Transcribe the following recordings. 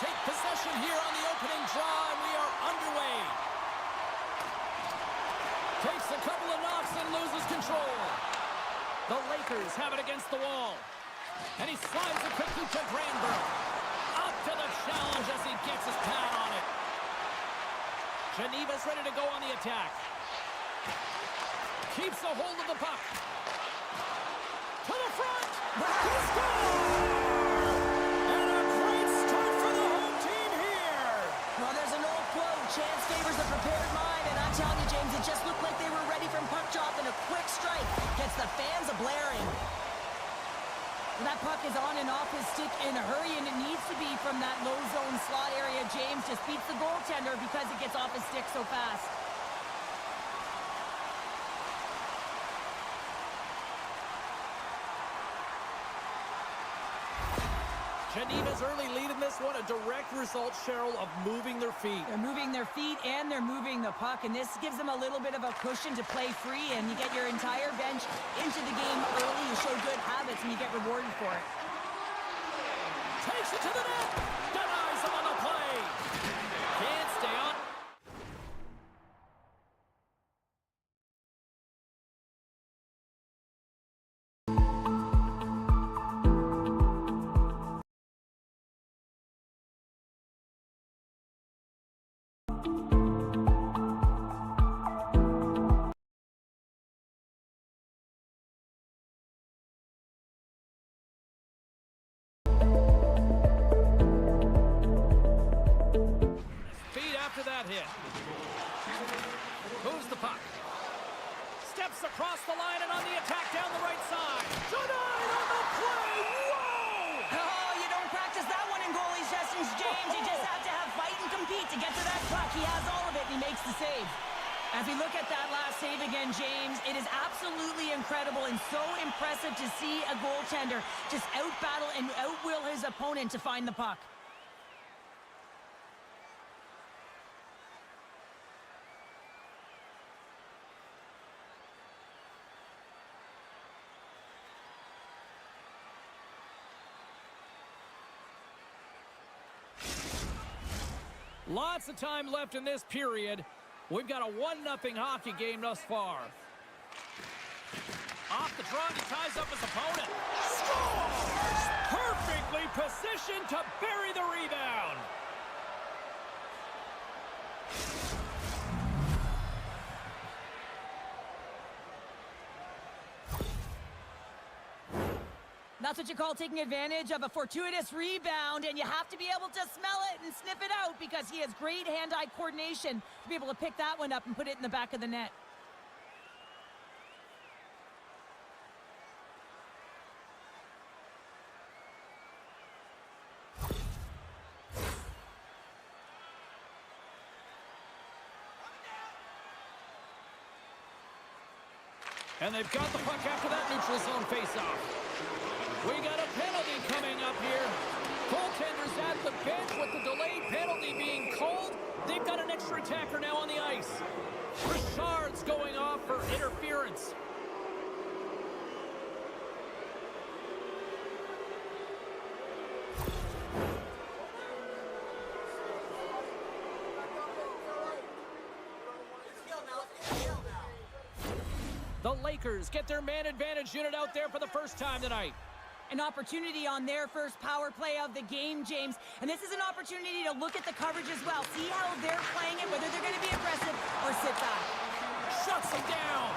take possession here on the opening draw, and we are underway. Takes a couple of knocks and loses control. The Lakers have it against the wall. And he slides it quickly to Granberg. Up to the challenge as he gets his pad on it. Geneva's ready to go on the attack. Keeps a hold of the puck. To the front. He scores! And a great start for the home team here. Well, there's an old quote, chance favors a prepared mind, and I'm telling you, James, it just looked like they were ready from puck drop, and a quick strike gets the fans a-blaring. That puck is on and off his stick in a hurry, and it needs to be from that low zone slot area. James just beats the goaltender because it gets off his stick so fast. Geneva's early lead in this one, a direct result, Cheryl, of moving their feet. They're moving their feet and they're moving the puck, and this gives them a little bit of a cushion to play free, and you get your entire bench into the game early. You show good habits, and you get rewarded for it. Takes it to the net. Denies him on the play. Can't stay on. That hit. Moves the puck. Steps across the line and on the attack down the right side. Denied on the play. Whoa! Oh, you don't practice that one in goalie sessions, James. You just have to have fight and compete to get to that puck. He has all of it, and he makes the save. As we look at that last save again, James, it is absolutely incredible and so impressive to see a goaltender just out-battle and out-will his opponent to find the puck. Lots of time left in this period. We've got a 1-0 hockey game thus far. Off the draw, he ties up his opponent. Scores! Perfectly positioned to bury the rebound. That's what you call taking advantage of a fortuitous rebound, and you have to be able to smell it and sniff it out because he has great hand-eye coordination to be able to pick that one up and put it in the back of the net. And they've got the puck after that neutral zone face-off. We got a penalty coming up here. Goaltenders at the bench with the delayed penalty being called. They've got an extra attacker now on the ice. Richard's going off for interference. The Lakers get their man advantage unit out there for the first time tonight. An opportunity on their first power play of the game, James. And this is an opportunity to look at the coverage as well. See how they're playing it, whether they're going to be aggressive or sit back. Shuts him down.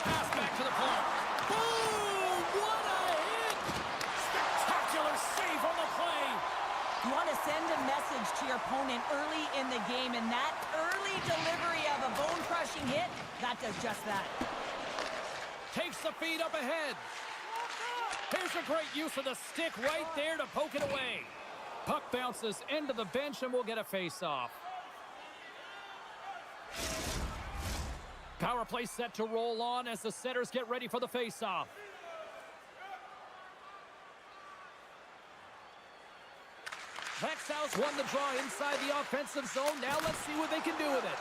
Pass back to the point. Boom! What a hit! Spectacular save on the play. You want to send a message to your opponent early in the game, and that early delivery of a bone-crushing hit, that does just that. Takes the feed up ahead. Here's a great use of the stick right there to poke it away. Puck bounces into the bench and we'll get a face-off. Power play set to roll on as the setters get ready for the face-off. Växjö's won the draw inside the offensive zone. Now let's see what they can do with it.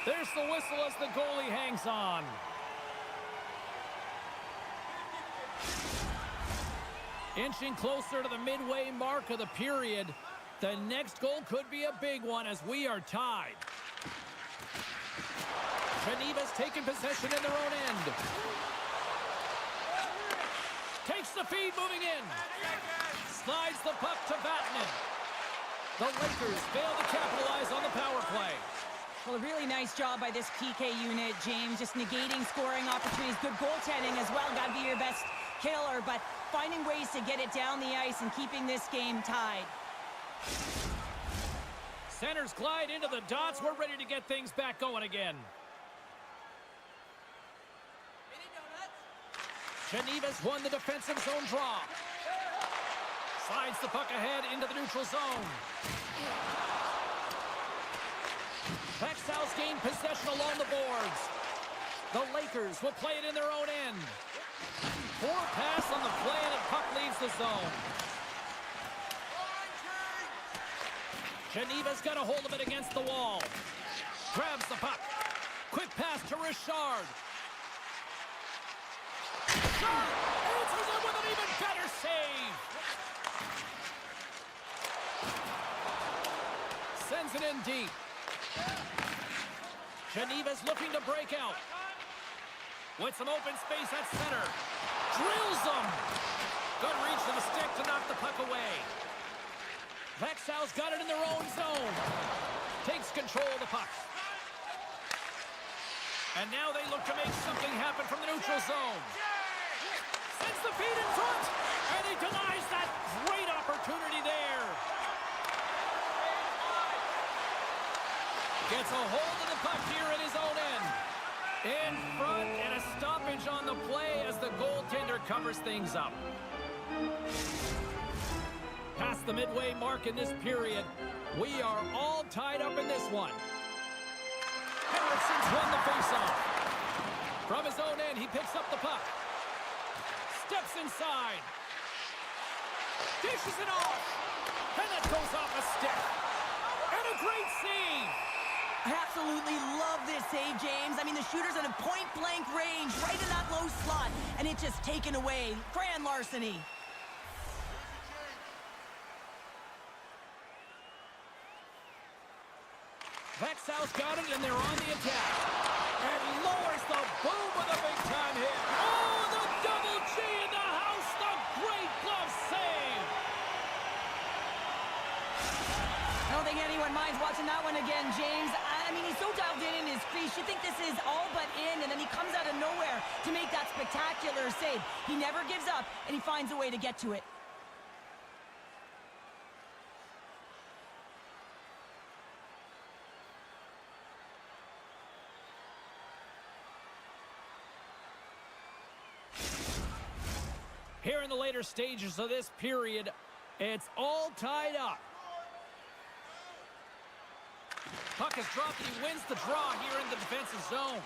There's the whistle as the goalie hangs on. Inching closer to the midway mark of the period. The next goal could be a big one as we are tied. Geneva's taken possession in their own end. Takes the feed, moving in. Slides the puck to Vatanen. The Lakers fail to capitalize on the power play. Well, a really nice job by this PK unit, James. Just negating scoring opportunities. Good goaltending as well. Got to be your best killer, but finding ways to get it down the ice and keeping this game tied. Centers glide into the dots. We're ready to get things back going again. Geneva's won the defensive zone draw. Slides the puck ahead into the neutral zone. Växjö's gained possession along the boards. The Lakers will play it in their own end. Forward pass on the play and the puck leaves the zone. Geneva's got a hold of it against the wall. Grabs the puck. Quick pass to Richard. Shot! Answers it with an even better save. Sends it in deep. Geneva's looking to break out. With some open space at center. Drills them. Good reach to the stick to knock the puck away. Växjö's got it in their own zone. Takes control of the puck. And now they look to make something happen from the neutral zone. Sends the feed in front. And he denies that great opportunity there. Gets a hold of the puck here at his own end. In front and a stoppage on the play as the goaltender covers things up. Past the midway mark in this period, we are all tied up in this one. Henriksen's won the faceoff. From his own end, he picks up the puck. Steps inside. Dishes it off. And that goes off a stick. And a great save. I absolutely love this save, James. I mean, the shooter's at a point-blank range, right in that low slot, and it's just taken away. Grand larceny. Växjö's got it, and they're on the attack. And lowers the boom with a big-time hit. Oh, the double G in the house. The great glove save. I don't think anyone minds watching that one again, James. I mean, he's so dialed in his crease. You think this is all but in, and then he comes out of nowhere to make that spectacular save. He never gives up, and he finds a way to get to it. Here in the later stages of this period, it's all tied up. Puck is dropped, and he wins the draw here in the defensive zone.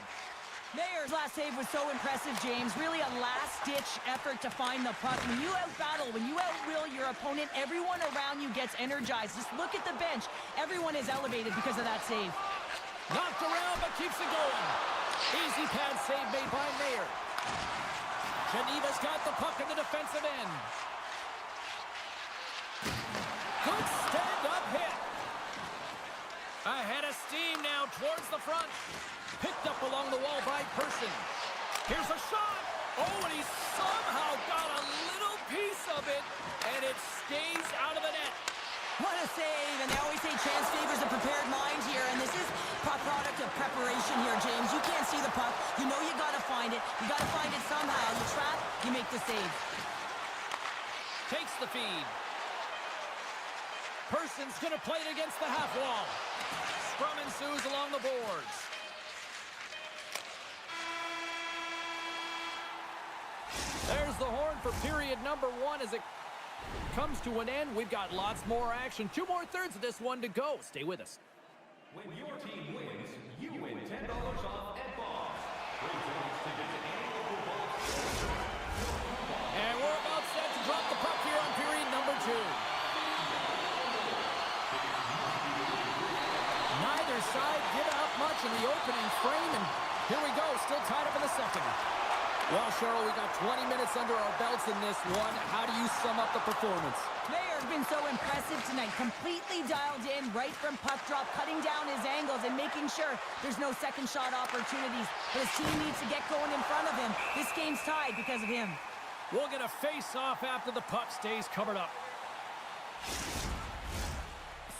Mayer's last save was so impressive, James. Really a last-ditch effort to find the puck. When you out-battle, when you out-will your opponent, everyone around you gets energized. Just look at the bench. Everyone is elevated because of that save. Knocked around, but keeps it going. Easy pad save made by Mayer. Geneva's got the puck in the defensive end. Good stand-up hit. Ahead of steam now towards the front. Picked up along the wall by Person. Here's a shot. Oh, and he somehow got a little piece of it, and it stays out of the net. What a save, and they always say chance favors a prepared mind here, and this is a product of preparation here, James. You can't see the puck. You know you got to find it. You got to find it somehow. You trap, you make the save. Takes the feed. Person's going to play it against the half wall. Scrum ensues along the boards. There's the horn for period number 1 as it comes to an end. We've got lots more action. 2 more thirds of this one to go. Stay with us. When your team wins, you win $10 off at Bob's. And we're about set to drop the puck here on period number 2. Neither side give up much in the opening frame, and here we go, still tied up in the second. Well, Cheryl, we got 20 minutes under our belts in this one. How do you sum up the performance? Mayer's been so impressive tonight, completely dialed in right from puck drop, cutting down his angles and making sure there's no second shot opportunities. But his team needs to get going in front of him. This game's tied because of him. We'll get a face-off after the puck stays covered up.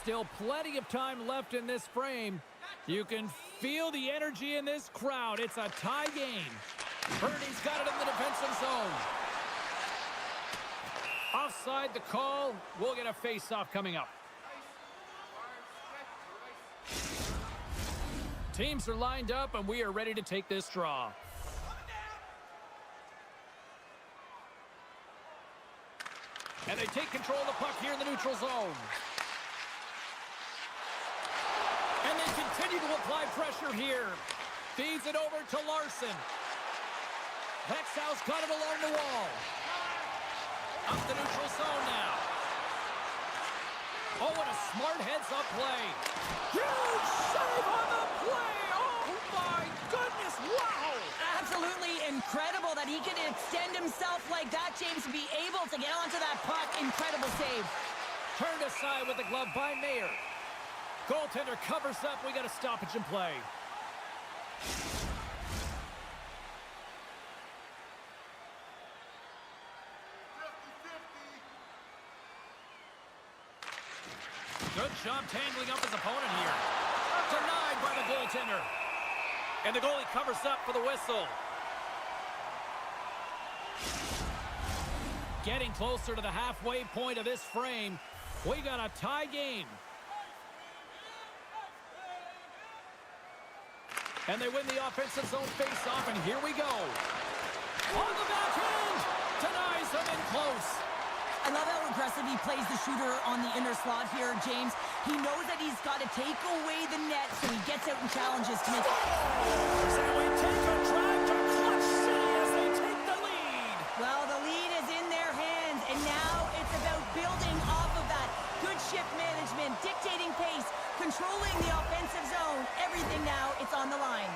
Still plenty of time left in this frame. You can feel the energy in this crowd. It's a tie game. Bernie's got it in the defensive zone. Offside the call. We'll get a face-off coming up. Teams are lined up, and we are ready to take this draw. And they take control of the puck here in the neutral zone. And they continue to apply pressure here. Feeds it over to Larson. Växjö's got it along the wall. Up the neutral zone now. Oh, what a smart heads-up play. Huge save on the play. Oh, my goodness. Wow. Absolutely incredible that he can extend himself like that, James, to be able to get onto that puck. Incredible save. Turned aside with the glove by Mayer. Goaltender covers up. We got a stoppage in play. Good job tangling up his opponent here. Denied by the goaltender. And the goalie covers up for the whistle. Getting closer to the halfway point of this frame. We got a tie game. And they win the offensive zone face-off, and here we go. On the backhand! Denies him in close. I love how aggressive he plays the shooter on the inner slot here, James. He knows that he's got to take away the net, so he gets out and challenges to make it. And we take a drive to Clutch City as they take the lead. Well, the lead is in their hands, and now it's about building off of that. Good shift management, dictating pace, controlling the offensive zone. Everything now, it's on the line.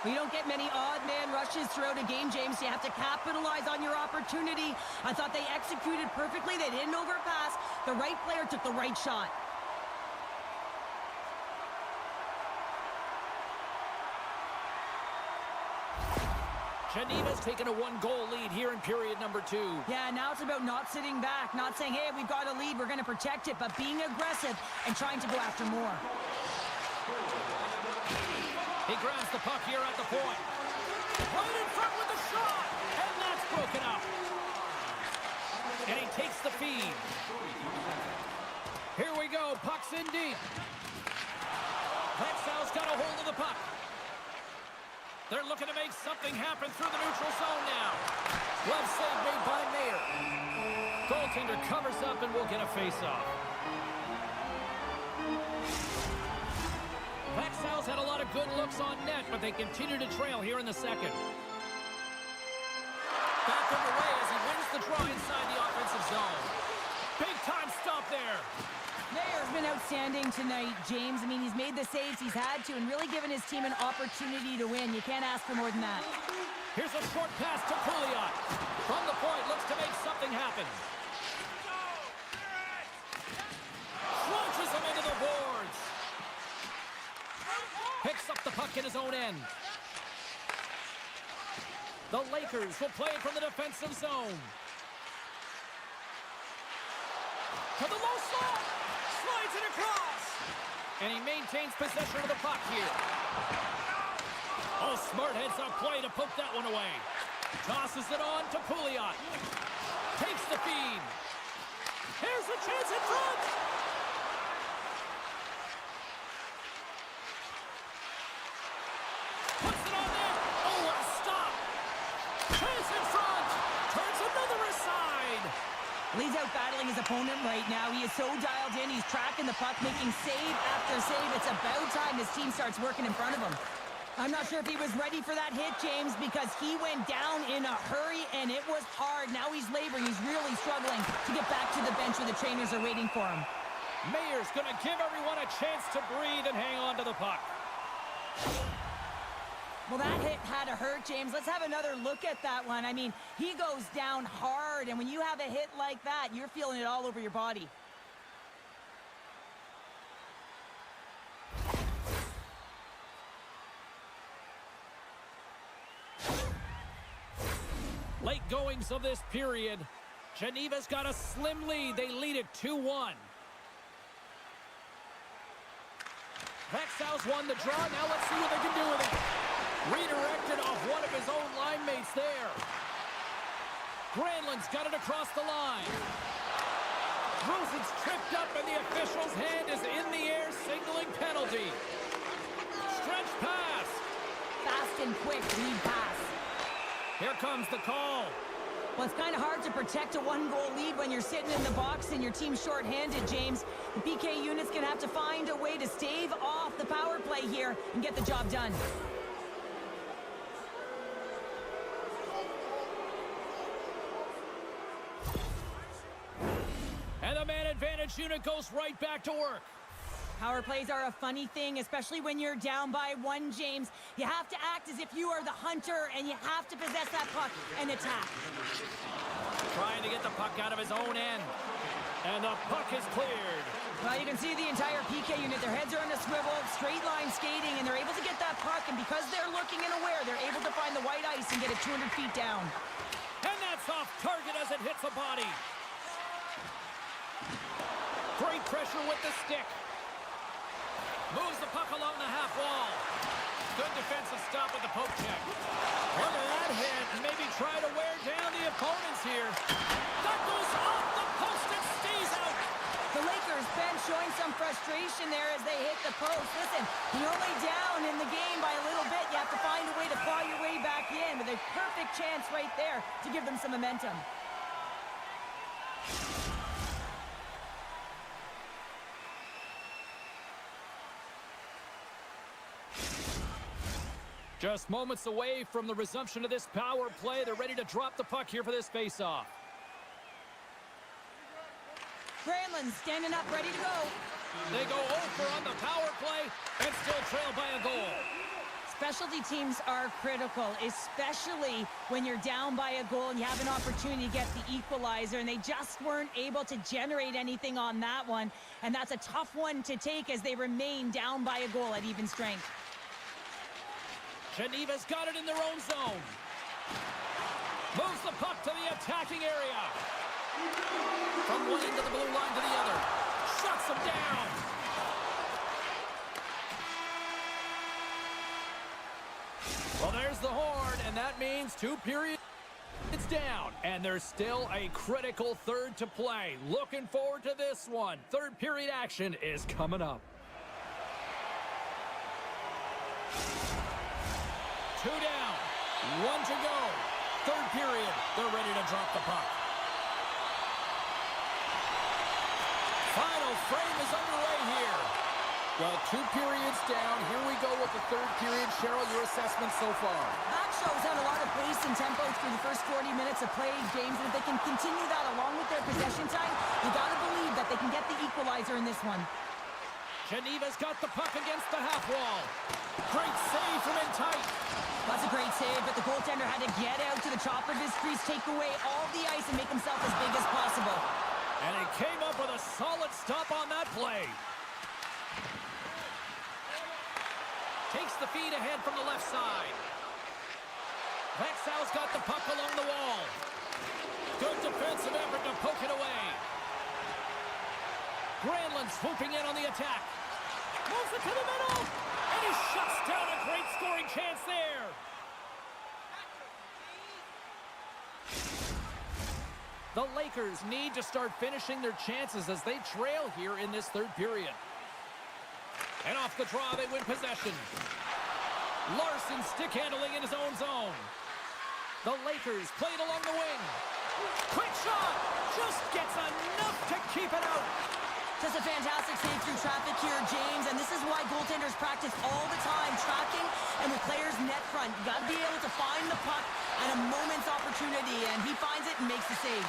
We don't get many odd man rushes throughout a game, James. You have to capitalize on your opportunity. I thought they executed perfectly. They didn't overpass. The right player took the right shot. Geneva's taken a one-goal lead here in period number 2. Yeah, now it's about not sitting back, not saying, hey, we've got a lead, we're going to protect it, but being aggressive and trying to go after more. He grabs the puck here at the point. Right in front with the shot. And that's broken up. And he takes the feed. Here we go. Puck's in deep. Växjö's got a hold of the puck. They're looking to make something happen through the neutral zone now. Glove save made by Mayer. Goaltender covers up and we'll get a face-off. Växjö's had a lot of good looks on net, but they continue to trail here in the second. Back underway as he wins the draw inside the offensive zone. Big time stop there. Mayer's been outstanding tonight, James. I mean, he's made the saves he's had to and really given his team an opportunity to win. You can't ask for more than that. Here's a short pass to Pouliot. From the point, looks to make something happen. Launches him into the boards. Picks up the puck in his own end. The Lakers will play it from the defensive zone. To the low slot. Slides it across. And he maintains possession of the puck here. Oh, smart heads-up play to poke that one away. Tosses it on to Pouliot. Takes the feed. Here's a chance in front. Puts it on there. Oh, what a stop. Chance in front. Turns another aside. He's out battling his opponent right now. He is so dialed in. He's tracking the puck, making save after save. It's about time his team starts working in front of him. I'm not sure if he was ready for that hit, James, because he went down in a hurry, and it was hard. Now he's laboring. He's really struggling to get back to the bench where the trainers are waiting for him. Mayer's going to give everyone a chance to breathe and hang on to the puck. Well, that hit had to hurt, James. Let's have another look at that one. I mean, he goes down hard, and when you have a hit like that, you're feeling it all over your body. Late goings of this period. Geneva's got a slim lead. They lead it 2-1. Växjö's won the draw. Now let's see what they can do with it. Redirected off one of his own line mates there. Granlund's got it across the line. Rosen's tripped up and the official's hand is in the air signaling penalty. Stretch pass. Fast and quick lead pass. Here comes the call. Well, it's kind of hard to protect a one-goal lead when you're sitting in the box and your team's short-handed, James. The PK unit's going to have to find a way to stave off the power play here and get the job done. And the man advantage unit goes right back to work. Power plays are a funny thing, especially when you're down by one, James. You have to act as if you are the hunter, and you have to possess that puck and attack. Trying to get the puck out of his own end. And the puck is cleared. Well, you can see the entire PK unit. Their heads are on a swivel, straight line skating, and they're able to get that puck. And because they're looking and aware, they're able to find the white ice and get it 200 feet down. And that's off target as it hits the body. Great pressure with the stick. Moves the puck along the half wall. Good defensive stop with the poke check. Look at that hit. Maybe try to wear down the opponents here. That goes off the post and stays out. The Lakers bench showing some frustration there as they hit the post. Listen, you're only down in the game by a little bit. You have to find a way to claw your way back in with a perfect chance right there to give them some momentum. Just moments away from the resumption of this power play. They're ready to drop the puck here for this faceoff. Granlund standing up, ready to go. They go over on the power play and still trail by a goal. Specialty teams are critical, especially when you're down by a goal and you have an opportunity to get the equalizer, and they just weren't able to generate anything on that one. And that's a tough one to take as they remain down by a goal at even strength. Geneva's got it in their own zone. Moves the puck to the attacking area. From one end of the blue line to the other. Shuts them down. Well, there's the horn, and that means 2 periods down. And there's still a critical third to play. Looking forward to this one. Third period action is coming up. 2 down, 1 to go. Third period, they're ready to drop the puck. Final frame is underway here. Well, 2 periods down. Here we go with the third period. Cheryl, your assessment so far? That shows out a lot of pace and tempo through the first 40 minutes of play, James. And if they can continue that along with their possession time, you got to believe that they can get the equalizer in this one. Geneva's got the puck against the half wall. Great save from in tight. That's a great save, but the goaltender had to get out to the top of his crease, take away all the ice, and make himself as big as possible. And he came up with a solid stop on that play. Takes the feed ahead from the left side. Växjö's got the puck along the wall. Good defensive effort to poke it away. Granlund swooping in on the attack. Moves it to the middle. And he shuts down a great scoring chance there. The Lakers need to start finishing their chances as they trail here in this third period. And off the draw, they win possession. Larson stick handling in his own zone. The Lakers play it along the wing. Quick shot! Just gets enough to keep it out. Just a fantastic save through traffic here, James, and this is why goaltenders practice all the time, tracking and with players net front. You got to be able to find the puck at a moment's opportunity, and he finds it and makes the save.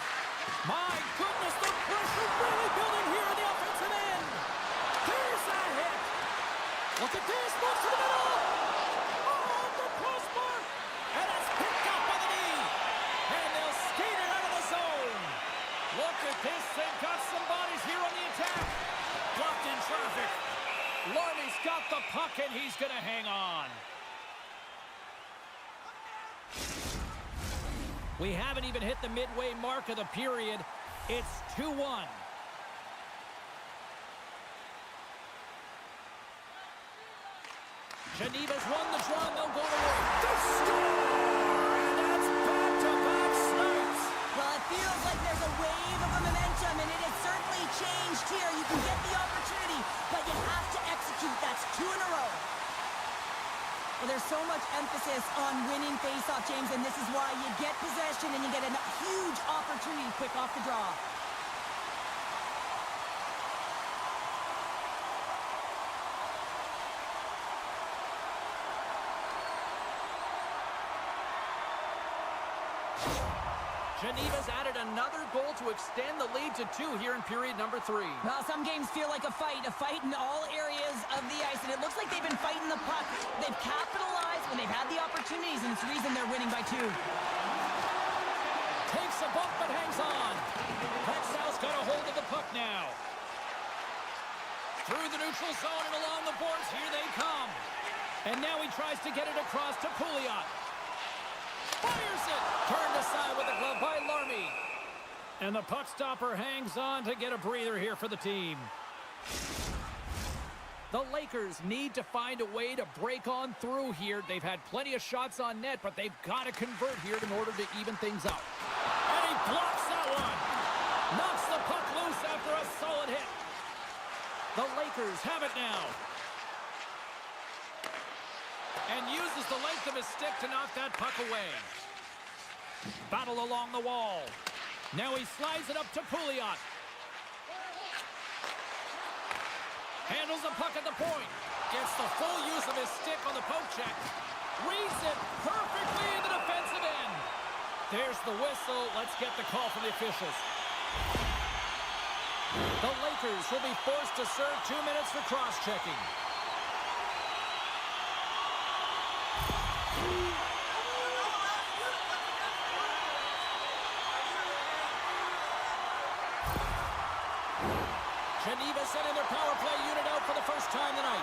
My goodness, the pressure really building here in the offensive end. There's that hit. Look at this, moves to the middle. Oh, the is here on the attack. Blocked in traffic. Larmy's got the puck, and he's going to hang on. We haven't even hit the midway mark of the period. It's 2-1. Geneva's won the draw, and they'll go to work. They score! And that's back-to-back snipes. Well, it feels like there's a wave of momentum, and it has certainly changed here. You can get the opportunity, but you have to execute. That's 2 in a row. Well, there's so much emphasis on winning face-off, James, and this is why you get possession and you get a huge opportunity quick off the draw. Geneva's added another goal to extend the lead to 2 here in period number 3. Well, some games feel like a fight in all areas of the ice, and it looks like they've been fighting the puck. They've capitalized when they've had the opportunities, and it's the reason they're winning by 2. Takes a bump but hangs on. Texel's got a hold of the puck now. Through the neutral zone and along the boards, here they come. And now he tries to get it across to Pouliot. Fires it! Turned aside with a glove by Larmy. And the puck stopper hangs on to get a breather here for the team. The Lakers need to find a way to break on through here. They've had plenty of shots on net, but they've got to convert here in order to even things up. And he blocks that one. Knocks the puck loose after a solid hit. The Lakers have it now. And uses the length of his stick to knock that puck away. Battle along the wall. Now he slides it up to Pouliot. Handles the puck at the point. Gets the full use of his stick on the poke check. Reads it perfectly in the defensive end. There's the whistle. Let's get the call from the officials. The Lakers will be forced to serve 2 minutes for cross-checking. Geneva sending their power play unit out for the first time tonight.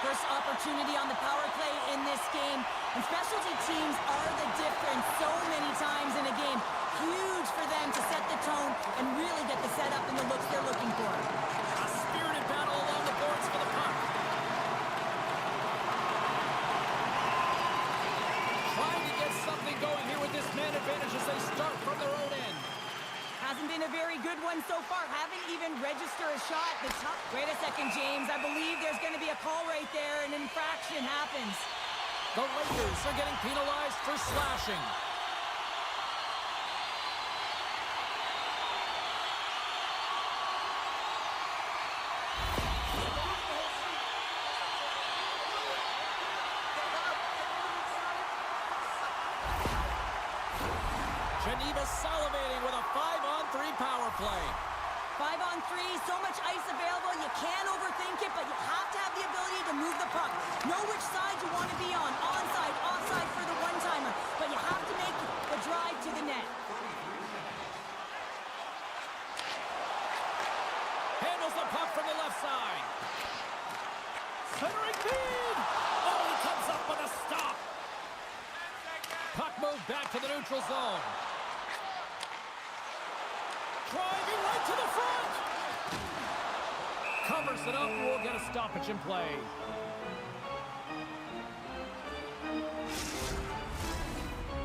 First opportunity on the power play in this game. And specialty teams are the difference so many times in a game. Huge for them to set the tone and really get the setup and the looks they're looking for. A spirited battle along the boards for the puck. Trying to get something going here with this man advantage as they start from their own end. Hasn't been a very good one so far. Haven't even registered a shot. Wait a second, James. I believe there's going to be a call right there. An infraction happens. The Lakers are getting penalized for slashing. Geneva's salivating with a 5-on-3 power play. 5-on-3, so much ice available. You can't overthink it, but you have to have the ability to move the puck. Know which side you want to be on. Onside, offside for the one-timer. But you have to make the drive to the net. Handles the puck from the left side. Centering feed. Oh, he comes up with a stop. Puck moved back to the neutral zone. Driving right to the front. Covers it up. We'll get a stoppage in play.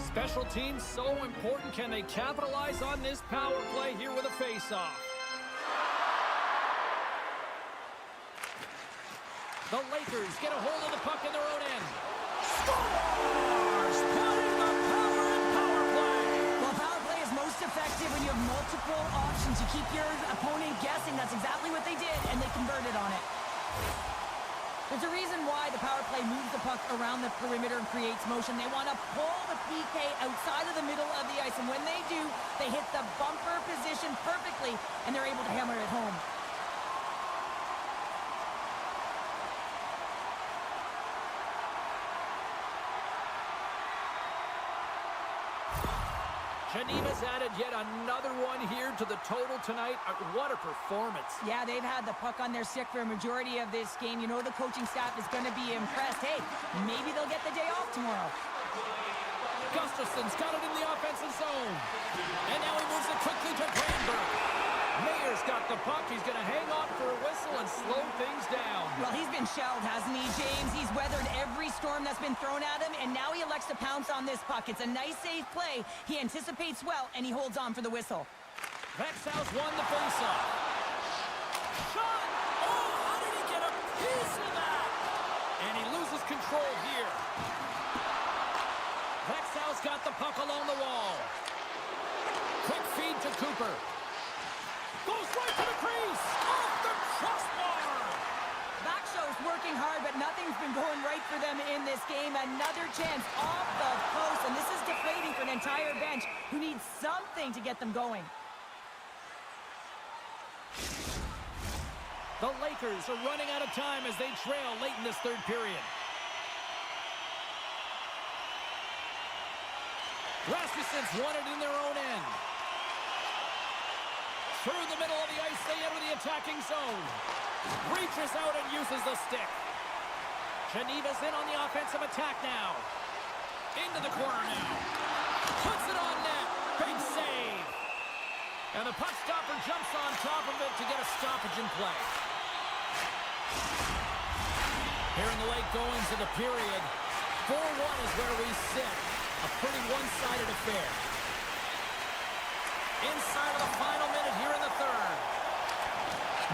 Special teams so important. Can they capitalize on this power play here with a face-off? The Lakers get a hold of the puck in their own end. Scores! Putting the power in power play. Well, power play is most effective when you have multiple options. You keep your opponent guessing. That's exactly what they did, and they converted on it. There's a reason why the power play moves the puck around the perimeter and creates motion. They want to pull the PK outside of the middle of the ice, and when they do, they hit the bumper position perfectly, and they're able to hammer it home. Geneva's added yet another one here to the total tonight. What a performance. Yeah, they've had the puck on their stick for a majority of this game. You know the coaching staff is going to be impressed. Hey, maybe they'll get the day off tomorrow. Gustafson's got it in the offensive zone. And now he moves it quickly to Brandberg. Mayer's got the puck. He's going to hang on for a whistle and slow things down. Well, he's been shelled, hasn't he, James? He's weathered every storm that's been thrown at him, and now he elects to pounce on this puck. It's a nice, safe play. He anticipates well, and he holds on for the whistle. Växjö's won the faceoff. Shot! Oh, how did he get a piece of that? And he loses control here. Växjö's got the puck along the wall. Quick feed to Cooper. Goes right to the crease! Off the crossbar! Växjö's working hard, but nothing's been going right for them in this game. Another chance off the post, and this is deflating for an entire bench who needs something to get them going. The Lakers are running out of time as they trail late in this third period. Rasmussen's won it in their own end. Through the middle of the ice, they enter the attacking zone. Reaches out and uses the stick. Geneva's in on the offensive attack now. Into the corner now. Puts it on net. Big save. And the puck stopper jumps on top of it to get a stoppage in play. Here in the late goings of the period, 4-1 is where we sit. A pretty one-sided affair. Inside of the final minute here in the third.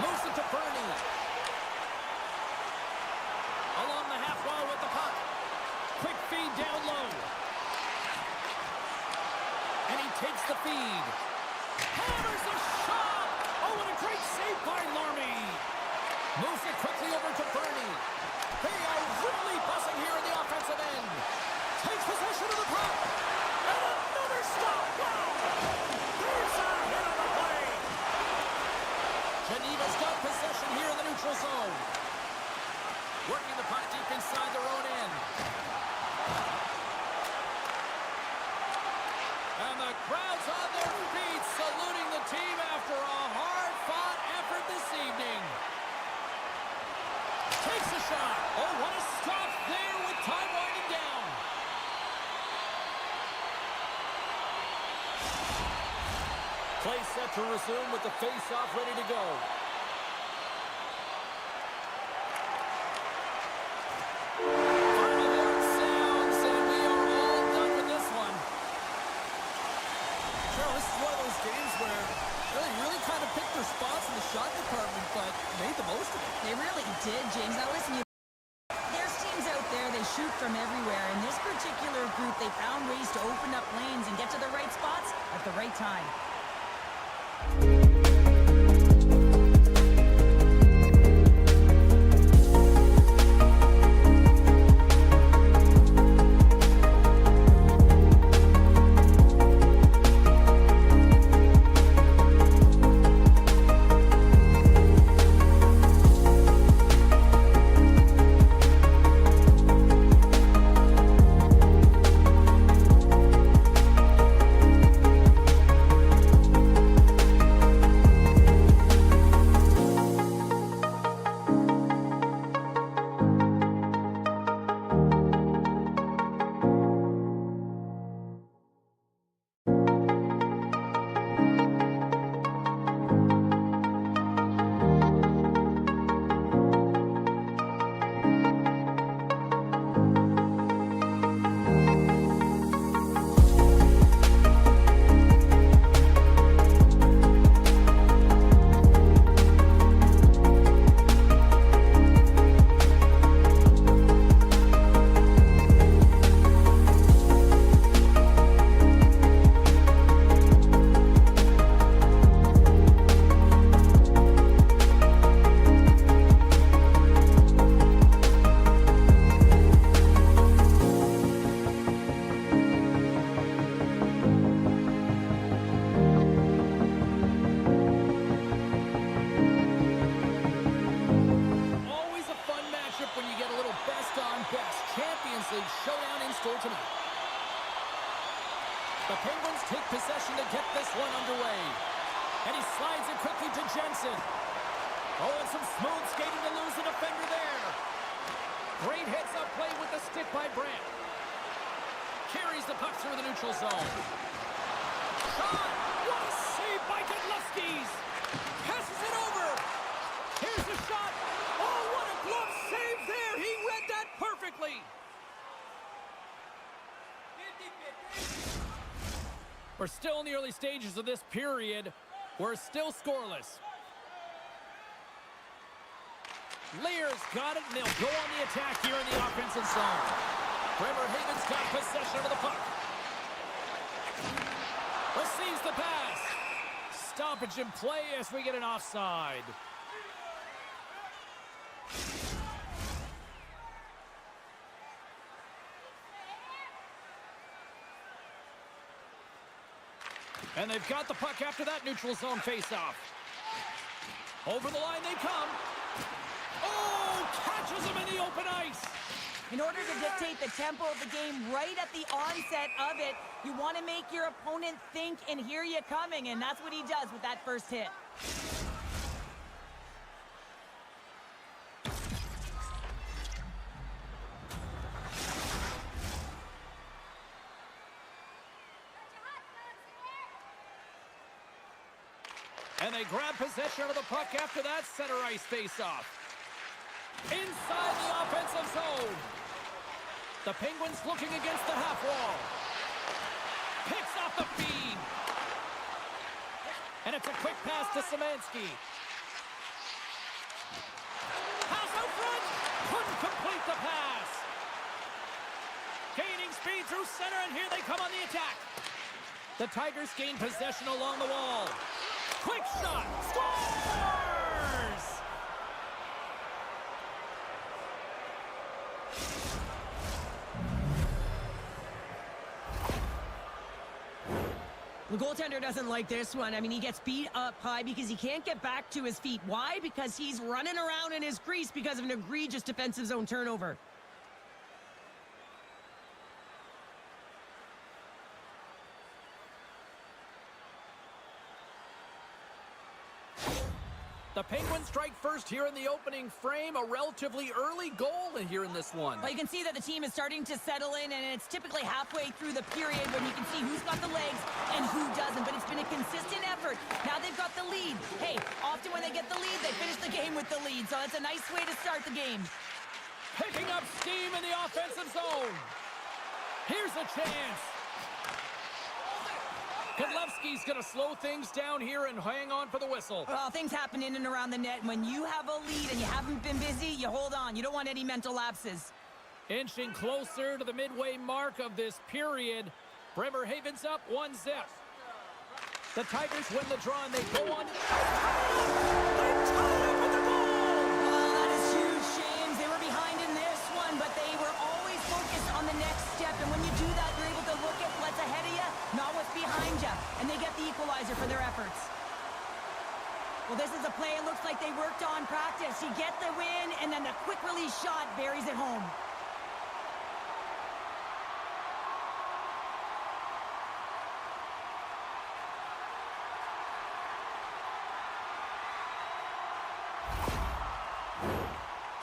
Moves it to Bernie. Along the half wall with the puck. Quick feed down low. And he takes the feed. Hammers a shot! Oh, what a great save by Larmy. Moves it quickly over to Bernie. They are really buzzing here in the offensive end. Takes possession of the puck. And another stop. Wow! Geneva's got possession here in the neutral zone. Working the puck deep inside their own end. And the crowd's on their feet, saluting the team after a hard-fought effort this evening. Takes a shot. Oh, what a stop there with time winding down. Play set to resume with the face-off ready to go. Final horn sounds, and we are all done with this one. Cheryl, this is one of those games where they really kind of picked their spots in the shot department, but made the most of it. They really did, James. Now listen, there's teams out there, they shoot from everywhere. In this particular group, they found ways to open up lanes and get to the right spots at the right time. Oh, and some smooth skating to lose the defender there. Great heads-up play with the stick by Brandt. Carries the puck through the neutral zone. Shot! What a save by Godlewski's! Passes it over! Here's the shot! Oh, what a glove save there! He read that perfectly! We're still in the early stages of this period. We're still scoreless. Lear's got it, and they'll go on the attack here in the offensive zone. Bremerhaven's got possession of the puck. Receives the pass. Stoppage in play as we get an offside. And they've got the puck after that neutral zone faceoff. Over the line they come. Oh, catches him in the open ice. In order to dictate the tempo of the game right at the onset of it, you want to make your opponent think and hear you coming, and that's what he does with that first hit. And they grab possession of the puck after that center ice faceoff. Inside the offensive zone. The Penguins looking against the half wall. Picks off the feed. And it's a quick pass to Szymanski. Pass out front. Couldn't complete the pass. Gaining speed through center, and here they come on the attack. The Tigers gain possession along the wall. Quick shot. Scores! The goaltender doesn't like this one. I mean, he gets beat up high because he can't get back to his feet. Why? Because he's running around in his crease because of an egregious defensive zone turnover. The Penguins strike first here in the opening frame. A relatively early goal here in this one. Well, you can see that the team is starting to settle in, and it's typically halfway through the period when you can see who's got the legs and who doesn't. But it's been a consistent effort. Now they've got the lead. Hey, often when they get the lead, they finish the game with the lead. So that's a nice way to start the game. Picking up steam in the offensive zone. Here's a chance. Godlewski's going to slow things down here and hang on for the whistle. Well, things happen in and around the net. When you have a lead and you haven't been busy, you hold on. You don't want any mental lapses. Inching closer to the midway mark of this period. Bremerhaven's up 1-0. The Tigers win the draw and they go on. They tie it with the goal! Oh, that is huge, James. They were behind in this one, but they were always focused on the next step. And when you do that, you're able to look at what's ahead of you, not what's behind you. And they get the equalizer for their efforts. Well, this is a play it looks like they worked on practice. You get the win, and then the quick release shot buries it home.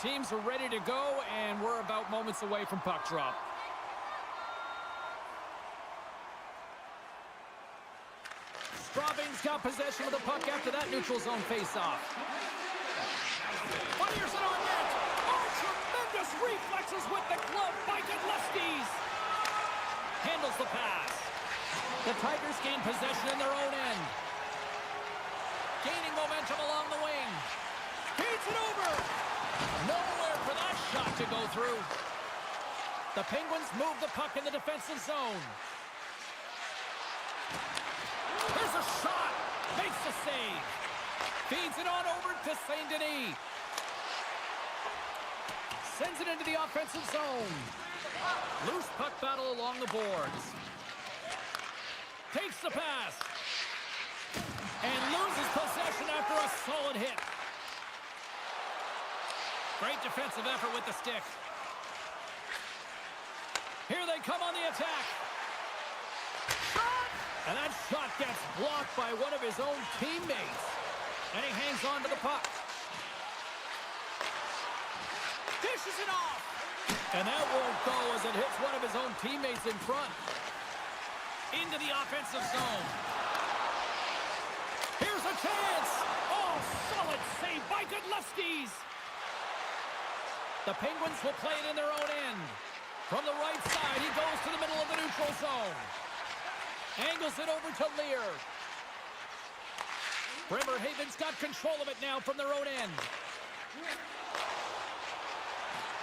Teams are ready to go, and we're about moments away from puck drop. Straubing's got possession of the puck after that neutral zone faceoff. Fires it on net. Oh, tremendous reflexes with the glove by Godlewski's. Handles the pass. The Tigers gain possession in their own end. Gaining momentum along the wing. Feeds it over. Nowhere for that shot to go through. The Penguins move the puck in the defensive zone. Here's a shot. Makes the save. Feeds it on over to St. Denis. Sends it into the offensive zone. Loose puck battle along the boards. Takes the pass. And loses possession after a solid hit. Great defensive effort with the stick. Here they come on the attack. Shot! And that shot gets blocked by one of his own teammates. And he hangs on to the puck. Dishes it off. And that won't go as it hits one of his own teammates in front. Into the offensive zone. Here's a chance. Oh, solid save by Godlewski's. The Penguins will play it in their own end. From the right side, he goes to the middle of the neutral zone. Angles it over to Lear. Bremerhaven's got control of it now from their own end.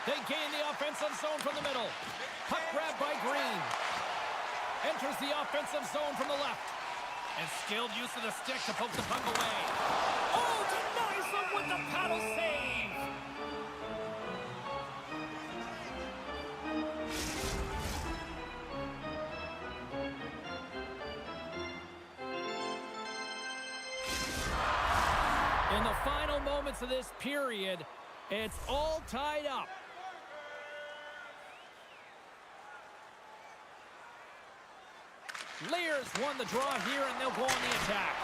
They gain the offensive zone from the middle. Puck grab by Green. Enters the offensive zone from the left. And skilled use of the stick to poke the puck away. Oh, denies them with the paddle save. In the final moments of this period, it's all tied up. Lear's won the draw here, and they'll go on the attack.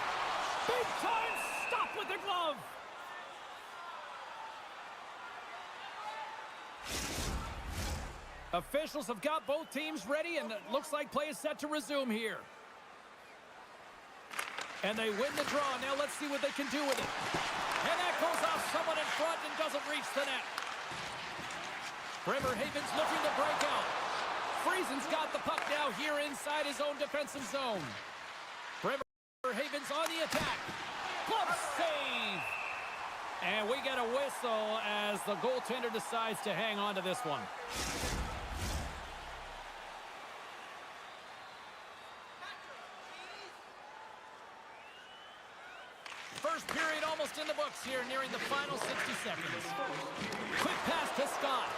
Big time stop with the glove. Officials have got both teams ready, and it looks like play is set to resume here. And they win the draw. Now let's see what they can do with it. And that goes off someone in front and doesn't reach the net. Bremerhaven's looking to break out. Friesen's got the puck now here inside his own defensive zone. Bremerhaven's on the attack. Glove save. And we get a whistle as the goaltender decides to hang on to this one. First period almost in the books here, nearing the final 60 seconds. Quick pass to Scott.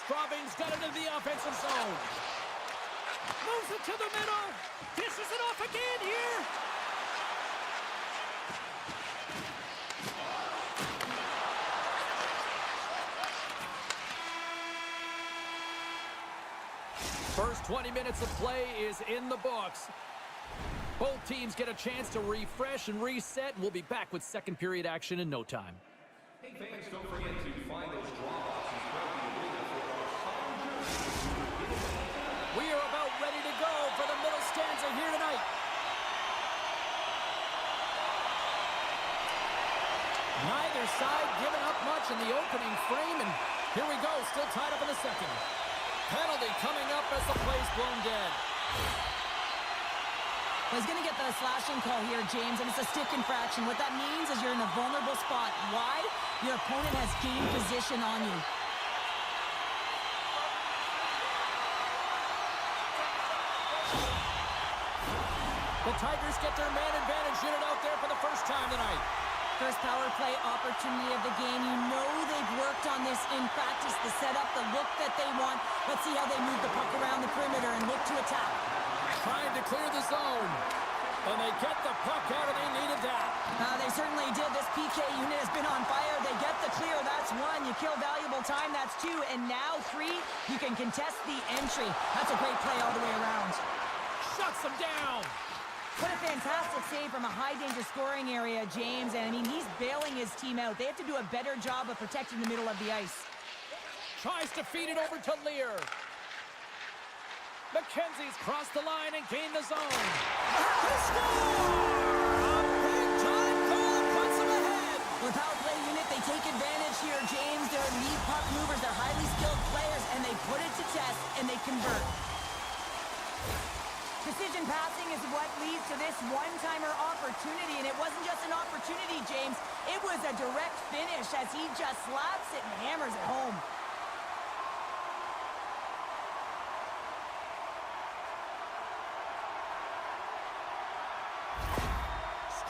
Straubing's got it into the offensive zone. Moves it to the middle. Dishes it off again here. First 20 minutes of play is in the books. Both teams get a chance to refresh and reset, and we'll be back with second period action in no time. Hey fans, don't forget to find those draw boxes throughout the arena for our signed jerseys. We are about ready to go for the middle stanza here tonight. Neither side giving up much in the opening frame, and here we go, still tied up in the second. Penalty coming up as the play's blown dead. Well, he's going to get the slashing call here, James, and it's a stick infraction. What that means is you're in a vulnerable spot. Why? Your opponent has gained position on you. The Tigers get their man advantage unit out there for the first time tonight. First power play opportunity of the game. You know they've worked on this in practice, the setup, the look that they want. Let's see how they move the puck around the perimeter and look to attack. Trying to clear the zone. And they get the puck out, and they needed that. They certainly did. This PK unit has been on fire. They get the clear. That's one. You kill valuable time. That's two. And now three, you can contest the entry. That's a great play all the way around. Shuts them down. What a fantastic save from a high-danger scoring area, James. And, I mean, he's bailing his team out. They have to do a better job of protecting the middle of the ice. Tries to feed it over to Lear. McKenzie's crossed the line and gained the zone. He scores! A big-time goal puts them ahead. With power play unit, they take advantage here, James. They're lead puck movers. They're highly skilled players, and they put it to test, and they convert. Precision passing is what leads to this one-timer opportunity, and it wasn't just an opportunity, James. It was a direct finish as he just slaps it and hammers it home.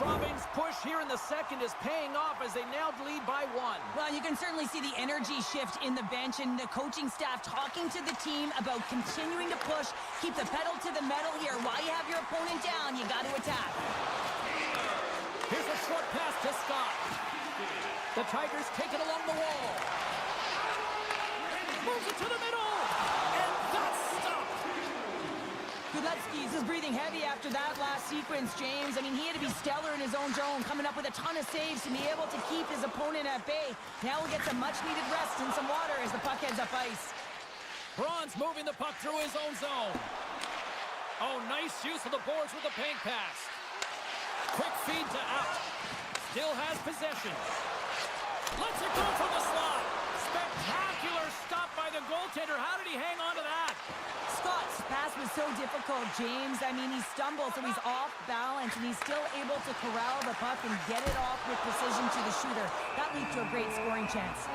Straubing's push here in the second is paying off as they now lead by one. Well, you can certainly see the energy shift in the bench and the coaching staff talking to the team about continuing to push, keep the pedal to the metal here. While you have your opponent down, you got to attack. Here's a short pass to Scott. The Tigers take it along the wall. Moves it to the middle, and that's stopped. Godlewski He's just breathing heavy after that last sequence, James. I mean, he had to be stellar in his own zone, coming up with a ton of saves to be able to keep his opponent at bay. Now we'll get some much-needed rest and some water as the puck heads up ice. Braun's moving the puck through his own zone. Oh, nice use of the boards with the paint pass. Quick feed to out. Still has possession. Lets it go from the slot. Spectacular stop by the goaltender. How did he hang on to that? Scott's pass was so difficult, James. I mean, he stumbled, so he's off balance, and he's still able to corral the puck and get it off with precision to the shooter. That leads to a great scoring chance.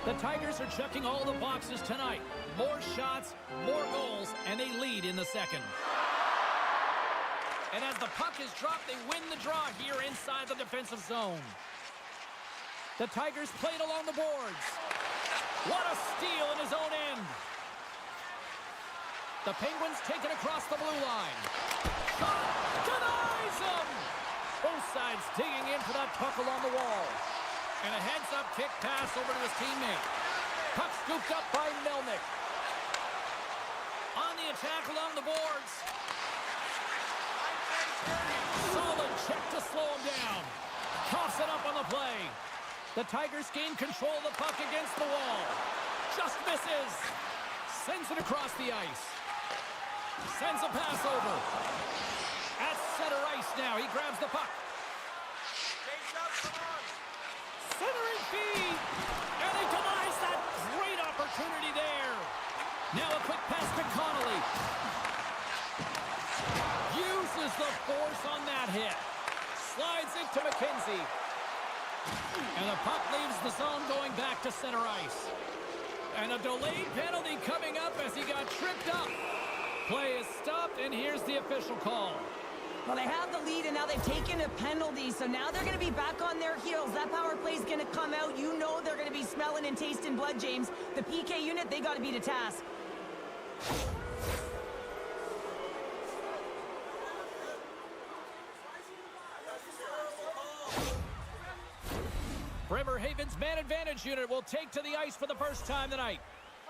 The Tigers are checking all the boxes tonight. More shots, more goals, and they lead in the second. And as the puck is dropped, they win the draw here inside the defensive zone. The Tigers played along the boards. What a steal in his own end. The Penguins take it across the blue line. Shot denies him. Both sides digging in for that puck along the wall. And a heads-up kick pass over to his teammate. Puck scooped up by Melnick. On the attack along the boards. Solid check to slow him down. Toss it up on the play. The Tigers gain control of the puck against the wall. Just misses. Sends it across the ice. Sends a pass over. At center ice now. He grabs the puck. Centering feed. And he denies that great opportunity there. Now a quick pass to Connolly. Uses the force on that hit. Slides it to McKenzie. And the puck leaves the zone going back to center ice. And a delayed penalty coming up as he got tripped up. Play is stopped, and here's the official call. Well, they have the lead, and now they've taken a penalty, so now they're going to be back on their heels. That power play is going to come out. You know they're going to be smelling and tasting blood, James. The PK unit, they got to be to task. Bremerhaven's man advantage unit will take to the ice for the first time tonight.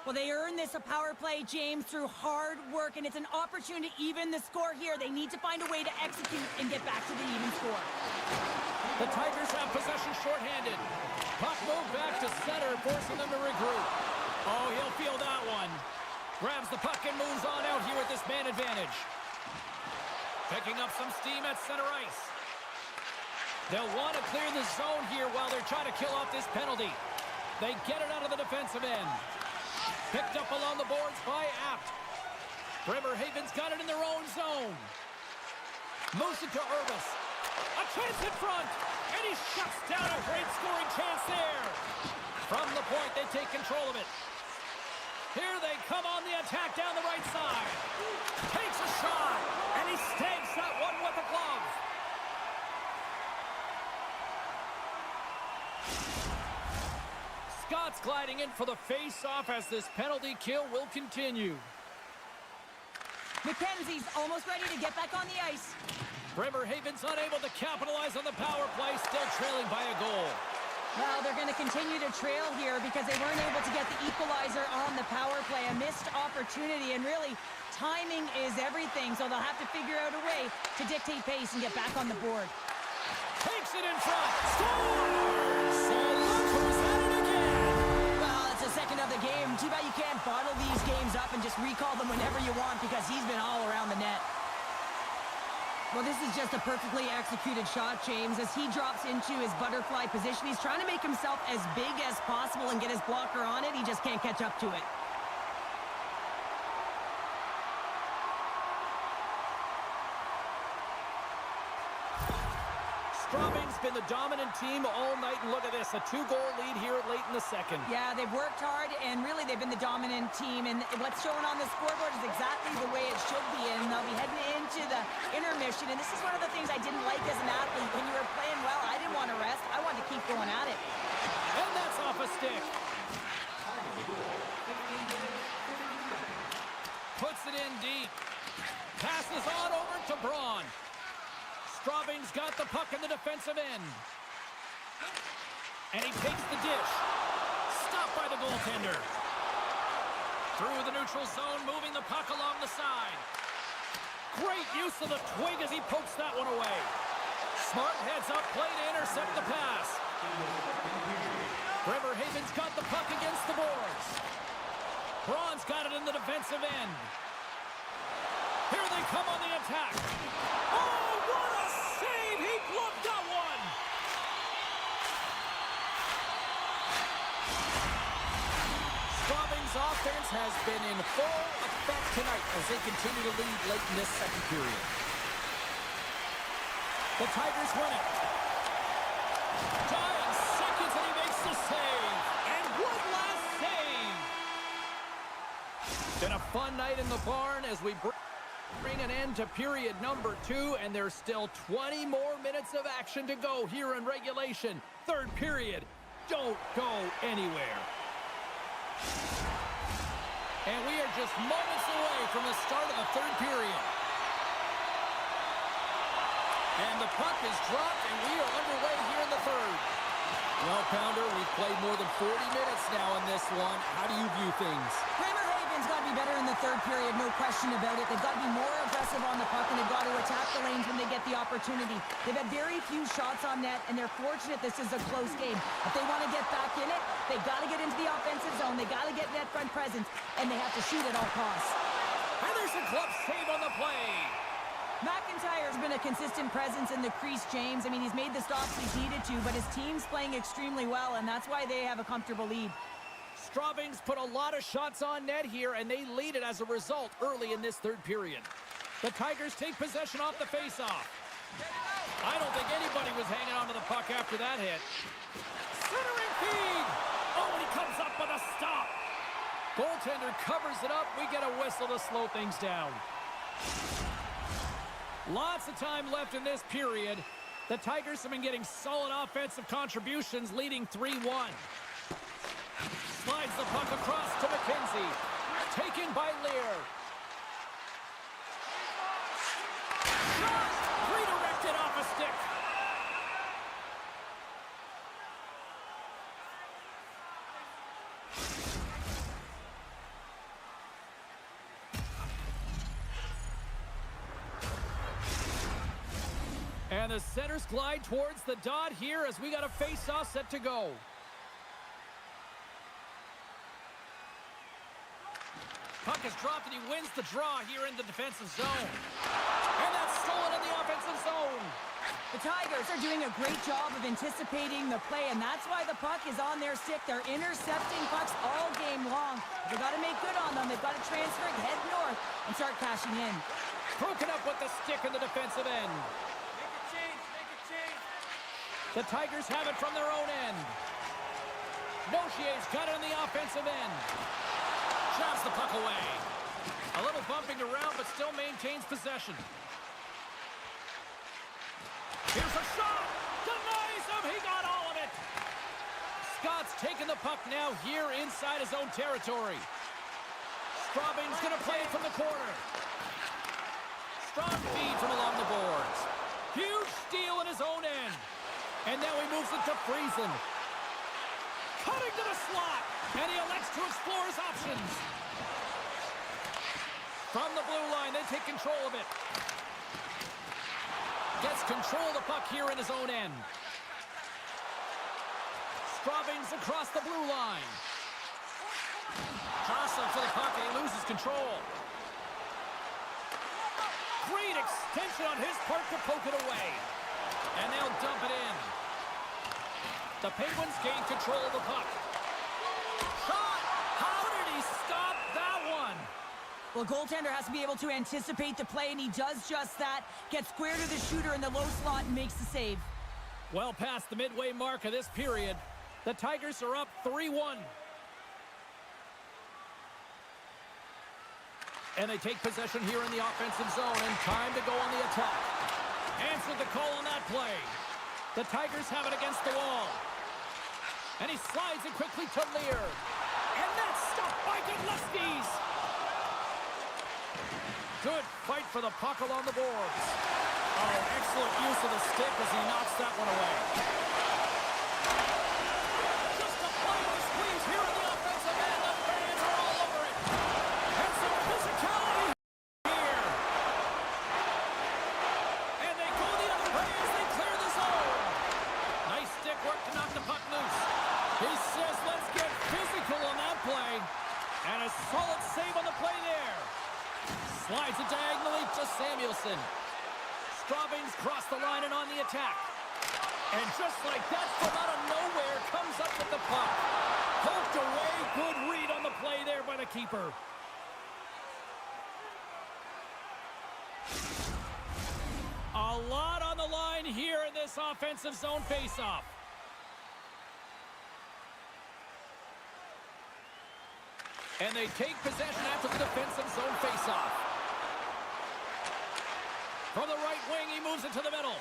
Well, they earned this a power play, James, through hard work, and it's an opportunity to even the score here. They need to find a way to execute and get back to the even score. The Tigers have possession shorthanded. Puck moved back to center, forcing them to regroup. Oh, he'll feel that one. Grabs the puck and moves on out here with this man advantage. Picking up some steam at center ice. They'll want to clear the zone here while they're trying to kill off this penalty. They get it out of the defensive end. Picked up along the boards by Apt. Bremerhaven's got it in their own zone. Moves it to Urbis. A chance in front. And he shuts down a great scoring chance there. From the point, they take control of it. Here they come on the attack down the right side. Takes a shot. And he stays that one with the glove. Scott's gliding in for the face-off as this penalty kill will continue. McKenzie's almost ready to get back on the ice. Bremerhaven's unable to capitalize on the power play, still trailing by a goal. Well, they're going to continue to trail here because they weren't able to get the equalizer on the power play. A missed opportunity, and really, timing is everything, so they'll have to figure out a way to dictate pace and get back on the board. Takes it in front. Scores! So look who's at it again. Well, it's the second of the game. Too bad you can't bottle these games up and just recall them whenever you want because he's been all around the net. Well, this is just a perfectly executed shot, James, as he drops into his butterfly position. He's trying to make himself as big as possible and get his blocker on it. He just can't catch up to it. Straubing's been the dominant team all night, and look at this, a 2-goal lead here late in the second. Yeah, they've worked hard, and really they've been the dominant team, and what's shown on the scoreboard is exactly the way it should be, and they'll be heading into the intermission, and this is one of the things I didn't like as an athlete. When you were playing well, I didn't want to rest. I wanted to keep going at it. And that's off a stick. Puts it in deep. Passes on over to Braun. Straubing's got the puck in the defensive end. And he takes the dish. Stopped by the goaltender. Through the neutral zone, moving the puck along the side. Great use of the twig as he pokes that one away. Smart heads up play to intercept the pass. Bremerhaven's got the puck against the boards. Braun's got it in the defensive end. Here they come on the attack. Oh, what a save! He blocked that one! Straubing's offense has been in full effect tonight as they continue to lead late in this second period. The Tigers win it. Dying seconds and he makes the save. And one last save. Been a fun night in the barn as we bring an end to period number 2, and there's still 20 more minutes of action to go here in regulation. Third period. Don't go anywhere. And we are just moments away from the start of the third period. And the puck is dropped, and we are underway here in the third. Well, Pounder, we've played more than 40 minutes now in this one. How do you view things? Bremerhaven's got to be better in the third period, no question about it. They've got to be more aggressive on the puck, and they've got to attack the lanes when they get the opportunity. They've had very few shots on net, and they're fortunate this is a close game. If they want to get back in it, they've got to get into the offensive zone. They've got to get net front presence, and they have to shoot at all costs. And there's a glove save on the play. McIntyre's been a consistent presence in the crease, James. I mean, he's made the stops he's needed to, but his team's playing extremely well, and that's why they have a comfortable lead. Straubing's put a lot of shots on net here, and they lead it as a result early in this third period. The Tigers take possession off the faceoff. I don't think anybody was hanging on to the puck after that hit. Centering feed! Oh, and he comes up with a stop. Goaltender covers it up. We get a whistle to slow things down. Lots of time left in this period. The Tigers have been getting solid offensive contributions, leading 3-1. Slides the puck across to McKenzie. Taken by Lear. Shot! Redirected off a stick. And the centers glide towards the dot here as we got a face-off set to go. Puck is dropped and he wins the draw here in the defensive zone. And that's stolen in the offensive zone. The Tigers are doing a great job of anticipating the play, and that's why the puck is on their stick. They're intercepting pucks all game long. They've got to make good on them. They've got to transfer it, head north, and start cashing in. Broken up with the stick in the defensive end. The Tigers have it from their own end. Nochier's got it on the offensive end. Shoves the puck away. A little bumping around, but still maintains possession. Here's a shot. Denies him. He got all of it. Scott's taking the puck now here inside his own territory. Straubing's going to play it from the corner. Strong feed from along the boards. Huge steal in his own end. And now he moves it to Friesen. Cutting to the slot. And he elects to explore his options. From the blue line, they take control of it. Gets control of the puck here in his own end. Straubing's across the blue line. Jostling for the puck, and he loses control. Great extension on his part to poke it away. And they'll dump it in. The Penguins gain control of the puck. Shot! How did he stop that one? Well, goaltender has to be able to anticipate the play, and he does just that. Gets square to the shooter in the low slot and makes the save. Well past the midway mark of this period, the Tigers are up 3-1. And they take possession here in the offensive zone, and time to go on the attack. Answered the call on that play. The Tigers have it against the wall. And he slides it quickly to Lear. And that's stopped by Godlewski's. Good fight for the puck along the boards. Oh, excellent use of the stick as he knocks that one away. Just a final squeeze here in the offensive end. The fans are all over it. Penguins cross the line and on the attack. And just like that, from out of nowhere, comes up with the puck. Poked away. Good read on the play there by the keeper. A lot on the line here in this offensive zone faceoff. And they take possession after the defensive zone faceoff. From the right wing, he moves it to the middle.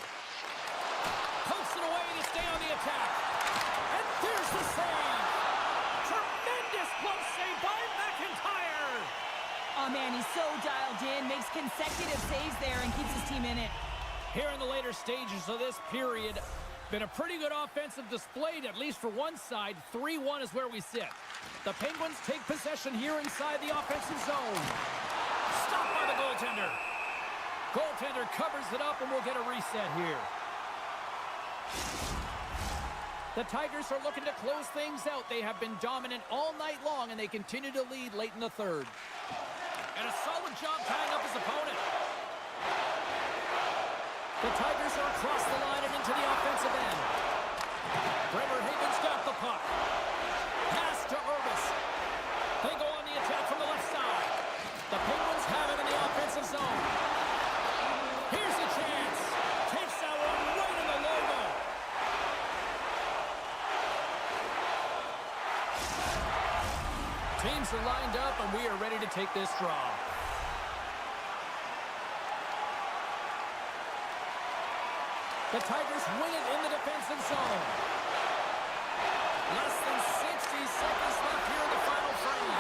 Pokes it away to stay on the attack. And there's the save. Tremendous glove save by McIntyre. Oh, man, he's so dialed in. Makes consecutive saves there and keeps his team in it. Here in the later stages of this period, been a pretty good offensive display, at least for one side. 3-1 is where we sit. The Penguins take possession here inside the offensive zone. Stopped by the goaltender. Goaltender covers it up, and we'll get a reset here. The Tigers are looking to close things out. They have been dominant all night long, and they continue to lead late in the third. And a solid job tying up his opponent. The Tigers are across the line and into the offensive end. Bremer Hagen's got the puck. Pass to Urbis. They go on the attack from the left side. The Penguins have it in the offensive zone. Here's a chance. Takes that one right in the logo. Teams are lined up, and we are ready to take this draw. The Tigers win it in the defensive zone. Less than 60 seconds left here in the final frame.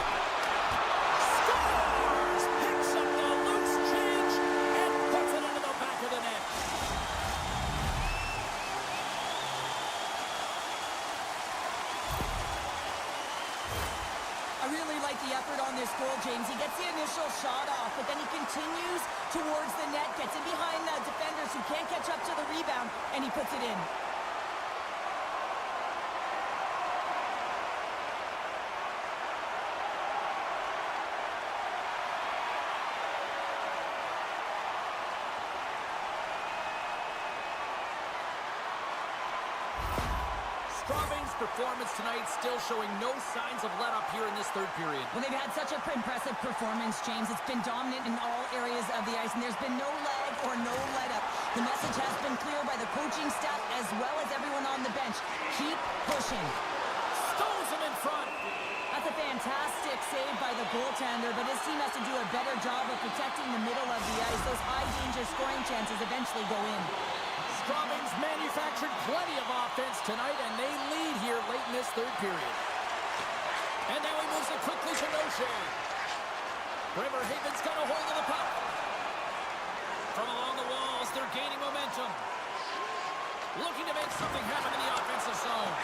Scores! Picks up the loose change and puts it into the back of the net. I really like the effort on this goal, James. He gets the initial shot off, but then he continues towards the net, gets in behind the defenders who can't catch up to the rebound, and he puts it in. Straubing's performance tonight still showing no signs of let-up here in this third period. Well, they've had such an impressive performance, James. It's been dominant in all areas of the ice, and there's been no lag or no let-up. The message has been clear by the coaching staff as well as everyone on the bench. Keep pushing. Stones him in front. That's a fantastic save by the goaltender, but his team has to do a better job of protecting the middle of the ice. Those high-danger scoring chances eventually go in. Straubing's manufactured plenty of offense tonight, and they lead here late in this third period. And now he moves it quickly to Noche. Bremerhaven's got a hold of the puck. From along the walls, they're gaining momentum. Looking to make something happen in the offensive zone.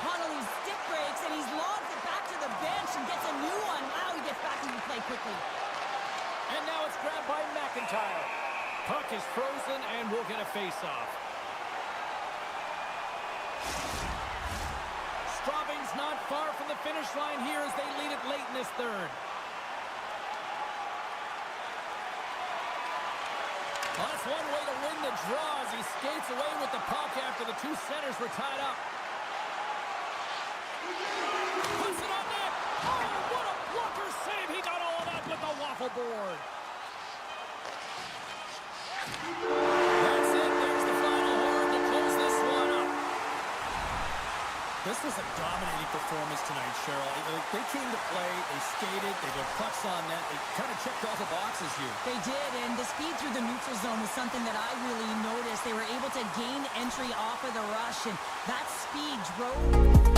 Connolly stick breaks, and he's lobbed it back to the bench and gets a new one. Wow, he gets back into play quickly. And now it's grabbed by McIntyre. Puck is frozen, and we'll get a face-off. Straubing's not far from the finish line here as they lead it late in this third. Well, that's one way to win the draw as he skates away with the puck after the two centers were tied up. Puts it on net. Oh, what a blocker save. He got all of that with the waffle board. That's it. There's the final horn to close this one up. This was a dominating performance tonight, Cheryl. They came to play, they skated, they put pucks on net, they kind of checked all the boxes here. They did, and the speed through the neutral zone was something that I really noticed. They were able to gain entry off of the rush, and that speed drove...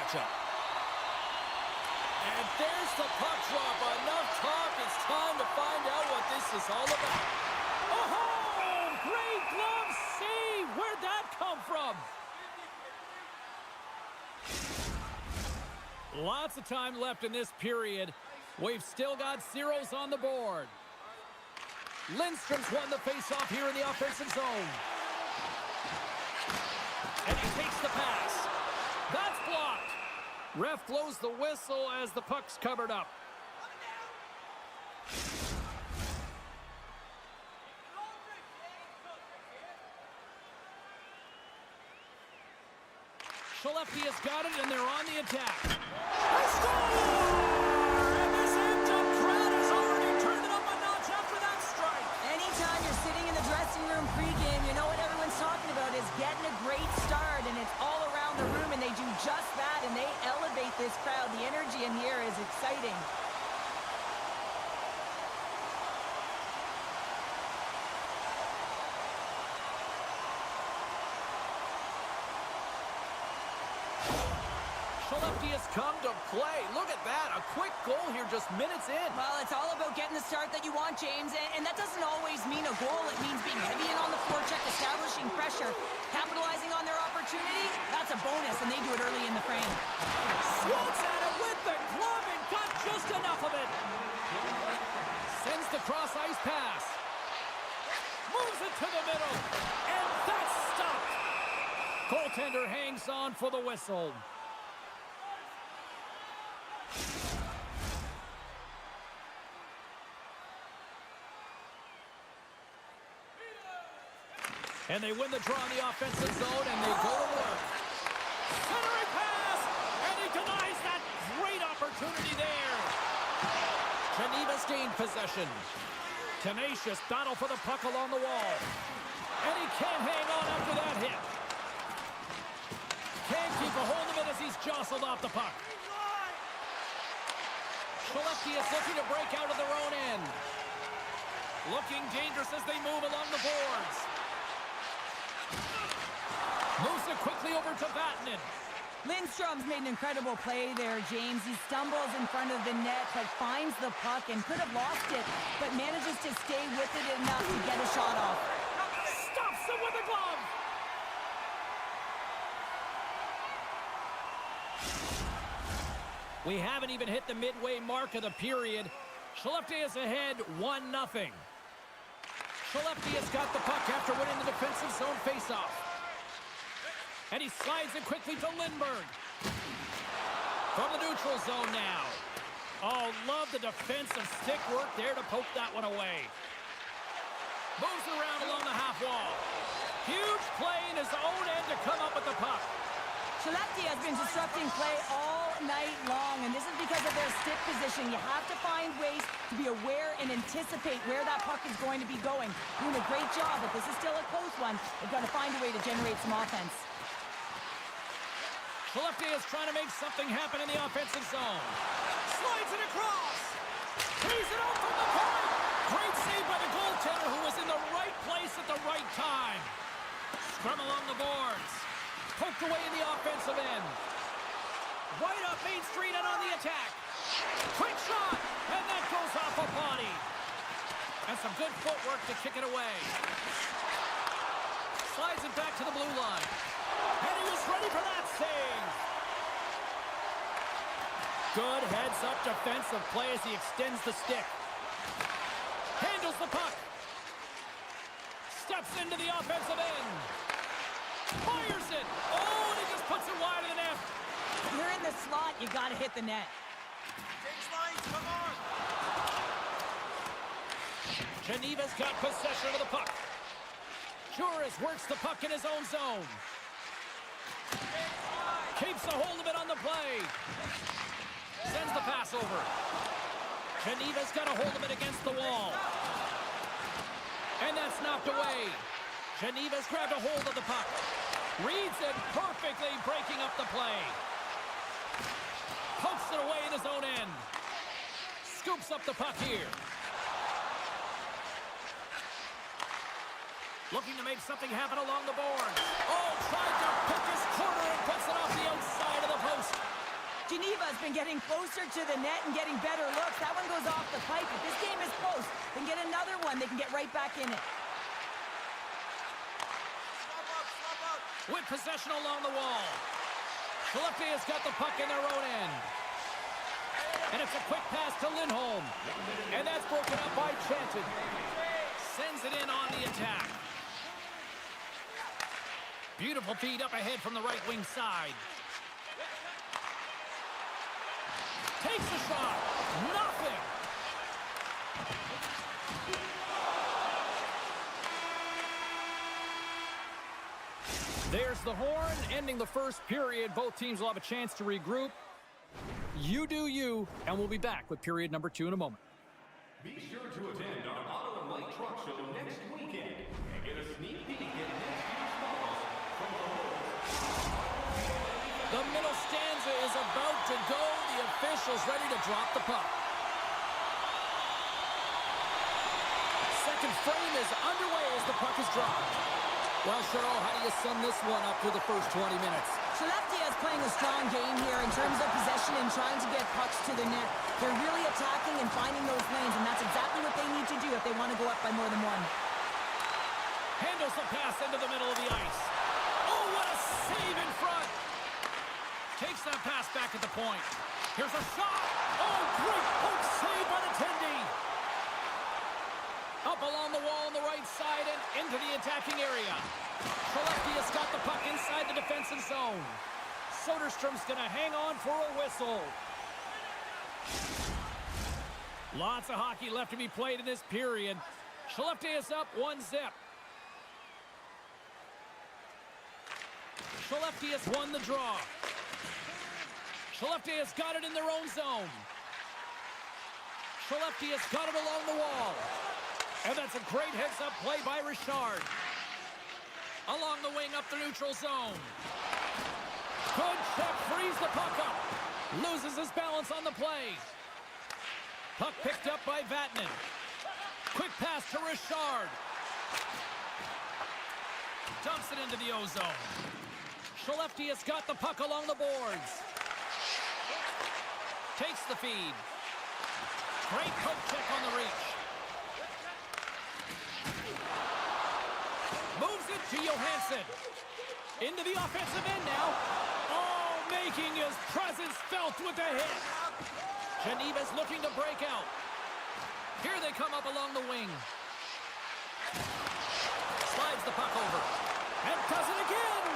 matchup. And there's the puck drop. Enough talk. It's time to find out what this is all about. Oh, great glove save. Where'd that come from? Lots of time left in this period. We've still got zeros on the board. Lindstrom's won the faceoff here in the offensive zone. And he takes the pass. That's blocked. Ref blows the whistle as the puck's covered up. Skellefteå has got it, and they're on the attack. They score! And this amped-up crowd has already turned it up a notch after that strike. Anytime you're sitting in the dressing room pregame, you know what everyone's talking about is getting a great start, and it's all around the room, and they do just that, and they elevate this crowd. The energy in here is exciting. Skellefteå has come to play. Look at that. A quick goal here just minutes in. Well, it's all about getting the start that you want, James, and that doesn't always mean a goal. It means being heavy in on the forecheck, establishing pressure, capitalizing on their opportunity. That's a bonus, and they do it early in the frame. Swats at it with the glove and got just enough of it. Sends the cross-ice pass. Moves it to the middle, and that's stopped. Goaltender hangs on for the whistle. And they win the draw in the offensive zone, and they go to work. Centering pass, and he denies that great opportunity there. Geneva's gained possession. Tenacious battle for the puck along the wall. And he can't hang on after that hit. Can't keep a hold of it as he's jostled off the puck. Skellefteå is looking to break out of their own end. Looking dangerous as they move along the boards. Moves it quickly over to Vatanen. Lindstrom's made an incredible play there, James. He stumbles in front of the net, but finds the puck and could have lost it, but manages to stay with it enough to get a shot off. Stops him with a glove. We haven't even hit the midway mark of the period. Skellefteå is ahead 1-0. Skellefteå has got the puck after winning the defensive zone faceoff. And he slides it quickly to Lindberg. From the neutral zone now. Oh, love the defensive stick work there to poke that one away. Moves around along the half wall. Huge play in his own end to come up with the puck. Skellefteå has been disrupting play all night long, and this is because of their stick position. You have to find ways to be aware and anticipate where that puck is going to be going. Doing a great job, but this is still a close one. They've got to find a way to generate some offense. Skellefteå is trying to make something happen in the offensive zone. Slides it across. He's it out from the point. Great save by the goaltender, who was in the right place at the right time. Scrum along the boards. Poked away in the offensive end. Right up Main Street and on the attack. Quick shot, and that goes off a body. And some good footwork to kick it away. Slides it back to the blue line. And he was ready for that save. Good heads-up defensive play as he extends the stick. Handles the puck. Steps into the offensive end. Fires it. Oh, and he just puts it wide of the net. You're in the slot, you got to hit the net. Change lines, come on! Geneva's got possession of the puck. Juris works the puck in his own zone. Keeps a hold of it on the play. Sends the pass over. Geneva's got a hold of it against the wall. And that's knocked away. Geneva's grabbed a hold of the puck. Reads it perfectly, breaking up the play. Pokes it away in his own end. Scoops up the puck here. Looking to make something happen along the boards. Oh, tried to pick his corner and puts it off the outside of the post. Geneva's been getting closer to the net and getting better looks. That one goes off the pipe. If this game is close, they can get another one. They can get right back in it. With possession along the wall. Skellefteå has got the puck in their own end. And it's a quick pass to Lindholm. And that's broken up by Chanton. Sends it in on the attack. Beautiful feed up ahead from the right wing side. Takes the shot. Nothing. There's the horn, ending the first period. Both teams will have a chance to regroup. You do you, and we'll be back with period number 2 in a moment. Be sure to attend our Auto and Light Truck Show next weekend and get a sneak peek at next year's models from the The middle stanza is about to go. The official's ready to drop the puck. Second frame is underway as the puck is dropped. Well, Cheryl, how do you sum this one up through the first 20 minutes? Skellefteå is playing a strong game here in terms of possession and trying to get pucks to the net. They're really attacking and finding those lanes, and that's exactly what they need to do if they want to go up by more than one. Handles the pass into the middle of the ice. Oh, what a save in front! Takes that pass back at the point. Here's a shot! Oh, great poke save by the Tendy! Up along the wall on the right side and into the attacking area. Skellefteå's got the puck inside the defensive zone. Soderstrom's going to hang on for a whistle. Lots of hockey left to be played in this period. Skellefteå is up 1-0. Skellefteå's won the draw. Skellefteå's got it in their own zone. Skellefteå's got it along the wall. And that's a great heads-up play by Richard. Along the wing up the neutral zone. Good check, frees the puck up. Loses his balance on the play. Puck picked up by Vatanen. Quick pass to Richard. Dumps it into the O-zone. Skellefteå's got the puck along the boards. Takes the feed. Great poke check on the reach. Moves it to Johansson. Into the offensive end now. Oh, making his presence felt with the hit. Geneva's looking to break out. Here they come up along the wing. Slides the puck over. And does it again.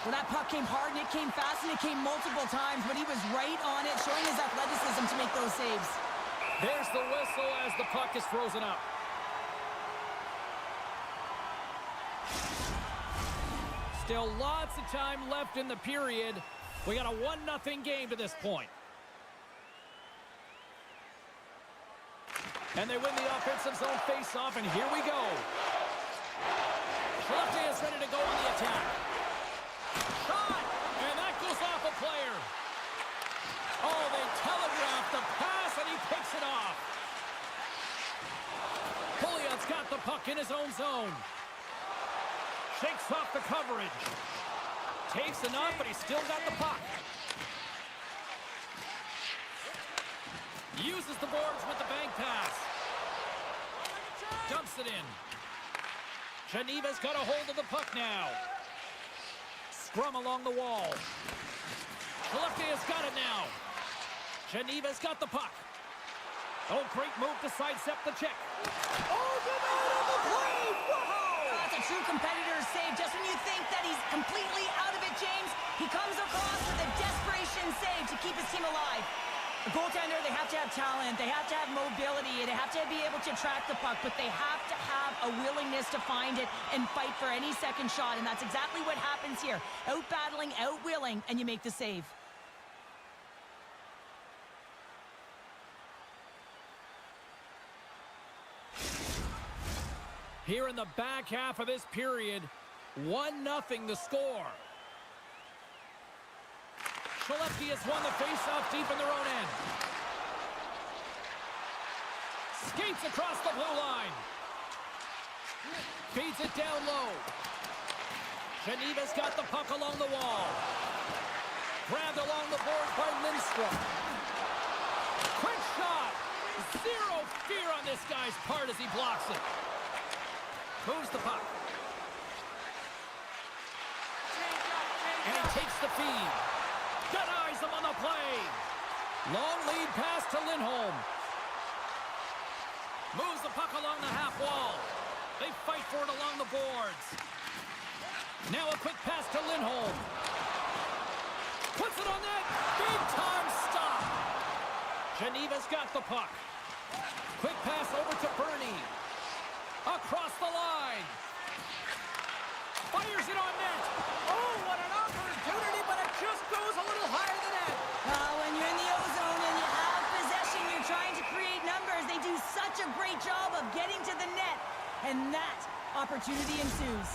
Well, that puck came hard, and it came fast, and it came multiple times, but he was right on it, showing his athleticism to make those saves. There's the whistle as the puck is frozen up. Still lots of time left in the period. We got a 1-0 game to this point. And they win the offensive zone face-off, and here we go. Skellefteå is ready to go on the attack. Shot! And that goes off a player. Oh, they telegraphed the pass, and he picks it off. Pouliot's got the puck in his own zone. Shakes off the coverage. Takes enough, but he's still got the puck. Uses the boards with the bank pass. Dumps it in. Geneva's got a hold of the puck now. Scrum along the wall. Skellefteå's got it now. Geneva's got the puck. Oh, great move to sidestep the check. Oh, get out of the play! Wow! That's a true competitor's save. Just when you think that he's completely out of it, James, he comes across with a desperation save to keep his team alive. A goaltender, they have to have talent, they have to have mobility, they have to be able to track the puck, but they have to have a willingness to find it and fight for any second shot, and that's exactly what happens here. Out-battling, out-willing, and you make the save. Here in the back half of this period, 1-0 the score. Skellefteå has won the face-off deep in their own end. Skates across the blue line. Feeds it down low. Geneva's got the puck along the wall. Grabbed along the board by Lindstrom. Quick shot. Zero fear on this guy's part as he blocks it. Moves the puck. And he takes the feed. Denies him on the play. Long lead pass to Lindholm. Moves the puck along the half wall. They fight for it along the boards. Now a quick pass to Lindholm. Puts it on net. Big time stop. Geneva's got the puck. Quick pass over to Bernie. Across the line. Fires it on net. Oh, what an opportunity, but it just goes a little higher than that. When you're in the O-zone and you have possession, you're trying to create numbers. They do such a great job of getting to the net. And that opportunity ensues.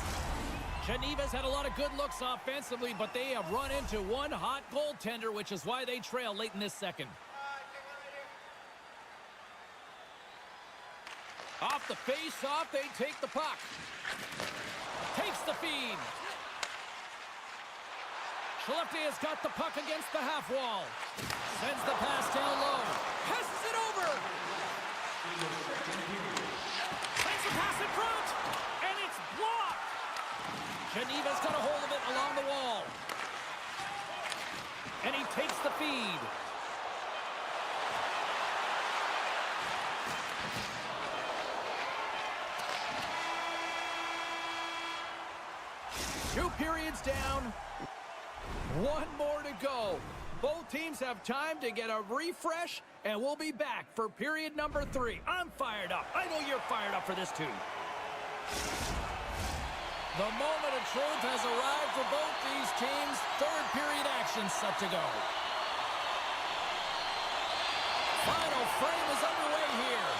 Geneva's had a lot of good looks offensively, but they have run into one hot goaltender, which is why they trail late in this second. Off the face-off, they take the puck. Takes the feed. Skellefteå has got the puck against the half wall. Sends the pass down low. Passes it over. Plays the pass in front. And it's blocked. Geneva's got a hold of it along the wall. And he takes the feed. Two periods down. One more to go. Both teams have time to get a refresh, and we'll be back for period number 3. I'm fired up. I know you're fired up for this too. The moment of truth has arrived for both these teams. Third period action set to go. Final frame is underway here.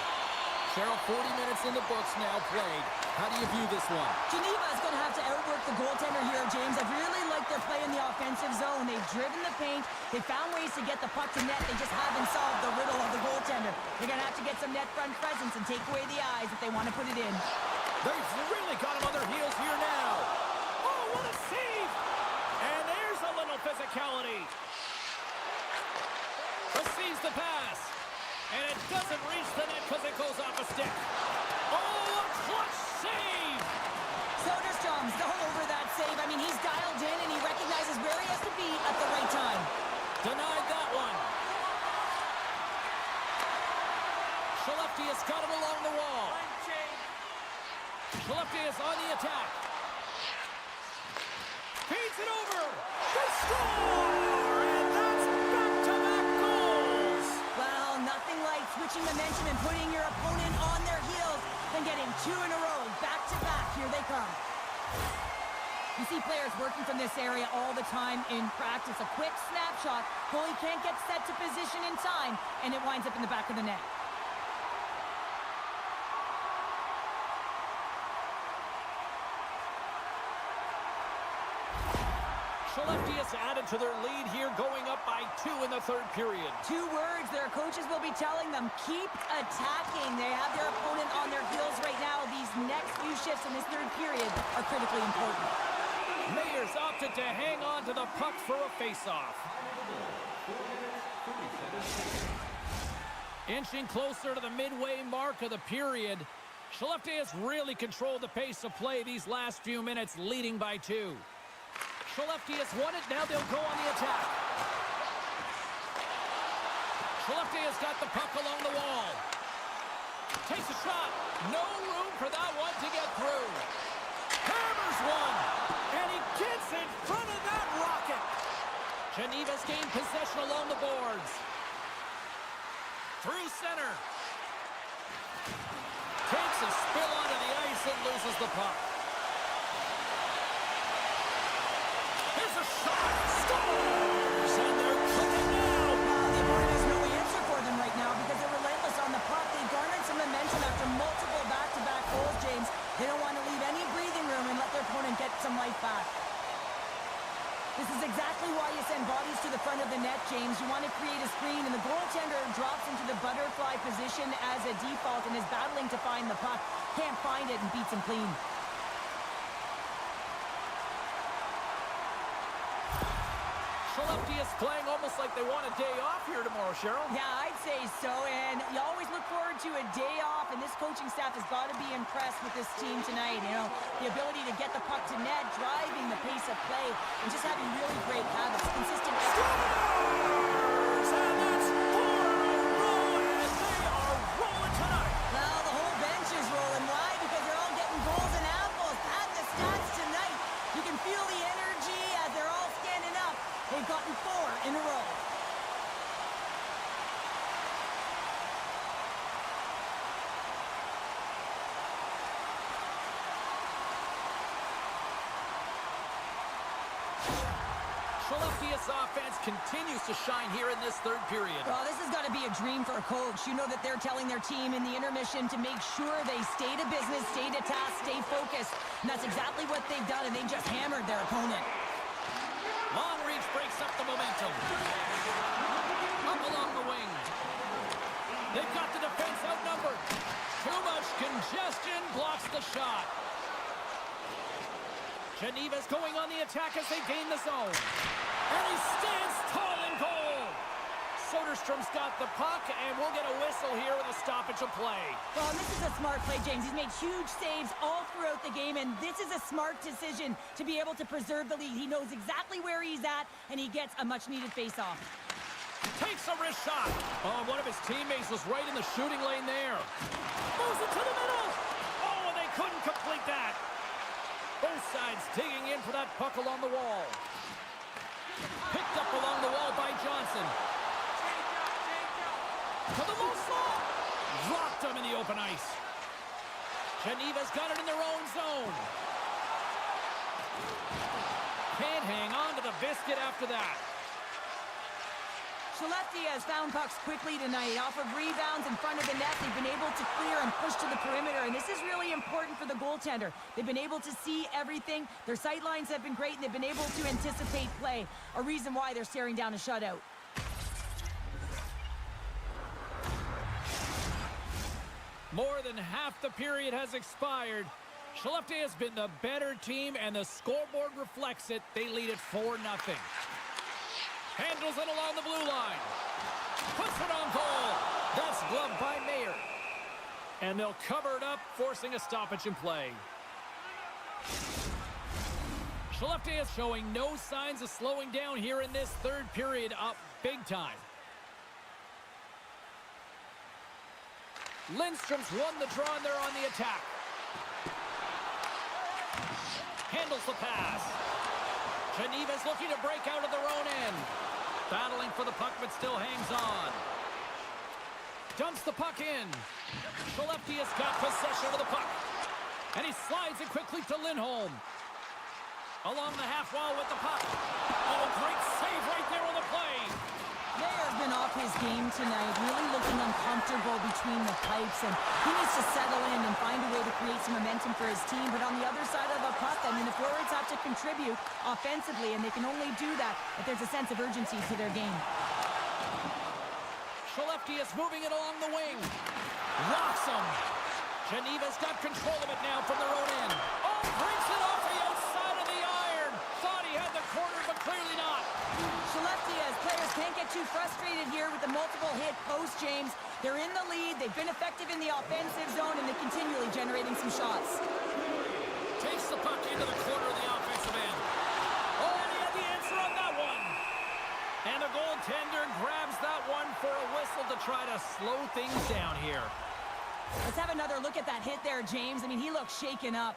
Cheryl, 40 minutes in the books now played. How do you view this one? Geneva is going to have to outwork the goaltender here, James. I really like their play in the offensive zone. They've driven the paint. They found ways to get the puck to net. They just haven't solved the riddle of the goaltender. They're going to have to get some net front presence and take away the eyes if they want to put it in. They've really got him on their heels here now. Oh, what a save! And there's a little physicality. Receives the pass. And it doesn't reach the net because it goes off a stick. Oh, a clutch save! Soderstrom's all over that save. I mean, he's dialed in and he recognizes where he has to be at the right time. Denied that one. Skellefteå's got it along the wall. Skellefteå's on the attack. Feeds it over. They score! And that's back-to-back goals! Well, nothing like switching momentum and putting your opponent on their heels and getting 2 in a row. Back-to-back. Here they come. You see players working from this area all the time in practice. A quick snapshot. Goalie can't get set to position in time, and it winds up in the back of the net. Skellefteå's added to their lead here, going up by 2 in the third period. 2 words their coaches will be telling them: keep attacking. They have their opponent on their heels right now. These next few shifts in this third period are critically important. Mayers opted to hang on to the puck for a face-off. Inching closer to the midway mark of the period, Skellefteå has really controlled the pace of play these last few minutes, leading by 2. Skellefteå has won it. Now they'll go on the attack. Skellefteå has got the puck along the wall. Takes a shot. No room for that one to get through. Hammers one. And he gets in front of that rocket. Geneva's gained possession along the boards. Through center. Takes a spill onto the ice and loses the puck. Here's a shot. Scores! And they're cooking now. The opponent has no answer for them right now because they're relentless on the puck. They garnered some momentum after multiple back-to-back goals, James. They don't want to leave any breathing room and let their opponent get some life back. This is exactly why you send bodies to the front of the net, James. You want to create a screen, and the goaltender drops into the butterfly position as a default and is battling to find the puck. Can't find it and beats him clean. Skellefteå is playing almost like they want a day off here tomorrow, Cheryl. Yeah, I'd say so, and you always look forward to a day off, and this coaching staff has got to be impressed with this team tonight. You know, the ability to get the puck to net, driving the pace of play, and just having really great habits, consistent. And that's 4 in a row, and they are rolling tonight. Well, the whole bench is rolling. Why? Because they're all getting goals and apples. Add the stats tonight. You can feel the energy as they're all standing up. They've gotten 4 in a row. Skellefteå's offense continues to shine here in this third period. Well, this has got to be a dream for a coach. You know that they're telling their team in the intermission to make sure they stay to business, stay to task, stay focused. And that's exactly what they've done, and they just hammered their opponent. Long reach breaks up the momentum. Up along the wing. They've got the defense outnumbered. Too much congestion blocks the shot. Geneva's going on the attack as they gain the zone. And he stands tall in goal. Soderstrom's got the puck, and we'll get a whistle here with a stoppage of play. Well, this is a smart play, James. He's made huge saves all throughout the game, and this is a smart decision to be able to preserve the lead. He knows exactly where he's at, and he gets a much-needed face-off. Takes a wrist shot. Oh, one of his teammates was right in the shooting lane there. Moves it to the middle. Oh, and they couldn't complete that. Both sides digging in for that puck along the wall. Picked up along the wall by Johnson. To the low slot. Dropped him in the open ice. Geneva's got it in their own zone. Can't hang on to the biscuit after that. Skellefteå has found pucks quickly tonight. Off of rebounds in front of the net, they've been able to clear and push to the perimeter, and this is really important for the goaltender. They've been able to see everything. Their sight lines have been great, and they've been able to anticipate play, a reason why they're staring down a shutout. More than half the period has expired. Skellefteå has been the better team, and the scoreboard reflects it. They lead it 4-0. Handles it along the blue line. Puts it on goal. That's gloved by Mayer. And they'll cover it up, forcing a stoppage in play. Skellefteå is showing no signs of slowing down here in this third period, up big time. Lindstrom's won the draw, and they're on the attack. Handles the pass. Geneva's looking to break out of their own end. Battling for the puck, but still hangs on. Dumps the puck in. Skellefteå's got possession of the puck. And he slides it quickly to Lindholm. Along the half wall with the puck. Oh, great save right there on the play. Mayer's been off his game tonight, really looking uncomfortable between the pipes, and he needs to settle in and find a way to create some momentum for his team. But on the other side of the puck, I mean, the forwards have to contribute offensively, and they can only do that if there's a sense of urgency to their game. Skellefteå is moving it along the wing. Rocks him. Geneva's got control of it now from their own end. Oh, breaks it off the outside of the iron. Thought he had the corner, but clearly not. Skellefteå's players can't get too frustrated here with the multiple hit post, James. They're in the lead, they've been effective in the offensive zone, and they're continually generating some shots. Takes the puck into the corner of the offensive end. Oh, and he had the answer on that one. And the goaltender grabs that one for a whistle to try to slow things down here. Let's have another look at that hit there, James. I mean, he looks shaken up.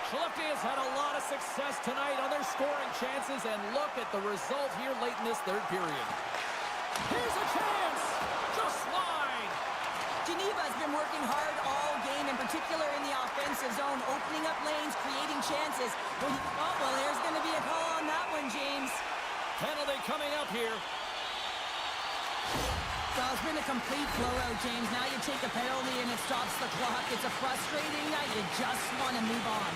Skellefteå has had a lot of success tonight on their scoring chances, and look at the result here late in this third period. Here's a chance! Just wide! Geneva has been working hard all game, in particular in the offensive zone, opening up lanes, creating chances. Oh, well, there's going to be a call on that one, James. Penalty coming up here. Well, it's been a complete blowout, James. Now you take a penalty and it stops the clock. It's a frustrating night. You just want to move on.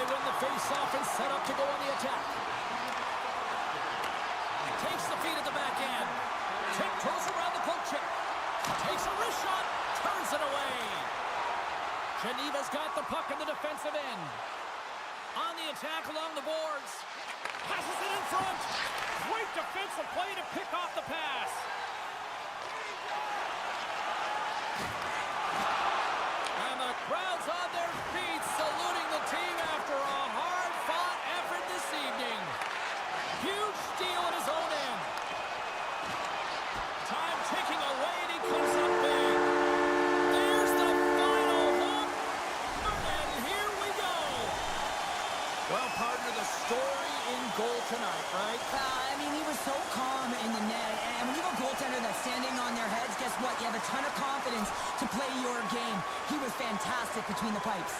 they win the face-off and set up to go on the attack. Takes the feed at the back end. Tiptoes around the poke check. Takes a wrist shot. Turns it away. Geneva's got the puck in the defensive end. On the attack along the boards. Passes it in front. Great defensive play to pick off the pass. And the crowd's on their feet saluting the team after a hard-fought effort this evening. Huge steal at his own end. Time ticking away and he comes up big. There's the final hook. And here we go. Well, partner, the story in goal tonight, right? I mean, he was so calm in the net. And when you have a goaltender that's standing on their heads, guess what? You have a ton of confidence to play your game. He was fantastic between the pipes.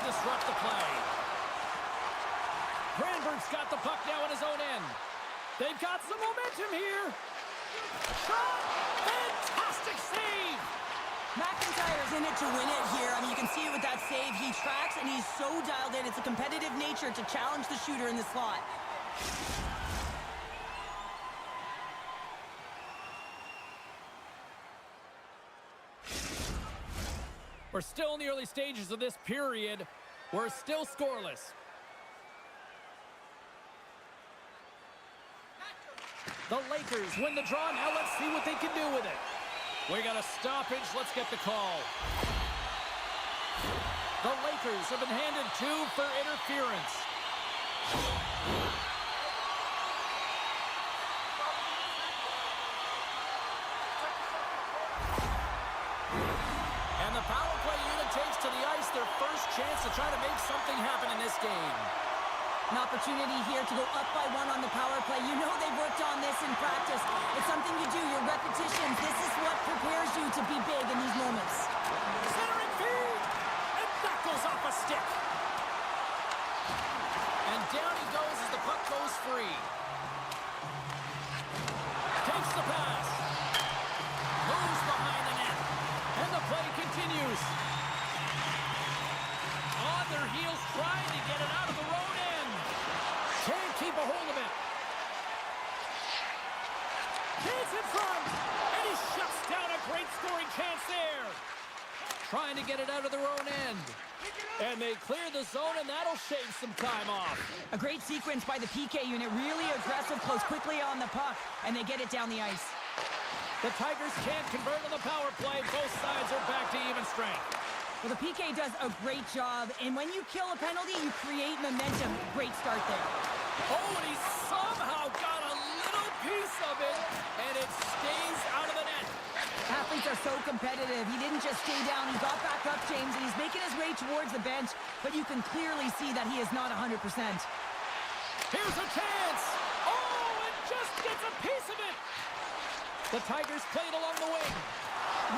disrupt the play. Brandberg's got the puck now in his own end. They've got some momentum here. Shot! Fantastic save! McIntyre's in it to win it here. I mean, you can see it with that save. He tracks, and he's so dialed in. It's a competitive nature to challenge the shooter in the slot. We're still in the early stages of this period. We're still scoreless. The Lakers win the draw. Now let's see what they can do with it. We got a stoppage. Let's get the call. The Lakers have been handed 2 for interference. And the power play unit takes to the ice their first chance to try to make something happen in this game. An opportunity here to go up by 1 on the power play. You know they've worked on this in practice. It's something you do, your repetitions. This is what prepares you to be big in these moments. Centering feed! And that goes off a stick. And down he goes as the puck goes free. Takes the pass. Moves behind the net. And the play continues. On their heels, trying to get it out of the road end. Can't keep a hold of it. He's in front. And he shuts down a great scoring chance there. Trying to get it out of their own end. And they clear the zone, and that'll shave some time off. A great sequence by the PK unit. Really aggressive, close quickly on the puck, and they get it down the ice. The Tigers can't convert on the power play. Both sides are back to even strength. Well, the PK does a great job, and when you kill a penalty, you create momentum. Great start there. Oh, and he somehow got a little piece of it, and it stays out of the net. Athletes are so competitive. He didn't just stay down. He got back up, James, and he's making his way towards the bench, but you can clearly see that he is not 100%. Here's a chance. Oh, and just gets a piece of it. The Tigers play it along the wing.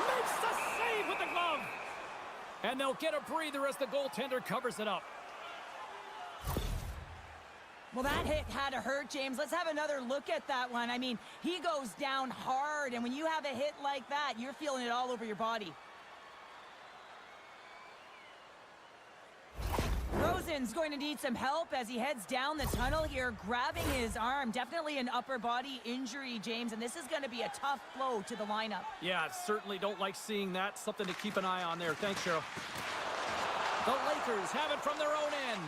Makes the save with the glove. And they'll get a breather as the goaltender covers it up. Well, that hit had to hurt, James. Let's have another look at that one. I mean, he goes down hard, and when you have a hit like that, you're feeling it all over your body. Rosen's going to need some help as he heads down the tunnel here, grabbing his arm. Definitely an upper body injury, James, and this is going to be a tough blow to the lineup. Yeah, certainly don't like seeing that. Something to keep an eye on there. Thanks, Cheryl. The Lakers have it from their own end.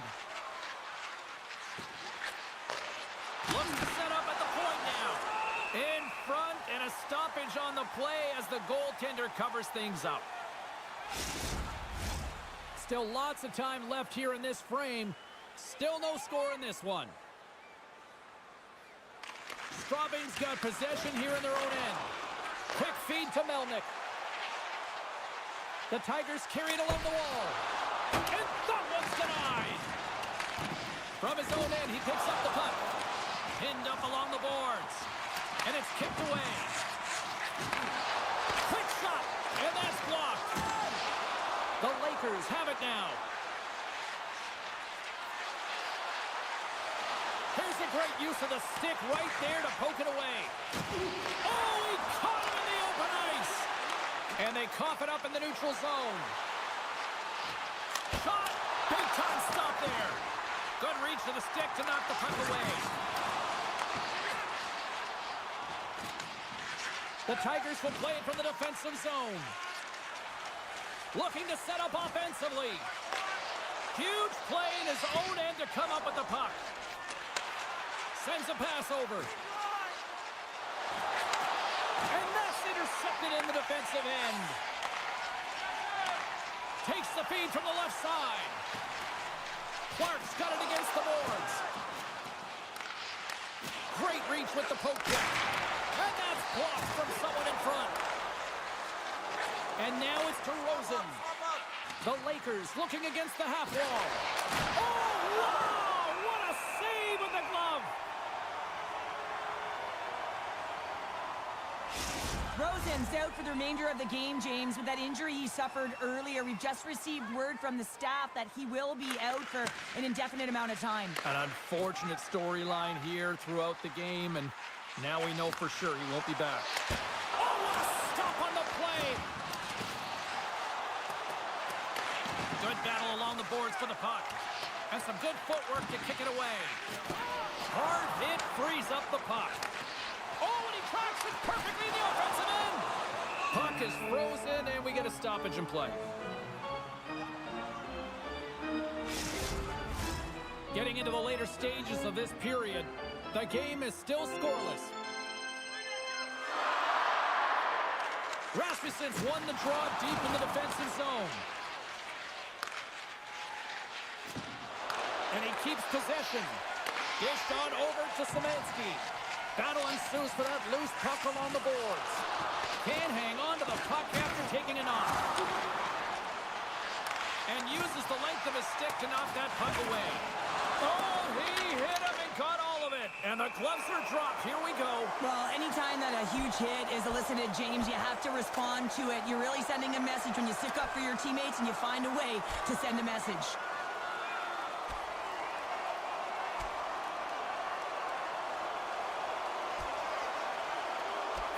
Looks to set up at the point now. In front, and a stoppage on the play as the goaltender covers things up. Still lots of time left here in this frame. Still no score in this one. Straubing's got possession here in their own end. Quick feed to Melnick. The Tigers carry it along the wall. And that one's denied. From his own end, he picks up the puck. Pinned up along the boards. And it's kicked away. Quick shot. And that's blocked. The Lakers have it now. Here's a great use of the stick right there to poke it away. Oh, he caught him in the open ice. And they cough it up in the neutral zone. Shot. Big time stop there. Good reach to the stick to knock the puck away. The Tigers will play it from the defensive zone. Looking to set up offensively. Huge play in his own end to come up with the puck. Sends a pass over. And that's intercepted in the defensive end. Takes the feed from the left side. Clark's got it against the boards. Great reach with the poke check. And that's blocked from someone in front. And now it's to Rosen. The Lakers looking against the half wall. Oh, wow! What a save with the glove! Rosen's out for the remainder of the game, James, with that injury he suffered earlier. We've just received word from the staff that he will be out for an indefinite amount of time. An unfortunate storyline here throughout the game, and now we know for sure he won't be back. Oh, what a stop on the play! Good battle along the boards for the puck. And some good footwork to kick it away. Hard hit frees up the puck. Oh, and he tracks it perfectly in the offensive end. Puck is frozen, and we get a stoppage in play. Getting into the later stages of this period, the game is still scoreless. Rasmussen's won the draw deep in the defensive zone. And he keeps possession. Dished on over to Szymanski. Battle ensues for that loose puck along the boards. Can't hang on to the puck after taking a knock. And uses the length of his stick to knock that puck away. Oh, he hit him and caught all of it. And the gloves are dropped. Here we go. Well, anytime that a huge hit is elicited, James, you have to respond to it. You're really sending a message when you stick up for your teammates and you find a way to send a message.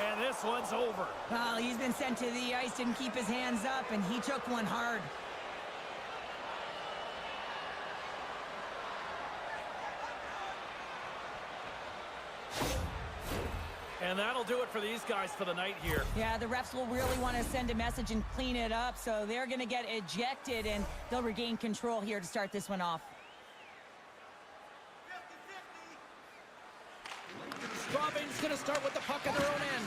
And this one's over. Well, he's been sent to the ice, didn't keep his hands up, and he took one hard. And that'll do it for these guys for the night here. Yeah, the refs will really want to send a message and clean it up, so they're going to get ejected, and they'll regain control here to start this one off. Straubing's going to start with the puck at their own end.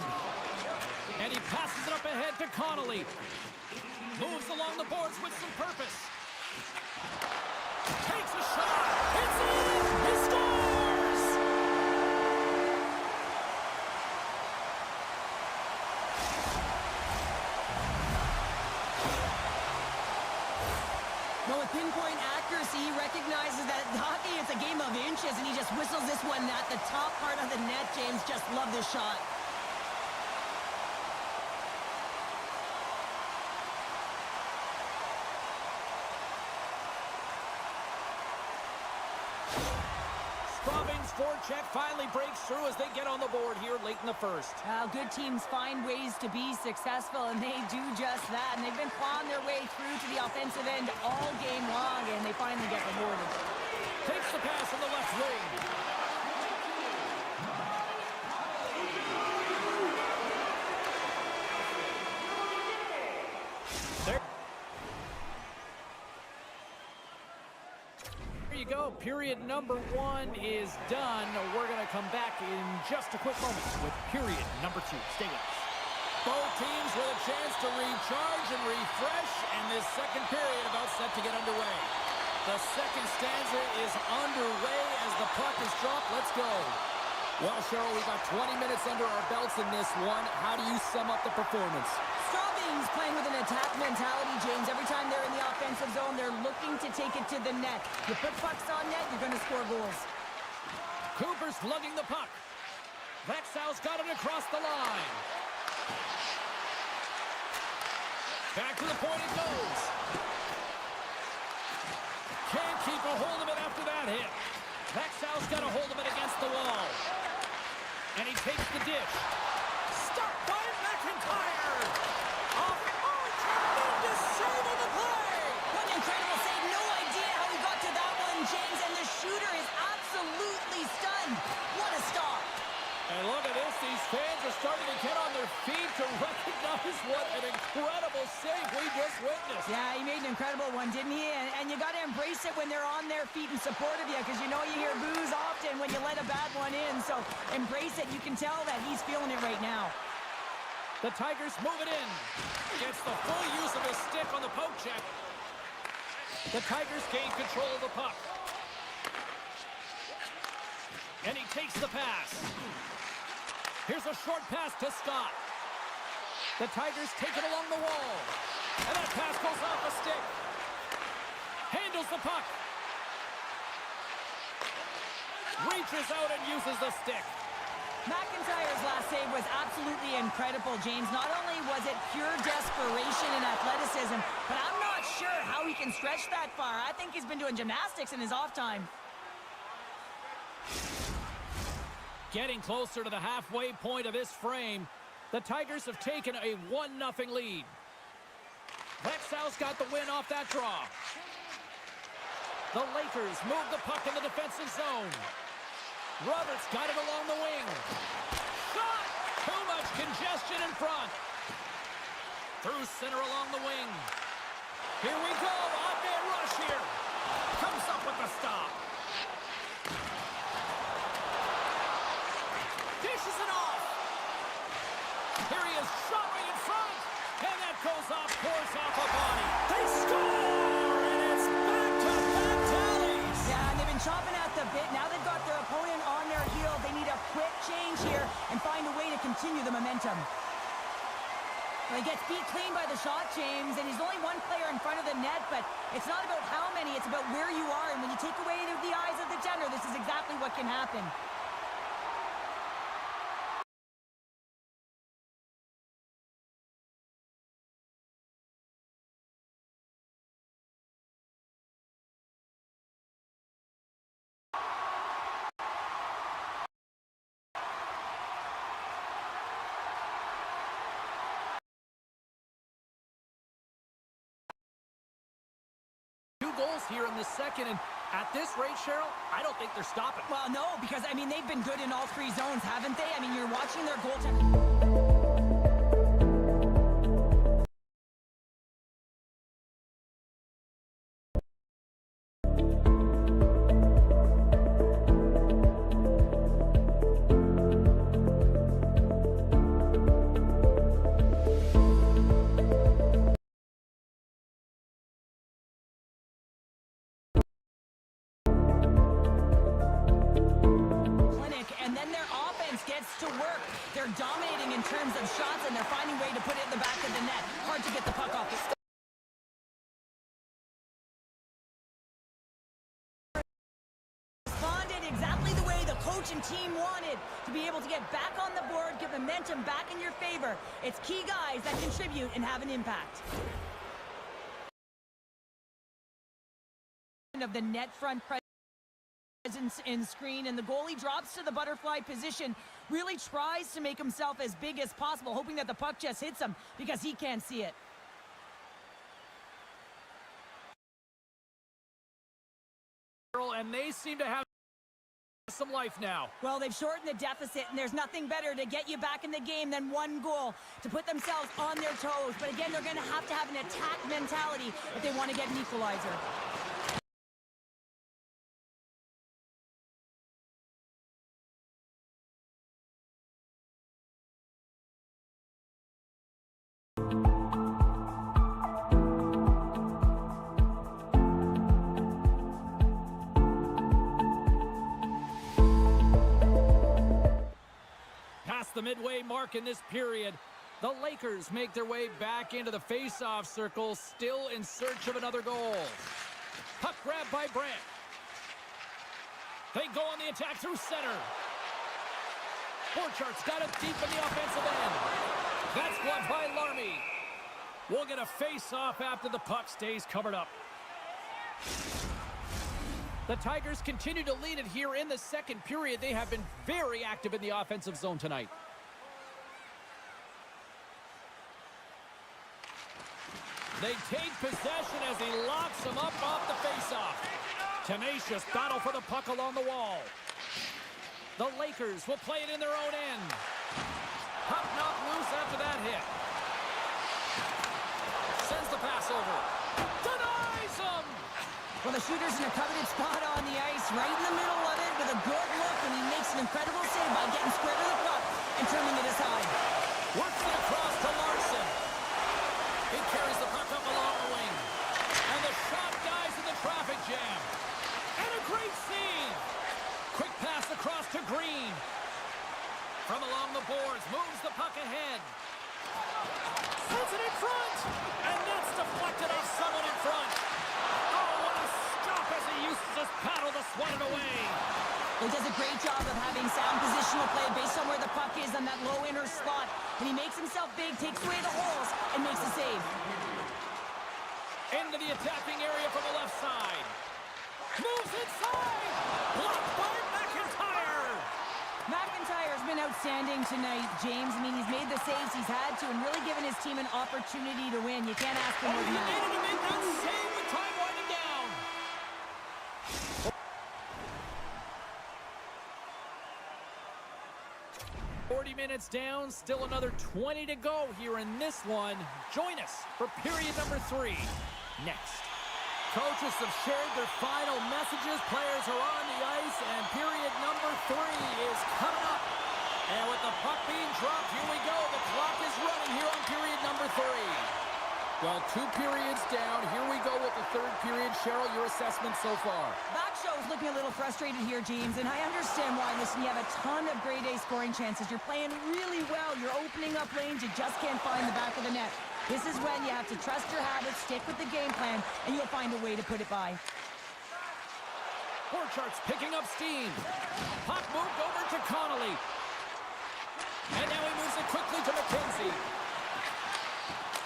And he passes it up ahead to Connolly. Moves along the boards with some purpose. Takes a shot. It's in! He scores! Well, with pinpoint accuracy, he recognizes that hockey is a game of inches, and he just whistles this one at the top part of the net. James, just love this shot. Straubing's forecheck finally breaks through as they get on the board here late in the first. Good teams find ways to be successful, and they do just that. And they've been clawing their way through to the offensive end all game long, and they finally get rewarded. Takes the pass in the left wing. There you go. Period number one is done. We're going to come back in just a quick moment with period number two. Stay with us. Both teams with a chance to recharge and refresh, and this second period about set to get underway. The second stanza is underway as the puck is dropped. Let's go. Well, Cheryl, we've got 20 minutes under our belts in this one. How do you sum up the performance? Straubing's playing with an attack mentality, James. Every time they're in the offensive zone, they're looking to take it to the net. You put pucks on net, you're going to score goals. Cooper's lugging the puck. Växjö's got it across the line. Back to the point it goes. Can't keep a hold of it after that hit. Växjö's got a hold of it against the wall. And he takes the dish. Stop by McIntyre! Oh, tremendous save on the play! What an incredible save. No idea how he got to that one, James. And the shooter is absolutely stunned. What a stop. And look at this. These fans are starting to get on their feet to recognize what an incredible save we just witnessed. Yeah, he made an incredible one, didn't he? And you got to embrace it when they're on their feet in support of you, because you know you hear boos often when you let a bad one in. So embrace it. You can tell that he's feeling it right now. The Tigers move it in. Gets the full use of his stick on the poke check. The Tigers gain control of the puck. And he takes the pass. Here's a short pass to Scott. The Tigers take it along the wall. And that pass goes off a stick. Handles the puck. Reaches out and uses the stick. McIntyre's last save was absolutely incredible, James. Not only was it pure desperation and athleticism, but I'm not sure how he can stretch that far. I think he's been doing gymnastics in his off time. Getting closer to the halfway point of this frame, the Tigers have taken a 1-0 lead. Växjö's got the win off that draw. The Lakers move the puck in the defensive zone. Roberts got it along the wing. Shot! Too much congestion in front. Through center along the wing. Here we go. Odd-man rush here. Comes up with the stop. Dishes it off. Here he is, shot right in front. And that goes off, pours off a body. They score! And it's back-to-back tallies. Yeah, and they've been chopping at the bit. Now they've got their opponent on their heel. They need a quick change here and find a way to continue the momentum. Well, he gets beat clean by the shot, James, and he's only one player in front of the net, but it's not about how many, it's about where you are. And when you take away the eyes of the defender, this is exactly what can happen. Goals here in the second, and at this rate, Cheryl, I don't think they're stopping. Well, no, because, I mean, they've been good in all three zones, haven't they? I mean, you're watching their goaltending. To work. They're dominating in terms of shots, and they're finding a way to put it in the back of the net. Hard to get the puck off the stop. Responded exactly the way the coach and team wanted, to be able to get back on the board, get momentum back in your favor. It's key guys that contribute and have an impact. Of the net front presence in screen, and the goalie drops to the butterfly position, really tries to make himself as big as possible, hoping that the puck just hits him because he can't see it. And they seem to have some life now. Well, they've shortened the deficit, and there's nothing better to get you back in the game than one goal to put themselves on their toes. But again, they're going to have an attack mentality if they want to get an equalizer. The midway mark in this period, the Lakers make their way back into the face-off circle, still in search of another goal. Puck grab by Brandt. They go on the attack through center. Borchardt's got it deep in the offensive end. That's blocked by Larmy. We'll get a face-off after the puck stays covered up. The Tigers continue to lead it here in the second period. They have been very active in the offensive zone tonight. They take possession as he locks them up off the faceoff. Tenacious battle for the puck along the wall. The Lakers will play it in their own end. Puck knocked loose after that hit. Sends the pass over. Denies him! Well, the shooter's in a coveted spot on the ice, right in the middle of it with a good look, and he makes an incredible save by getting square to the puck and turning it aside. Works it across to Larson. He carries the puck up along the wing. And the shot dies in the traffic jam. And a great save. Quick pass across to Green. From along the boards, moves the puck ahead. Sends it in front. And that's deflected off someone in front. Oh, what a stop as he used to just paddle the sweat away. He does a great job of having sound positional play based on where the puck is on that low inner slot. And he makes himself big, takes away the holes, and makes a save. Into the attacking area from the left side. Moves inside! Blocked by McIntyre! McIntyre's been outstanding tonight, James. I mean, he's made the saves he's had to and really given his team an opportunity to win. You can't ask for more than that. He needed to make that save with time winding down. 40 minutes down, still another 20 to go here in this one. Join us for period number 3 next. Coaches have shared their final messages. Players are on the ice, and period number 3 is coming up. And with the puck being dropped, here we go. The clock is running here on period number 3. Well, 2 periods down. Here we go with the 3rd period. Cheryl, your assessment so far? Växjö is looking a little frustrated here, James, and I understand why. Listen, you have a ton of grade A scoring chances. You're playing really well. You're opening up lanes. You just can't find the back of the net. This is when you have to trust your habits, stick with the game plan, and you'll find a way to put it by. Borchart's picking up steam. Puck moved over to Connolly. And now he moves it quickly to McKenzie.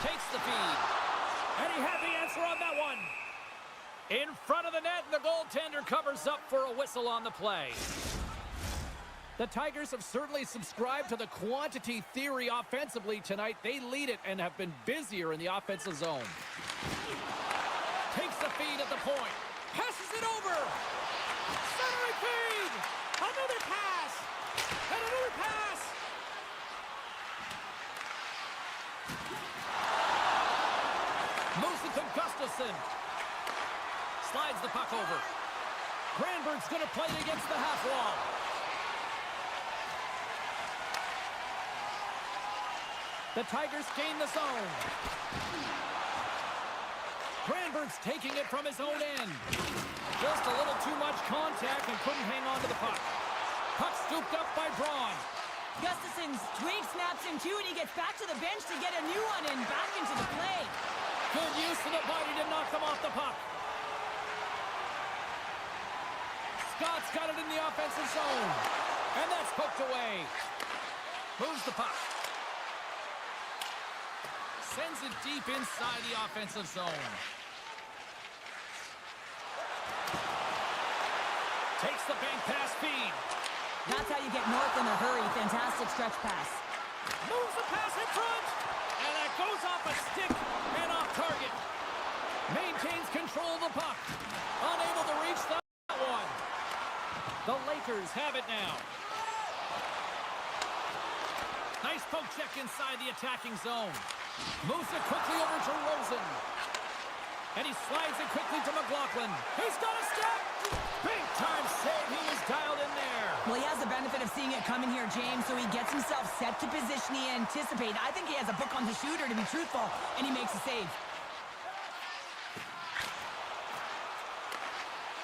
Takes the feed. And he had the answer on that one. In front of the net, and the goaltender covers up for a whistle on the play. The Tigers have certainly subscribed to the quantity theory offensively tonight. They lead it and have been busier in the offensive zone. Takes the feed at the point. Passes it over. Centering feed. Another pass. And another pass. Moves it to Gustafsson. Slides the puck over. Granberg's going to play it against the half wall. The Tigers gain the zone. Granberg's taking it from his own end. Just a little too much contact and couldn't hang on to the puck. Puck scooped up by Braun. Gustafsson's twig snaps in two, and he gets back to the bench to get a new one and back into the play. Good use of the body to knock them off the puck. Scott's got it in the offensive zone. And that's poked away. Moves the puck. Sends it deep inside the offensive zone. Takes the bank pass feed. That's how you get north in a hurry. Fantastic stretch pass. Moves the pass in front. And that goes off a stick and off target. Maintains control of the puck. Unable to reach that one. The Lakers have it now. Nice poke check inside the attacking zone. Moves it quickly over to Rosen. And he slides it quickly to McLaughlin. He's got a step. Big time save. He was dialed in there. Well, he has the benefit of seeing it coming here, James, so he gets himself set to position he anticipated. I think he has a book on the shooter, to be truthful, and he makes a save.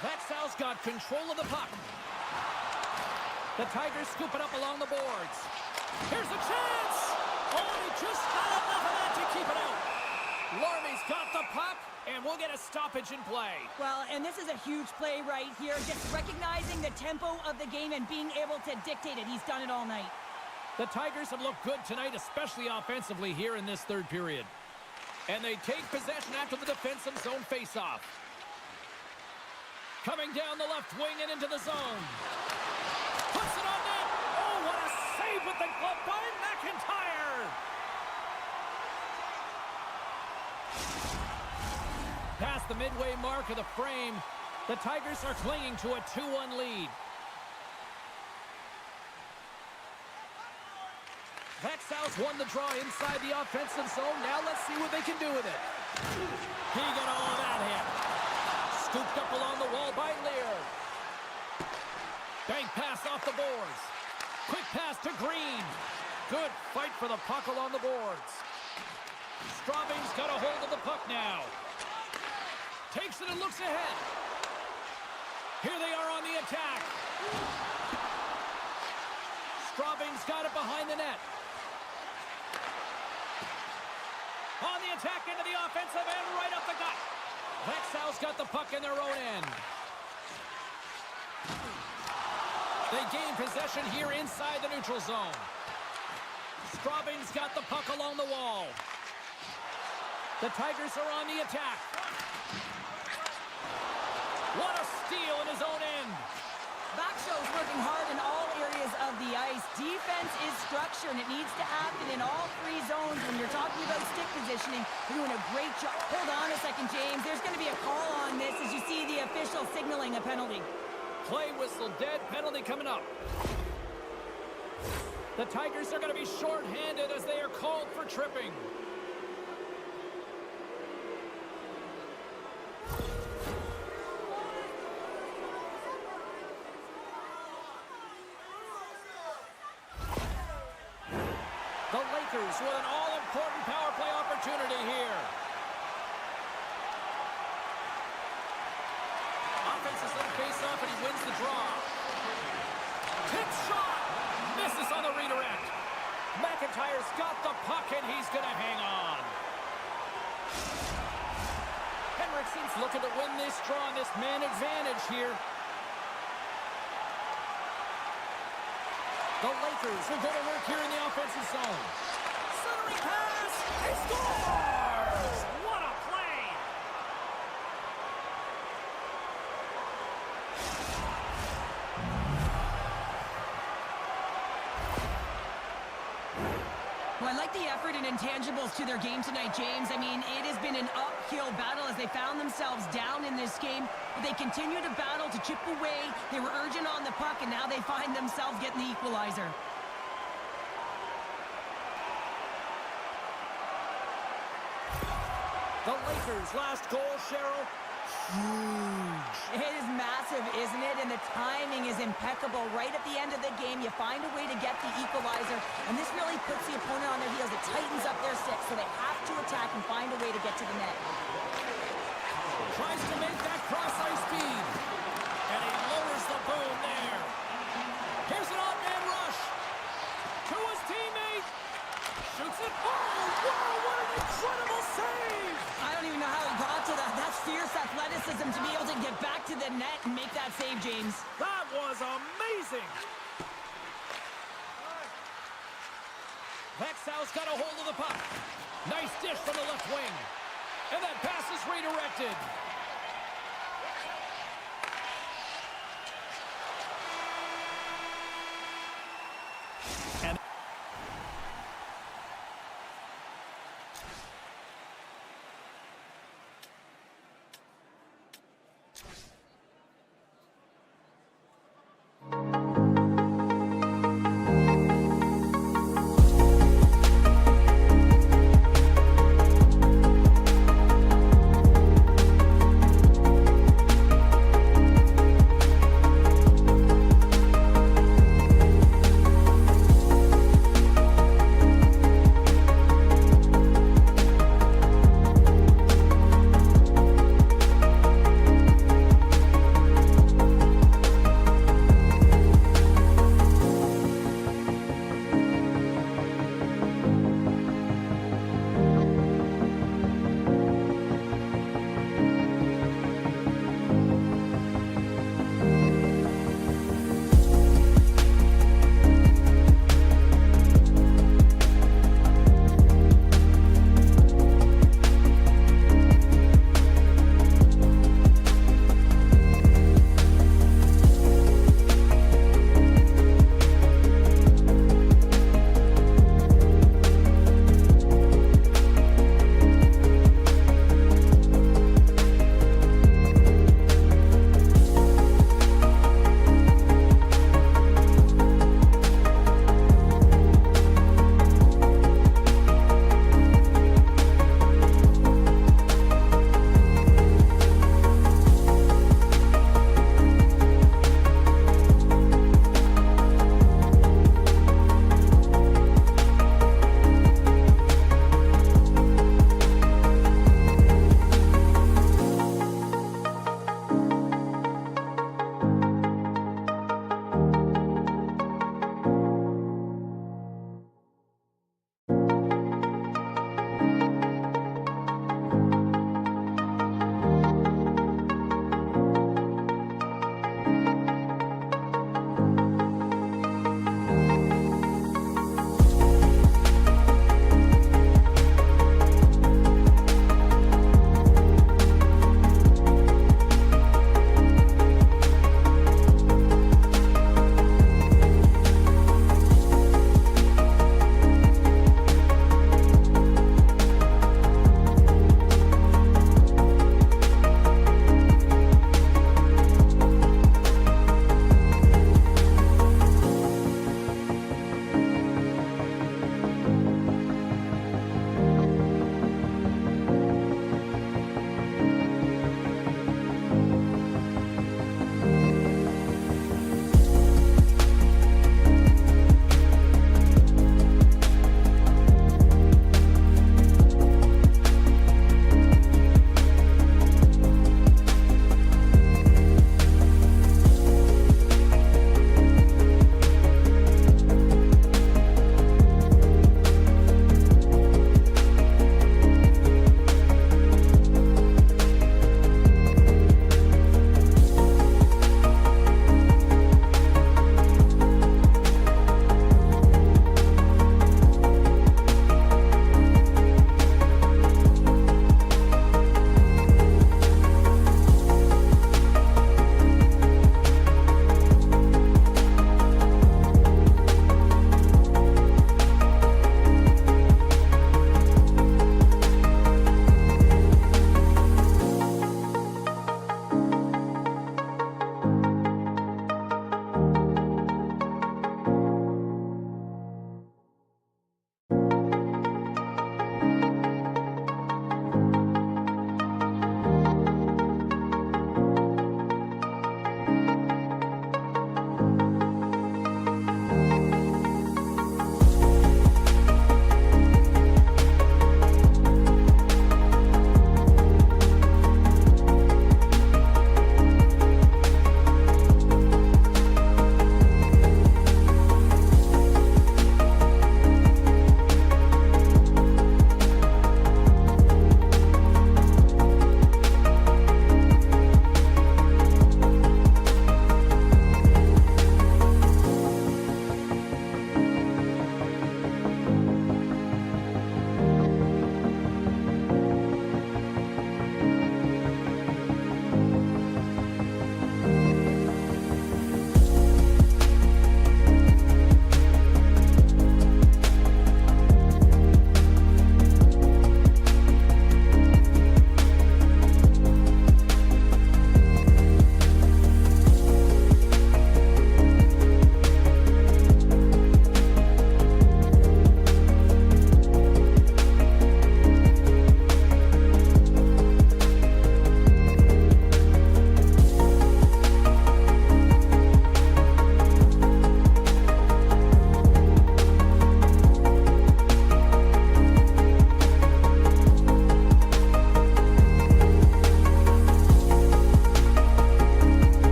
Växjö's got control of the puck. The Tigers scoop it up along the boards. Here's a chance. Oh, he just got enough of that to keep it out. Larmy's got the puck, and we'll get a stoppage in play. Well, and this is a huge play right here. Just recognizing the tempo of the game and being able to dictate it. He's done it all night. The Tigers have looked good tonight, especially offensively here in this 3rd period. And they take possession after the defensive zone faceoff. Coming down the left wing and into the zone. Puts it on net. Oh, what a save with the glove by McIntyre. Past the midway mark of the frame, the Tigers are clinging to a 2-1 lead. Växjö's won the draw inside the offensive zone. Now let's see what they can do with it. He got all of that hit. Scooped up along the wall by Lear. Bank pass off the boards. Quick pass to Green. Good fight for the puck along the boards. Straubing's got a hold of the puck now. Takes it and looks ahead. Here they are on the attack. Straubing's got it behind the net. On the attack into the offensive end, right up the gut. Växjö's got the puck in their own end. They gain possession here inside the neutral zone. Straubing's got the puck along the wall. The Tigers are on the attack. What a steal in his own end. Växjö's working hard in all areas of the ice. Defense is structure, and it needs to happen in all three zones. When you're talking about stick positioning, they're doing a great job. Hold on a second, James. There's going to be a call on this as you see the official signaling a penalty. Play whistle dead. Penalty coming up. The Tigers are going to be short-handed as they are called for tripping. The Lakers with an all-important power play opportunity here. Offense is on face-off, and he wins the draw. Tip shot! Misses on the redirect. McIntyre's got the puck, and he's going to hang on. Henriksen's looking to win this draw on this man advantage here. The Lakers will go to work here in the offensive zone. Centering pass! He scores! What a play! Well, I like the effort and intangibles to their game tonight, James. I mean, it has been an uphill battle as they found themselves down in this game. But they continue to battle to chip away. They were urgent on the puck, and now they find themselves getting the equalizer. The Lakers' last goal, Cheryl, huge. It is massive, isn't it? And the timing is impeccable. Right at the end of the game, you find a way to get the equalizer, and this really puts the opponent on their heels. It tightens up their sticks, so they have to attack and find a way to get to the net. Tries to make that cross-ice feed, and he lowers the boom there. Here's an odd-man rush to his teammate. Shoots it. Oh, wow, what an incredible save! I don't even know how he got to that. That's fierce athleticism to be able to get back to the net and make that save, James. That was amazing! Växjö's got a hold of the puck. Nice dish from the left wing. And that pass is redirected. And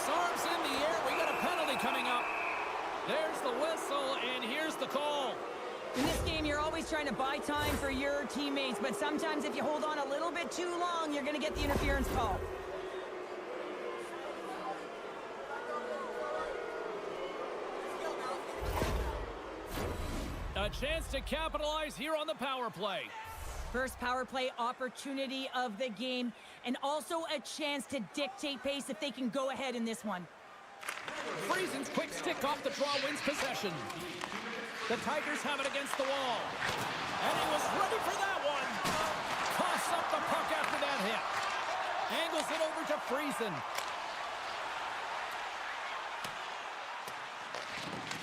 arms in the air. We got a penalty coming up. There's the whistle, and here's the call. In this game, you're always trying to buy time for your teammates, but sometimes if you hold on a little bit too long, you're going to get the interference call. A chance to capitalize here on the power play. First power play opportunity of the game, and also a chance to dictate pace if they can go ahead in this one. Friesen's quick stick off the draw wins possession. The Tigers have it against the wall. And he was ready for that one. Toss up the puck after that hit. Angles it over to Friesen.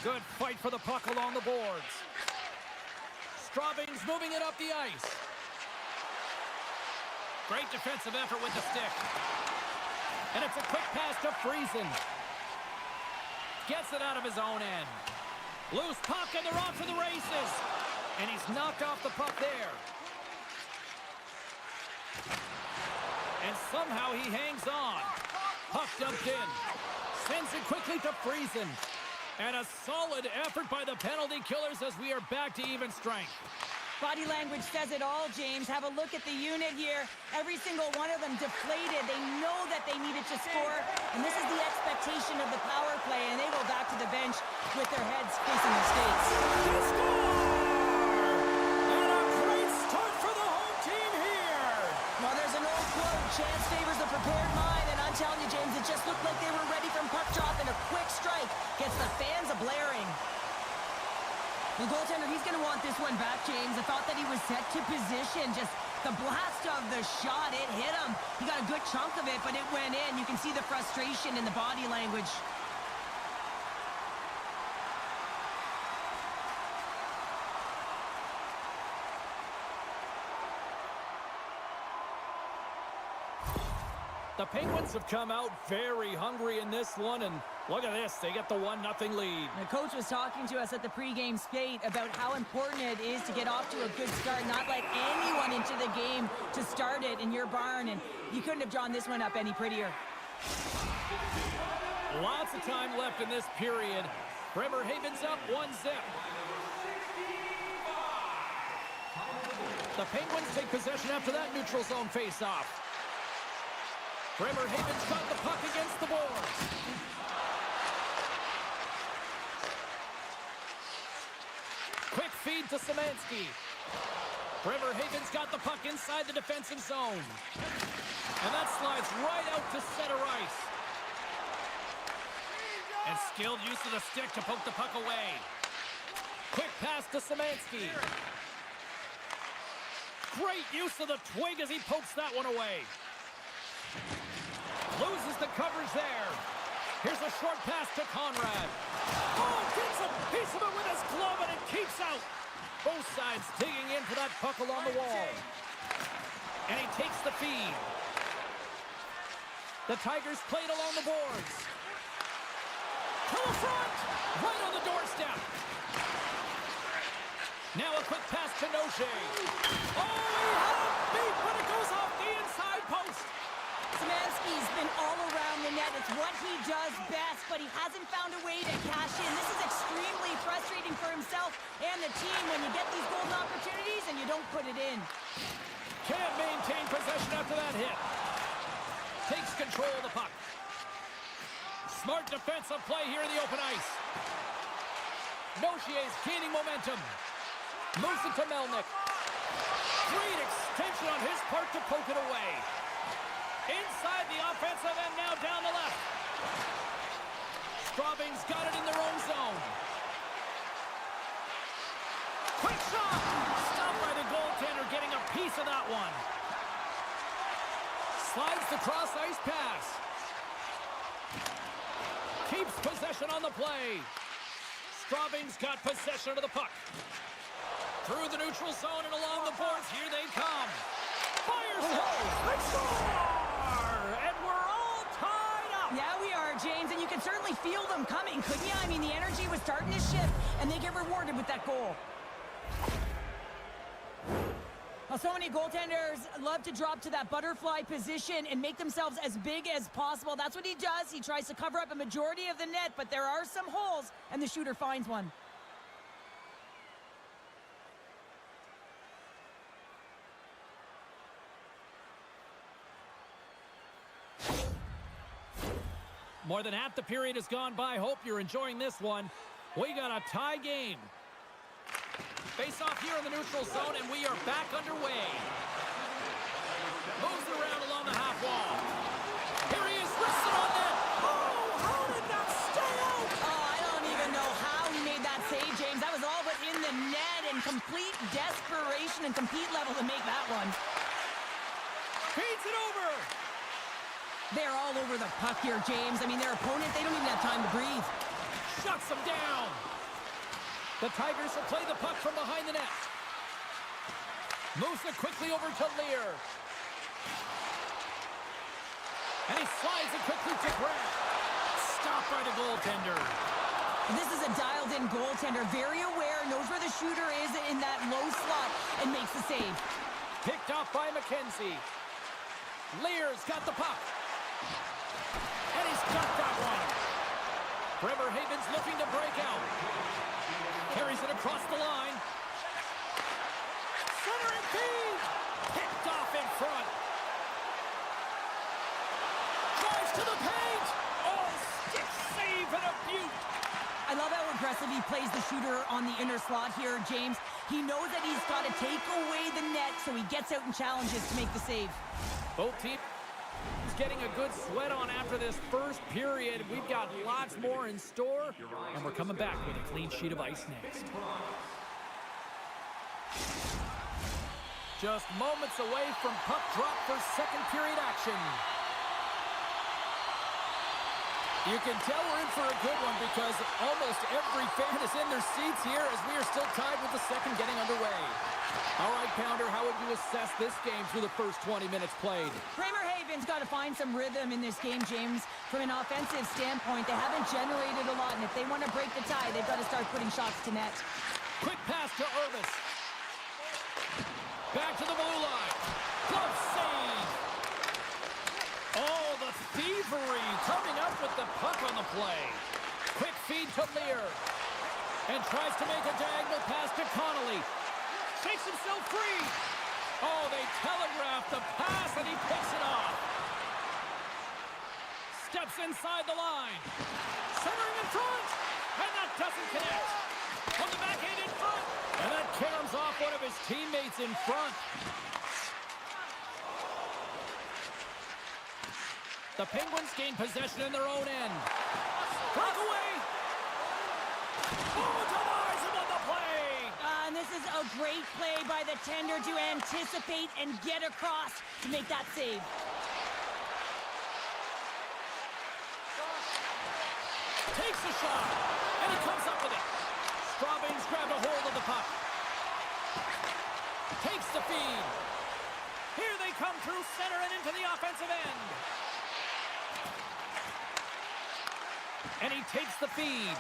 Good fight for the puck along the boards. Straubing's moving it up the ice. Great defensive effort with the stick. And it's a quick pass to Friesen. Gets it out of his own end. Loose puck, and they're off to the races. And he's knocked off the puck there. And somehow he hangs on. Puck dumped in. Sends it quickly to Friesen. And a solid effort by the penalty killers as we are back to even strength. Body language says it all, James. Have a look at the unit here. Every single one of them deflated. They know that they needed to score, and this is the expectation of the power play, and they go back to the bench with their heads facing the skates. They score! And a great start for the home team here! Well, there's an old quote, chance favors the prepared mind, and I'm telling you, James, it just looked like they were ready from puck drop, and a quick strike gets the fans a-blaring. The goaltender, he's going to want this one back, James. I thought that he was set to position. Just the blast of the shot, it hit him. He got a good chunk of it, but it went in. You can see the frustration in the body language. The Penguins have come out very hungry in this one, and look at this. They get the 1-0 lead. The coach was talking to us at the pregame skate about how important it is to get off to a good start, not let anyone into the game to start it in your barn, and you couldn't have drawn this one up any prettier. Lots of time left in this period. Bremerhaven's up 1-0. The Penguins take possession after that neutral zone face-off. Bremerhaven's got the puck against the boards. Quick feed to Szymanski. Bremerhaven's got the puck inside the defensive zone. And that slides right out to center ice. And skilled use of the stick to poke the puck away. Quick pass to Szymanski. Great use of the twig as he pokes that one away. Loses the coverage there. Here's a short pass to Conrad. Oh, gets a piece of it with his glove, and it keeps out. Both sides digging into that puck along the wall. And he takes the feed. The Tigers played along the boards. To the front! Right on the doorstep. Now a quick pass to Noche. Oh, he had a beat, but it goes off the inside post. Szymanski's been all around the net. It's what he does best, but he hasn't found a way to cash in. This is extremely frustrating for himself and the team when you get these golden opportunities and you don't put it in. Can't maintain possession after that hit. Takes control of the puck. Smart defensive play here in the open ice. Nochier's gaining momentum. Moves it to Melnick. Great extension on his part to poke it away. Inside the offensive end, now down the left. Straubing's got it in their own zone. Quick shot! Stopped by the goaltender, getting a piece of that one. Slides the cross-ice pass. Keeps possession on the play. Straubing's got possession of the puck. Through the neutral zone and along the boards, here they come. Fires it! They score! And we're all tied up! Yeah, we are, James, and you can certainly feel them coming, couldn't you? I mean, the energy was starting to shift, and they get rewarded with that goal. Well, so many goaltenders love to drop to that butterfly position and make themselves as big as possible. That's what he does. He tries to cover up a majority of the net, but there are some holes, and the shooter finds one. More than half the period has gone by. Hope you're enjoying this one. We got a tie game. Face off here in the neutral zone, and we are back underway. Moves around along the half wall. Here he is, wristed on net. Oh, how did that stay out? Oh, I don't even know how he made that save, James. That was all but in the net, and complete desperation and compete level to make that one. Feeds it over. They're all over the puck here, James. I mean, their opponent, they don't even have time to breathe. Shuts them down. The Tigers will play the puck from behind the net. Moves it quickly over to Lear. And he slides it quickly to Grant. Stopped by the goaltender. This is a dialed-in goaltender. Very aware, knows where the shooter is in that low slot, and makes the save. Picked off by McKenzie. Lear's got the puck. And he's got that one. Bremerhaven's looking to break out. Carries it across the line. Center and feed. Picked off in front. Drives to the paint. Oh, stick save and a beaut. I love how aggressive he plays the shooter on the inner slot here, James. He knows that he's got to take away the net, so he gets out and challenges to make the save. Both teams getting a good sweat on after this first period. We've got lots more in store, and we're coming back with a clean sheet of ice next. Just moments away from puck drop for second period action. You can tell we're in for a good one because almost every fan is in their seats here as we are still tied with the second getting underway. All right, Pounder, how would you assess this game through the first 20 minutes played? Bremerhaven's got to find some rhythm in this game, James. From an offensive standpoint, they haven't generated a lot, and if they want to break the tie, they've got to start putting shots to net. Quick pass to Irvis. Back to the blue line. Glove save. Oh, the thievery coming up with the puck on the play. Quick feed to Lear. And tries to make a diagonal pass to Connolly. Takes himself free. Oh, they telegraphed the pass, and he picks it off. Steps inside the line. Centering in front. And that doesn't connect. On the backhand in front. And that caroms off one of his teammates in front. The Penguins gain possession in their own end. Breakaway. Oh, denies him on the play. And this is a great play by the tender to anticipate and get across to make that save. Takes a shot, and he comes up with it. Straubing's grabbed a hold of the puck. Takes the feed. Here they come through center and into the offensive end. And he takes the feed.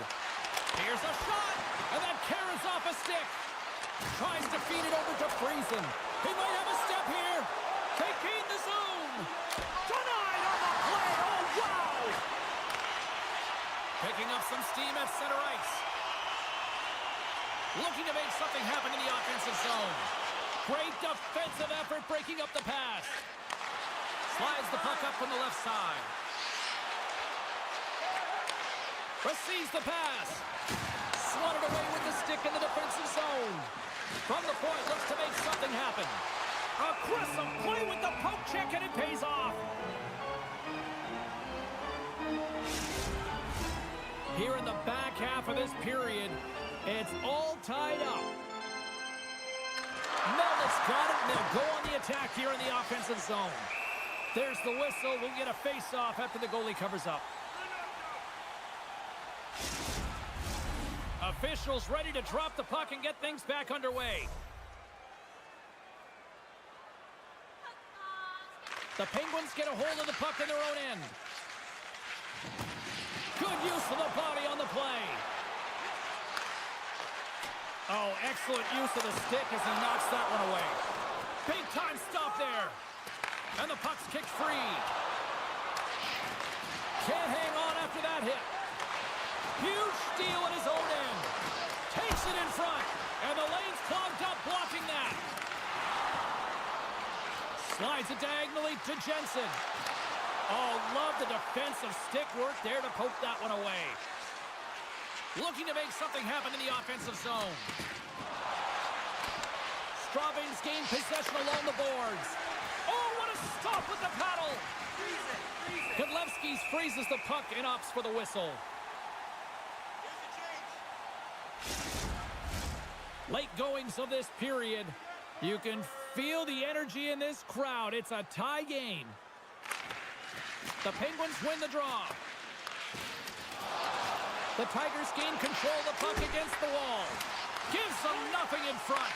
Here's a shot, and that carries off a stick. Tries to feed it over to Friesen. He might have a step here. They gain the zone. Denied on the play. Oh, wow. Picking up some steam at center ice. Looking to make something happen in the offensive zone. Great defensive effort breaking up the pass. Slides the puck up from the left side. Receives the pass. Swatted away with the stick in the defensive zone. From the point, looks to make something happen. Aggressive play with the poke check, and it pays off. Here in the back half of this period, it's all tied up. Melnick's got it, and they'll go on the attack here in the offensive zone. There's the whistle. We'll get a face-off after the goalie covers up. Officials ready to drop the puck and get things back underway. The Penguins get a hold of the puck in their own end. Good use of the body on the play. Oh, excellent use of the stick as he knocks that one away. Big time stop there. And the puck's kicked free. Can't hang on after that hit. Huge steal at his own end. Takes it in front. And the lane's clogged up blocking that. Slides it diagonally to Jensen. Oh, love the defensive stick work there to poke that one away. Looking to make something happen in the offensive zone. Straubing's gained possession along the boards. Oh, what a stop with the paddle! Godlewski's freezes the puck and opts for the whistle. Late goings of this period. You can feel the energy in this crowd. It's a tie game. The Penguins win the draw. The Tigers gain control of the puck against the wall. Gives them nothing in front.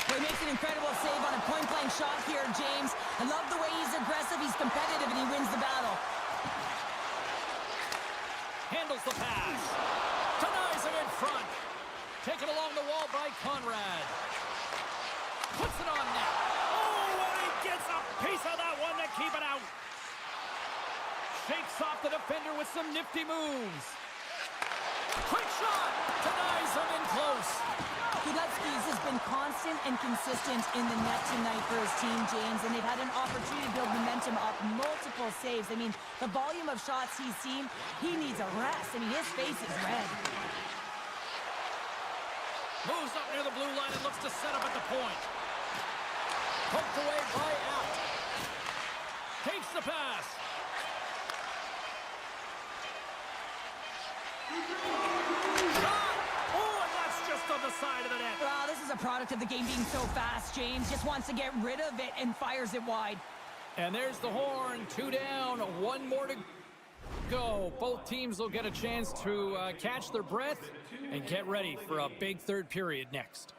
Well, he makes an incredible save on a point-blank shot here, James. I love the way he's aggressive, he's competitive, and he wins the battle. Handles the pass. Denies him in front. Taken along the wall by Conrad. Puts it on net. Oh, and he gets a piece of that one to keep it out. Shakes off the defender with some nifty moves. Quick shot. Denies him in close. Godlewski's has been constant and consistent in the net tonight for his team, James, and they've had an opportunity to build momentum up, multiple saves. I mean, the volume of shots he's seen, he needs a rest. I mean, his face is red. Moves up near the blue line and looks to set up at the point. Poked away by Abt. Takes the pass. Shot! Oh, and that's just on the side of the net. Well, this is a product of the game being so fast, James. Just wants to get rid of it and fires it wide. And there's the horn. 2 down, 1 more to go. Both teams will get a chance to catch their breath and get ready for a big third period next.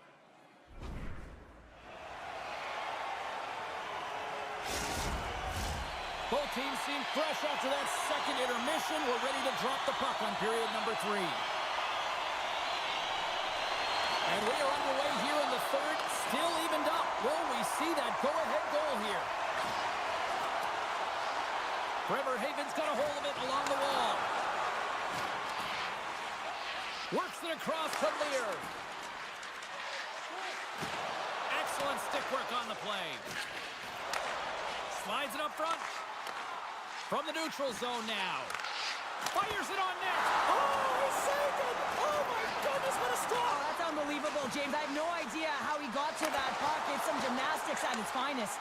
Both teams seem fresh after that second intermission. We're ready to drop the puck on period number 3. And we are underway here in the third, still evened up. Will we see that go-ahead goal here? Bremerhaven's got a hold of it along the wall. Works it across to Lear. Excellent stick work on the play. Slides it up front. From the neutral zone now. Fires it on net. Oh, he saved it. Oh, my goodness, what a stop. Oh, that's unbelievable, James. I have no idea how he got to that puck. It's some gymnastics at its finest.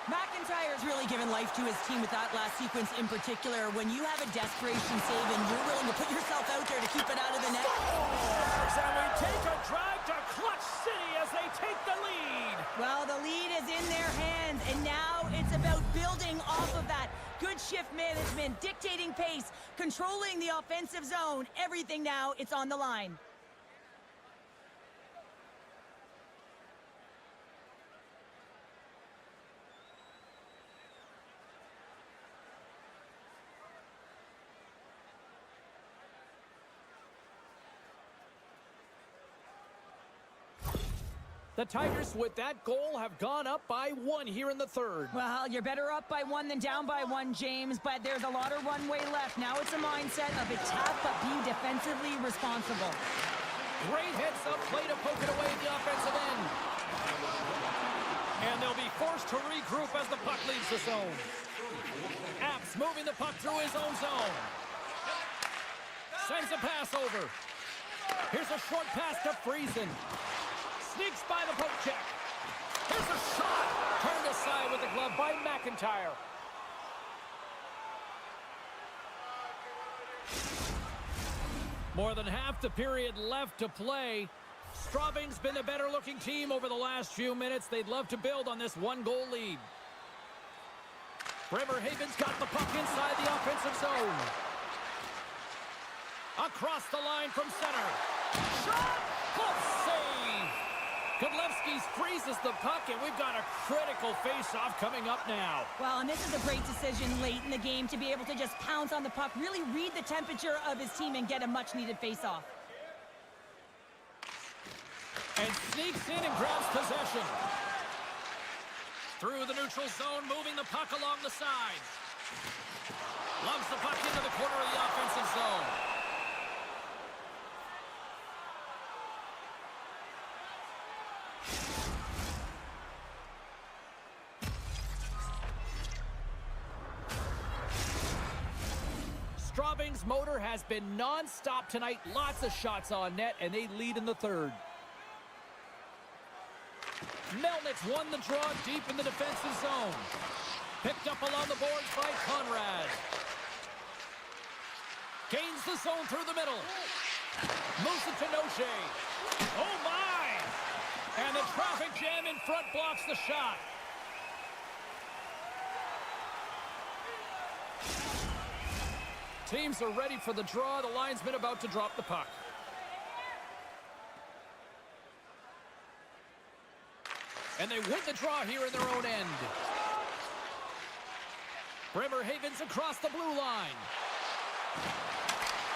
McIntyre's really given life to his team with that last sequence in particular. When you have a desperation save and you're willing to put yourself out there to keep it out of the net. And we take a drag to Clutch City as they take the lead. Well, the lead is in their hands, and now it's about building off of that. Good shift management, dictating pace, controlling the offensive zone. Everything now, it's on the line. The Tigers, with that goal, have gone up by 1 here in the third. Well, you're better up by 1 than down by 1, James, but there's a lot of runway left. Now it's a mindset of attack, but be defensively responsible. Great hits up play to poke it away at the offensive end. And they'll be forced to regroup as the puck leaves the zone. Abt's moving the puck through his own zone. Sends a pass over. Here's a short pass to Friesen. Sneaks by the poke check. Here's a shot. Turned aside with the glove by McIntyre. More than half the period left to play. Straubing's been the better-looking team over the last few minutes. They'd love to build on this 1-goal lead. Bremerhaven's got the puck inside the offensive zone. Across the line from center. Shot! Close save! Godlewski freezes the puck, and we've got a critical face-off coming up now. Well, and this is a great decision late in the game to be able to just pounce on the puck, really read the temperature of his team and get a much-needed face-off. And sneaks in and grabs possession. Through the neutral zone, moving the puck along the side. Loves the puck into the corner of the offensive zone. Straubing's motor has been non-stop tonight. Lots of shots on net, and they lead in the third. Melnick's won the draw deep in the defensive zone. Picked up along the boards by Conrad. Gains the zone through the middle. Moves it to Noche. Oh, my! And the traffic jam in front blocks the shot. Teams are ready for the draw. The linesman about to drop the puck. And they win the draw here in their own end. Bremerhaven's across the blue line.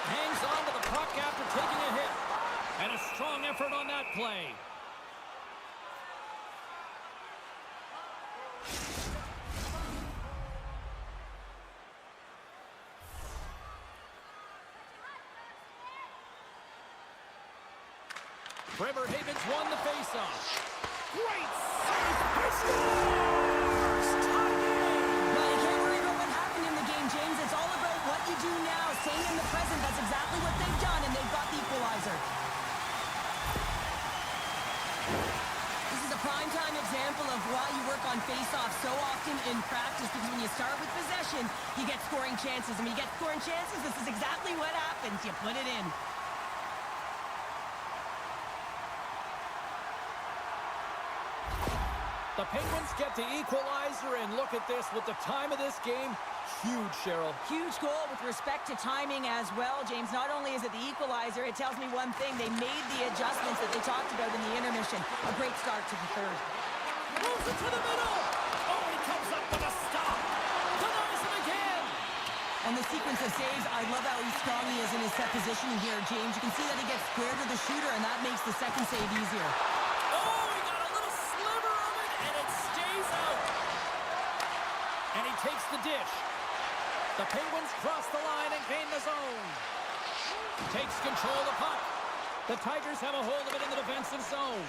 Hangs on to the puck after taking a hit. And a strong effort on that play. Bremerhaven's won the faceoff. Great save! He scores! Well, you can't worry about what happened in the game, James. It's all about what you do now. Staying in the present, that's exactly what they've done, and they've got the equalizer. This is a prime-time example of why you work on face-off so often in practice, because when you start with possession, you get scoring chances. And when you get scoring chances, this is exactly what happens. You put it in. The Penguins get the equalizer, and look at this with the time of this game. Huge, Cheryl. Huge goal with respect to timing as well, James. Not only is it the equalizer, it tells me one thing. They made the adjustments that they talked about in the intermission. A great start to the third. Moves it to the middle. Oh, he comes up with a stop. Denies him again. And the sequence of saves, I love how strong he is in his set positioning here, James. You can see that he gets square to the shooter, and that makes the second save easier. Takes the dish. The Penguins cross the line and gain the zone. Takes control of the puck. The Tigers have a hold of it in the defensive zone.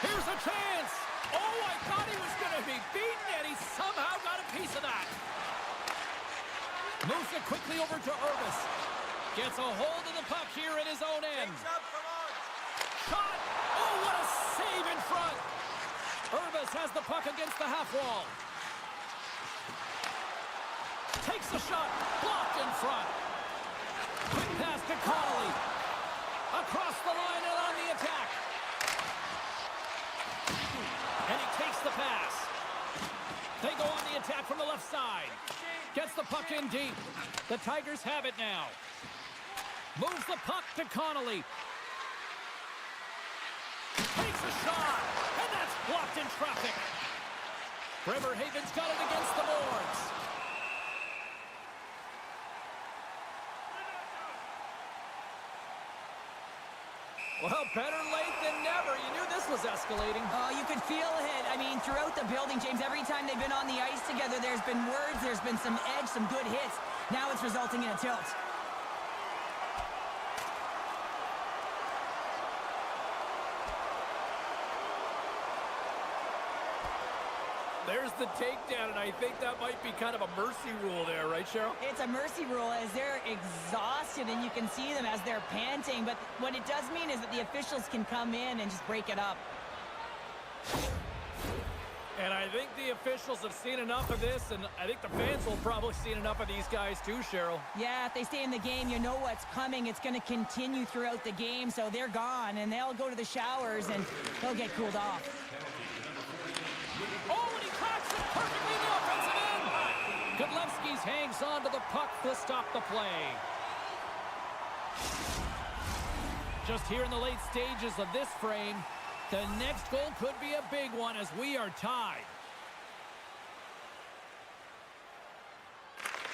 Here's a chance. Oh, I thought he was going to be beaten, and he somehow got a piece of that. Moves it quickly over to Urbis. Gets a hold of the puck here in his own end. Shot. Oh, what a save in front. Urbis has the puck against the half wall. Takes the shot, blocked in front. Quick pass to Connolly. Across the line and on the attack. And he takes the pass. They go on the attack from the left side. Gets the puck in deep. The Tigers have it now. Moves the puck to Connolly. Takes a shot, and that's blocked in traffic. Bremerhaven's got it against the boards. Well, better late than never. You knew this was escalating. Oh, you could feel it. I mean, throughout the building, James, every time they've been on the ice together, there's been words, there's been some edge, some good hits. Now it's resulting in a tilt. There's the takedown, and I think that might be kind of a mercy rule there, right, Cheryl? It's a mercy rule as they're exhausted, and you can see them as they're panting. But what it does mean is that the officials can come in and just break it up. And I think the officials have seen enough of this, and I think the fans will probably seen enough of these guys too, Cheryl. Yeah, if they stay in the game, you know what's coming. It's going to continue throughout the game, so they're gone, and they'll go to the showers, and they'll get cooled off. Oh, and he cracks it perfectly in the offensive end. Godlewski's hangs on to the puck to stop the play. Just here in the late stages of this frame, the next goal could be a big one as we are tied.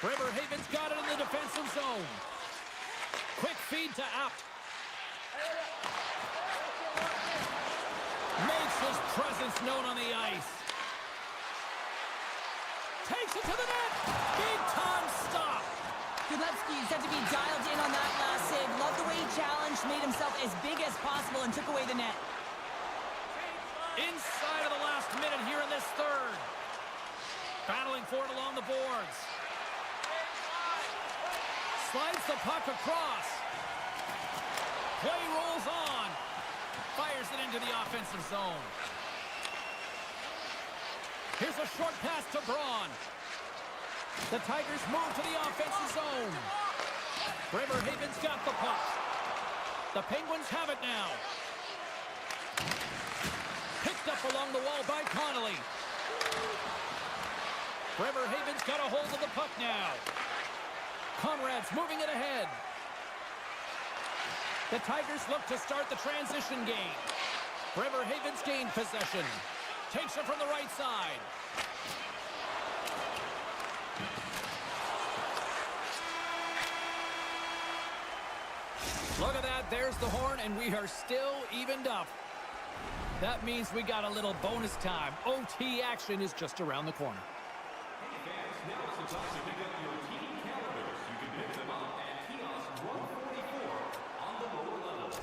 Bremerhaven's got it in the defensive zone. Quick feed to Apt. Makes his presence known on the ice. Takes it to the net. Big time stop. Gillespie said to be dialed in on that last save. Loved the way he challenged, made himself as big as possible, and took away the net. Inside of the last minute here in this third. Battling for it along the boards. Slides the puck across. Play rolls on. Fires it into the offensive zone. Here's a short pass to Braun. The Tigers move to the offensive zone. Bremerhaven's got the puck. The Penguins have it now. Picked up along the wall by Connolly. Bremerhaven's got a hold of the puck now. Conrad's moving it ahead. The Tigers look to start the transition game. Bremerhaven's gained possession. Takes it from the right side. Look at that. There's the horn, and we are still evened up. That means we got a little bonus time. OT action is just around the corner. Hey fans, now it's the time to pick up your TV calendars. You can pick them up at kiosk 144 on the lower level.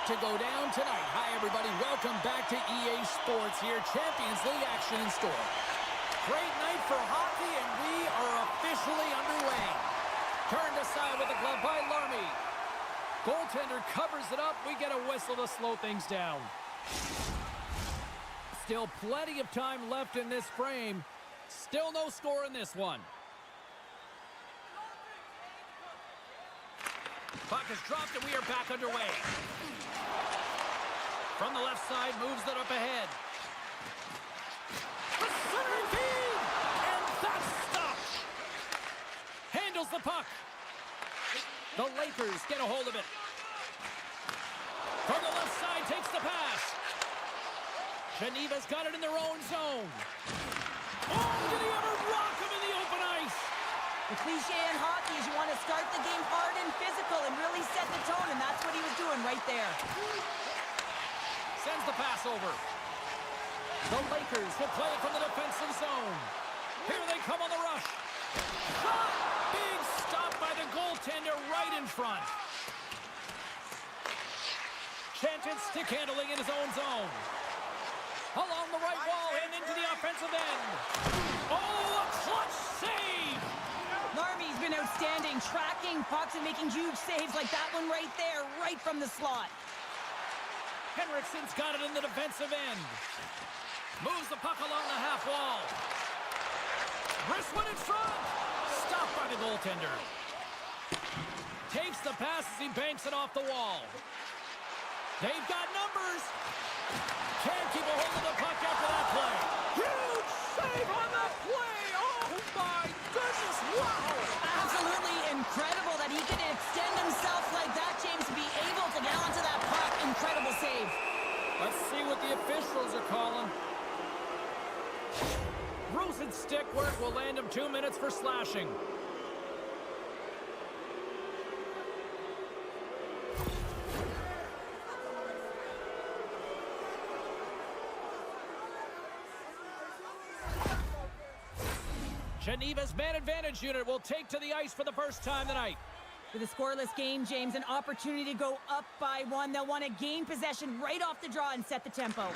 to go down tonight. Hi, everybody. Welcome back to EA Sports here. Champions League action in store. Great night for hockey, and we are officially underway. Turned aside with the glove by Larmy. Goaltender covers it up. We get a whistle to slow things down. Still plenty of time left in this frame. Still no score in this one. Puck is dropped, and we are back underway. From the left side, moves it up ahead. The center feed! And that's stopped! Handles the puck. The Lakers get a hold of it. From the left side, takes the pass. Geneva's got it in their own zone. Oh, did he ever rock him in the open ice? The cliche in hockey is you want to start the game hard and physical and really set the tone, and that's what he was doing right there. Sends the pass over. The Lakers will play it from the defensive zone. Here they come on the rush. Shot! Big stop by the goaltender right in front. Chanted stick handling in his own zone. Along the right wall and into the offensive end. Oh, a clutch save! Larmy's been outstanding, tracking pucks and making huge saves like that one right there, right from the slot. Henriksen's got it in the defensive end. Moves the puck along the half wall. Wrist one in front. Stopped by the goaltender. Takes the pass as he banks it off the wall. They've got numbers. Can't keep a hold of the puck after that play. Huge save on the play. Oh, my goodness. Wow. Absolutely incredible that he could extend himself like that, James, to be able to get onto that puck. Incredible save. Let's see what the officials are calling. Rosen's stick work will land him 2 minutes for slashing. Geneva's man advantage unit will take to the ice for the first time tonight. With a scoreless game, James, an opportunity to go up by one. They'll want to gain possession right off the draw and set the tempo.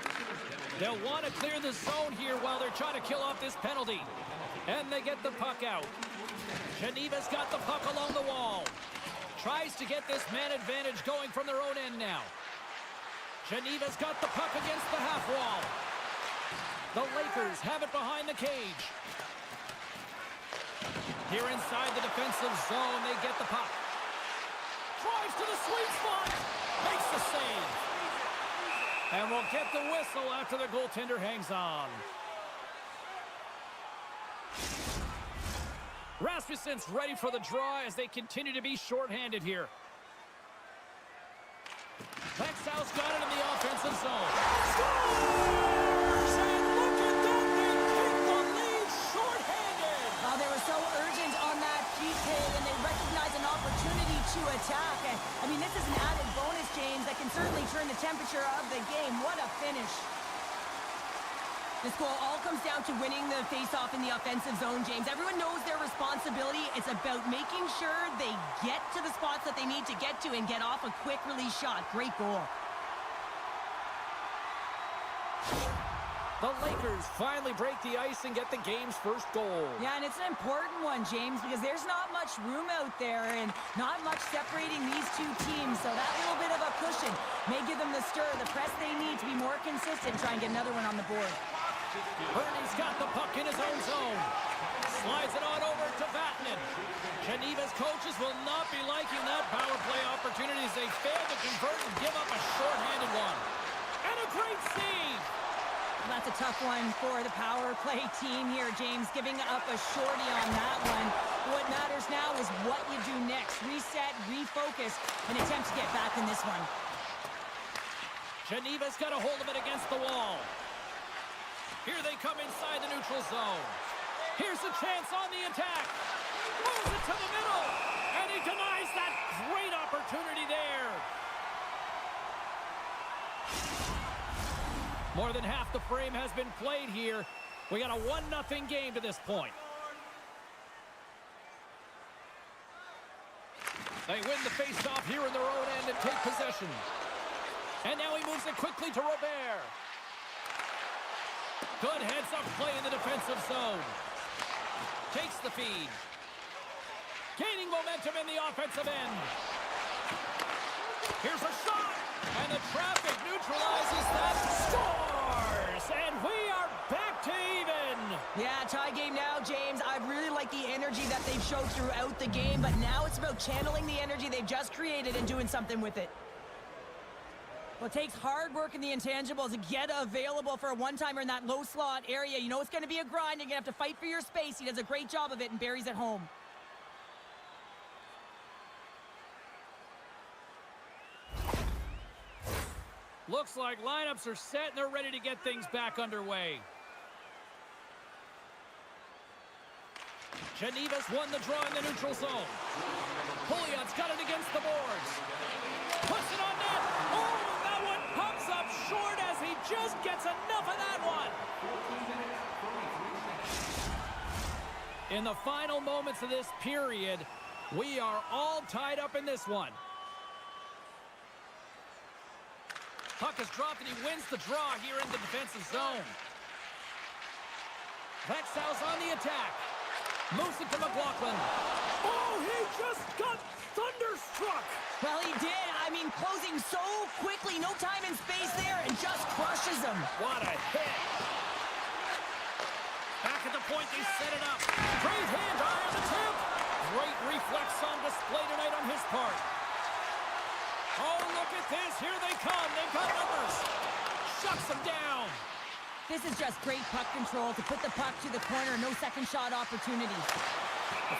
They'll want to clear the zone here while they're trying to kill off this penalty. And they get the puck out. Geneva's got the puck along the wall. Tries to get this man advantage going from their own end now. Geneva's got the puck against the half wall. The Lakers have it behind the cage. Here inside the defensive zone, they get the puck. Drives to the sweet spot. Makes the save. And we'll get the whistle after the goaltender hangs on. Rasmussen's ready for the draw as they continue to be shorthanded here. Växjö's got it in the offensive zone. Scores! And look at that, they keep the lead shorthanded. Oh, they were so urgent on that PK, and they recognize an opportunity to attack. And, I mean, this is an added bonus, James, that can certainly turn the temperature of the game. What a finish. This goal all comes down to winning the face-off in the offensive zone, James. Everyone knows their responsibility. It's about making sure they get to the spots that they need to get to and get off a quick release shot. Great goal. The Lakers finally break the ice and get the game's first goal. Yeah, and it's an important one, James, because there's not much room out there and not much separating these two teams. So that little bit of a cushion may give them the stir, the press they need to be more consistent, try and get another one on the board. Bernie's got the puck in his own zone. Slides it on over to Vatanen. Geneva's coaches will not be liking that power play opportunity as they fail to convert and give up a shorthanded one. And a great save. That's a tough one for the power play team here, James, giving up a shorty on that one. What matters now is what you do next. Reset, refocus, and attempt to get back in this one. Geneva's got a hold of it against the wall. Here they come inside the neutral zone. Here's a chance on the attack. Moves it to the middle, and he denies that great opportunity there. More than half the frame has been played here. We got a 1-0 game to this point. They win the faceoff here in their own end and take possession. And now he moves it quickly to Robert. Good heads-up play in the defensive zone. Takes the feed. Gaining momentum in the offensive end. Here's a shot. And the traffic neutralizes that. Scores! And we are back to even. Yeah, tie game now, James. I really like the energy that they've showed throughout the game, but now it's about channeling the energy they've just created and doing something with it. Well, it takes hard work in the intangibles to get available for a one-timer in that low slot area. You know it's going to be a grind. You're going to have to fight for your space. He does a great job of it, and Barry's at home. Looks like lineups are set, and they're ready to get things back underway. Geneva's won the draw in the neutral zone. Pouliot's got it against the boards. Puts it on net. Oh, that one pops up short as he just gets enough of that one. In the final moments of this period, we are all tied up in this one. Puck is dropped and he wins the draw here in the defensive zone. Växjö's on the attack. Moves it to McLaughlin. Oh, he just got thunderstruck. Well, he did. I mean, closing so quickly. No time and space there, and just crushes him. What a hit. Back at the point, they set it up. Great hand eye on the tip. Great reflex on display tonight on his part. Oh, look at this. Here they come. They've got numbers. Shuts them down. This is just great puck control to put the puck to the corner. No second shot opportunities.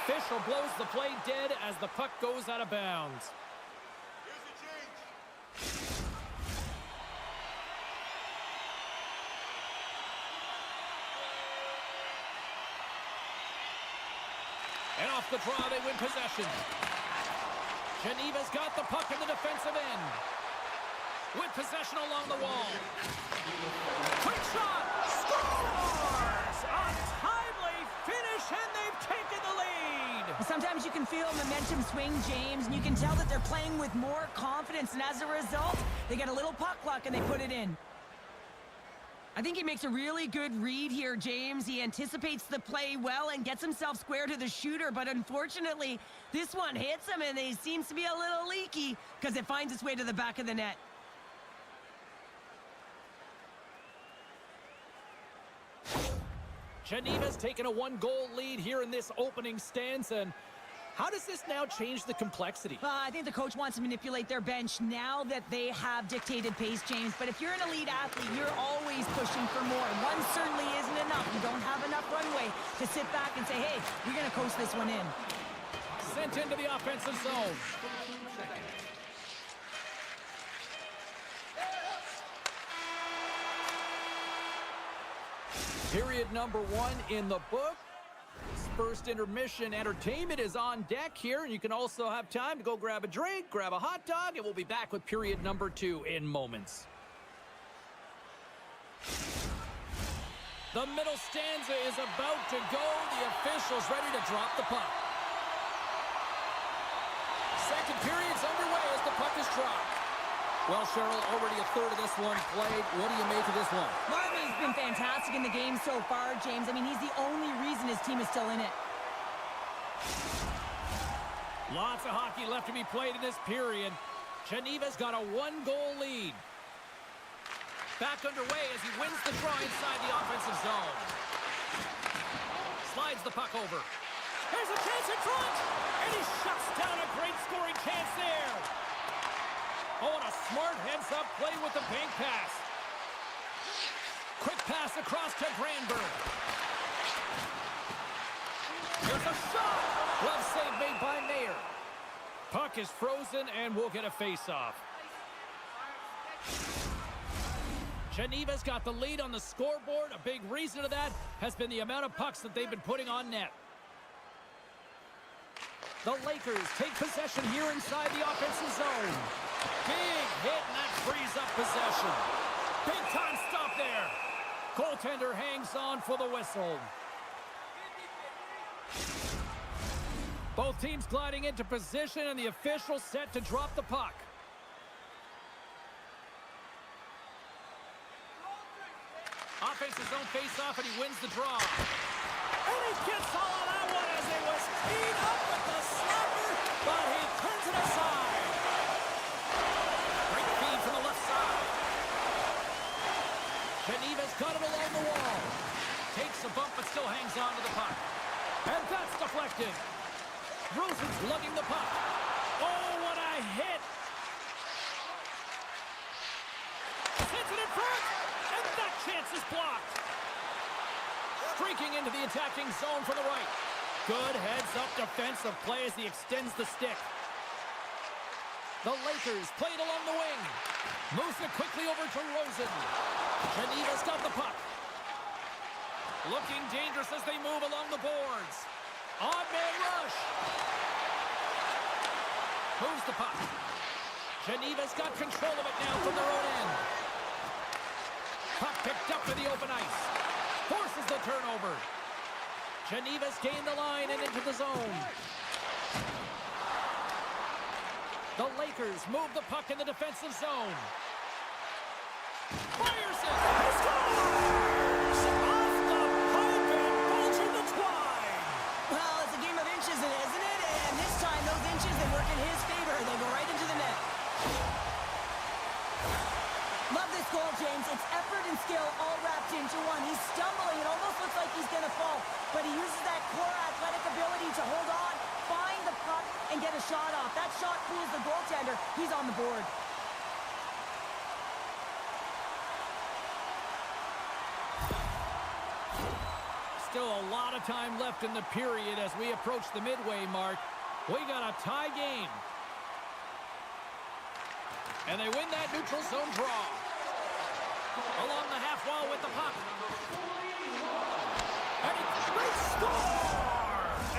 Official blows the play dead as the puck goes out of bounds. Here's the change. And off the draw, they win possession. Geneva's got the puck in the defensive end. With possession along the wall. Quick shot! Scores! A timely finish, and they've taken the lead! Sometimes you can feel momentum swing, James, and you can tell that they're playing with more confidence, and as a result, they get a little puck luck and they put it in. I think he makes a really good read here, James. He anticipates the play well and gets himself square to the shooter, but unfortunately, this one hits him, and it seems to be a little leaky because it finds its way to the back of the net. Geneva's taken a one-goal lead here in this opening stance, and how does this now change the complexity? I think the coach wants to manipulate their bench now that they have dictated pace, James. But if you're an elite athlete, you're always pushing for more. One certainly isn't enough. You don't have enough runway to sit back and say, hey, we're going to coast this one in. Sent into the offensive zone. Period number 1 in the book. First intermission entertainment is on deck here, and you can also have time to go grab a drink, grab a hot dog, and we'll be back with period number 2 in moments. The middle stanza is about to go. The officials ready to drop the puck. Second period's underway as the puck is dropped. Well, Cheryl, already a third of this one played. What do you make of this one? Marley's been fantastic in the game so far, James. I mean, he's the only reason his team is still in it. Lots of hockey left to be played in this period. Geneva's got a one-goal lead. Back underway as he wins the draw inside the offensive zone. Slides the puck over. There's a chance in front! And he shuts down a great scoring chance there. Oh, and a smart heads-up play with the bank pass. Quick pass across to Granberg. Here's a shot! Glove save made by Mayer. Puck is frozen, and we'll get a face-off. Geneva's got the lead on the scoreboard. A big reason of that has been the amount of pucks that they've been putting on net. The Lakers take possession here inside the offensive zone. Big hit, and that frees up possession. Big time stop there. Goaltender hangs on for the whistle. Both teams gliding into position, and the official set to drop the puck. face his own face-off, and he wins the draw. And he gets all of that one as he was teed up with the slapper, but he turns it aside. Great feed from the left side. Geneva's got it along the wall. Takes a bump, but still hangs on to the puck. And that's deflected. Rosen's lugging the puck. Oh, what a hit! Sends it in front, and that chance is blocked. Streaking into the attacking zone from the right. Good heads-up defensive play as he extends the stick. The Lakers play it along the wing. Moves it quickly over to Rosen. Geneva's got the puck. Looking dangerous as they move along the boards. Odd man rush. Moves the puck. Geneva's got control of it now from their own end. Puck picked up to the open ice. Forces the turnover. Geneva's gained the line and into the zone. The Lakers move the puck in the defensive zone. Fires it. He scores! Off the pipe and bulging the twine. Well, it's a game of inches, isn't it? And this time, those inches, they work in his favor. They go right into the net. Love this goal, James. It's effort and skill all wrapped into one. He's stumbling. It almost looks like he's going to fall. But he uses that core athletic ability to hold on, find the puck, and get a shot off. That shot fools the goaltender. He's on the board. Still a lot of time left in the period as we approach the midway mark. We got a tie game. And they win that neutral zone draw. Along the half wall with the puck. And they score!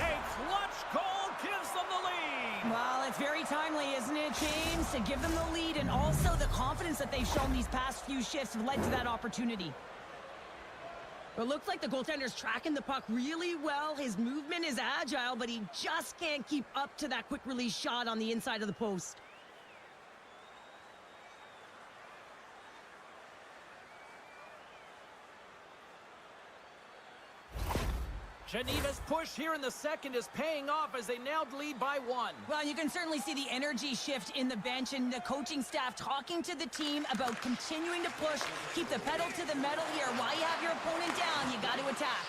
A clutch goal gives them the lead. Well, it's very timely, isn't it, James? To give them the lead, and also the confidence that they've shown these past few shifts have led to that opportunity. It looks like the goaltender's tracking the puck really well. His movement is agile, but he just can't keep up to that quick release shot on the inside of the post. Geneva's push here in the second is paying off as they now lead by one. Well, you can certainly see the energy shift in the bench and the coaching staff talking to the team about continuing to push, keep the pedal to the metal here. While you have your opponent down, you got to attack.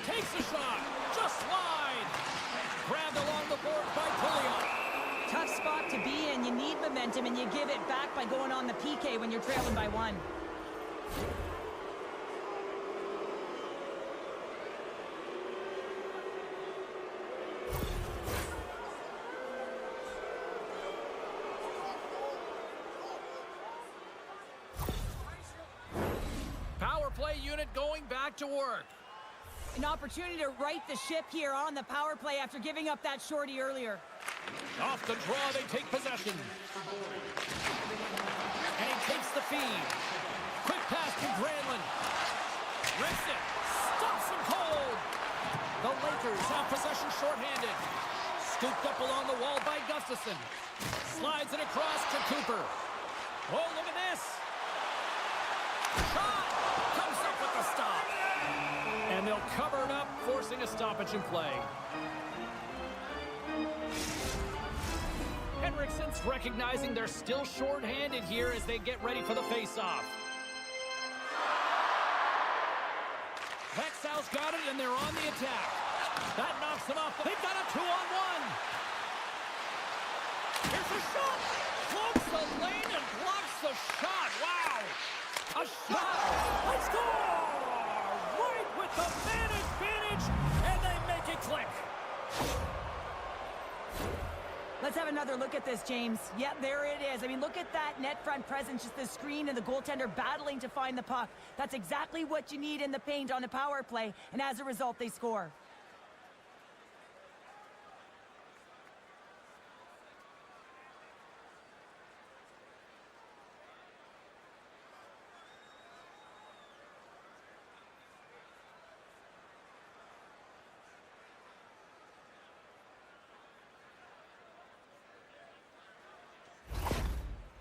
Takes a shot, just wide. Grabbed along the board by Pouliot. Tough spot to be in. You need momentum, and you give it back by going on the PK when you're trailing by one. Play unit going back to work. An opportunity to right the ship here on the power play after giving up that shorty earlier. Off the draw, they take possession. And he takes the feed. Quick pass to Granlund. Rips it. Stops him cold. The Lakers have possession shorthanded. Scooped up along the wall by Gustafsson. Slides it across to Cooper. Oh, look at this. Shot! Comes up with the stop. And they'll cover it up, forcing a stoppage in play. Henriksen's recognizing they're still short-handed here as they get ready for the face-off. Växjö's got it, and they're on the attack. That knocks them off. They've got a 2-on-1. Here's a shot. Floats the lane and blocks the shot. Wow. A shot! Let's go! Right with the man advantage, and they make it click. Let's have another look at this, James. Yep, there it is. I mean, look at that net front presence, just the screen and the goaltender battling to find the puck. That's exactly what you need in the paint on a power play, and as a result, they score.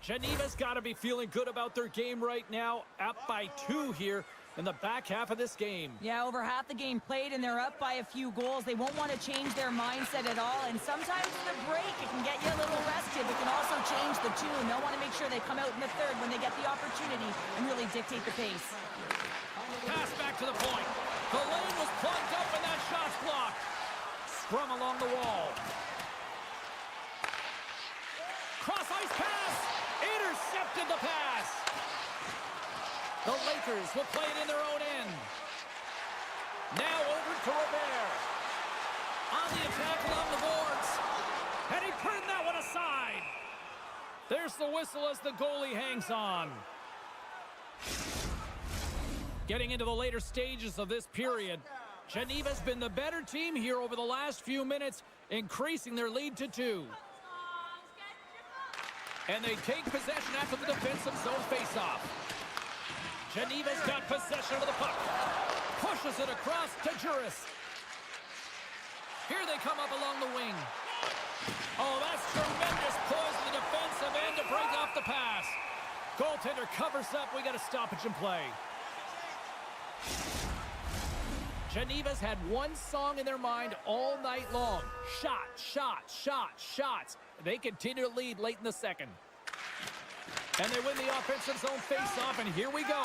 Geneva's got to be feeling good about their game right now, up by 2 here in the back half of this game. Yeah, over half the game played, and they're up by a few goals. They won't want to change their mindset at all, and sometimes the break, it can get you a little restive. It can also change the tune. They'll want to make sure they come out in the third when they get the opportunity and really dictate the pace. Pass back to the point. The lane was plugged up, and that shot's blocked. Scrum along the wall. Cross-ice pass. Intercepted the pass. The Lakers will play it in their own end. Now over to Robert. On the attack along the boards. And he turned that one aside. There's the whistle as the goalie hangs on. Getting into the later stages of this period, Geneva's been the better team here over the last few minutes, increasing their lead to 2. And they take possession after the defensive zone faceoff. Geneva's got possession of the puck. Pushes it across to Juris. Here they come up along the wing. Oh, that's tremendous poise in the defensive end to break off the pass. Goaltender covers up. We got a stoppage in play. Geneva's had one song in their mind all night long. Shot, shot, shot, shots. They continue to lead late in the second. And they win the offensive zone face-off, and here we go.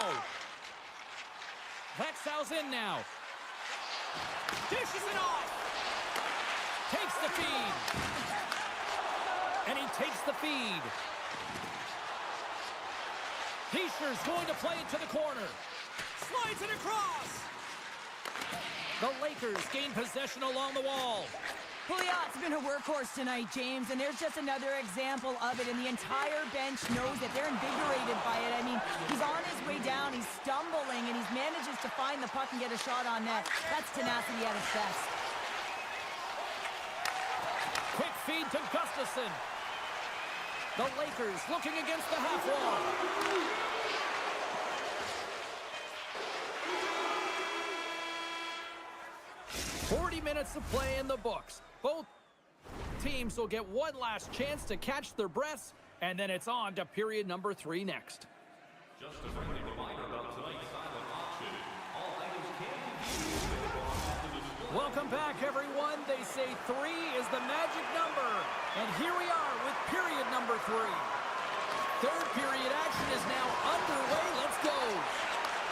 Växjö's in now. Dishes it off. Takes the feed. And he takes the feed. Fischer's going to play it to the corner. Slides it across. The Lakers gain possession along the wall. Pouliot's been a workhorse tonight, James, and there's just another example of it, and the entire bench knows that they're invigorated by it. I mean, he's on his way down, he's stumbling, and he manages to find the puck and get a shot on net. That's tenacity at its best. Quick feed to Gustafsson. The Lakers looking against the half wall. 40 minutes of play in the books. Both teams will get one last chance to catch their breaths, and then it's on to period number 3 next. Just a friendly reminder about tonight's silent auction. All items can be viewed available after the display. Welcome back, everyone. They say 3 is the magic number. And here we are with period number 3. Third period action is now underway. Let's go.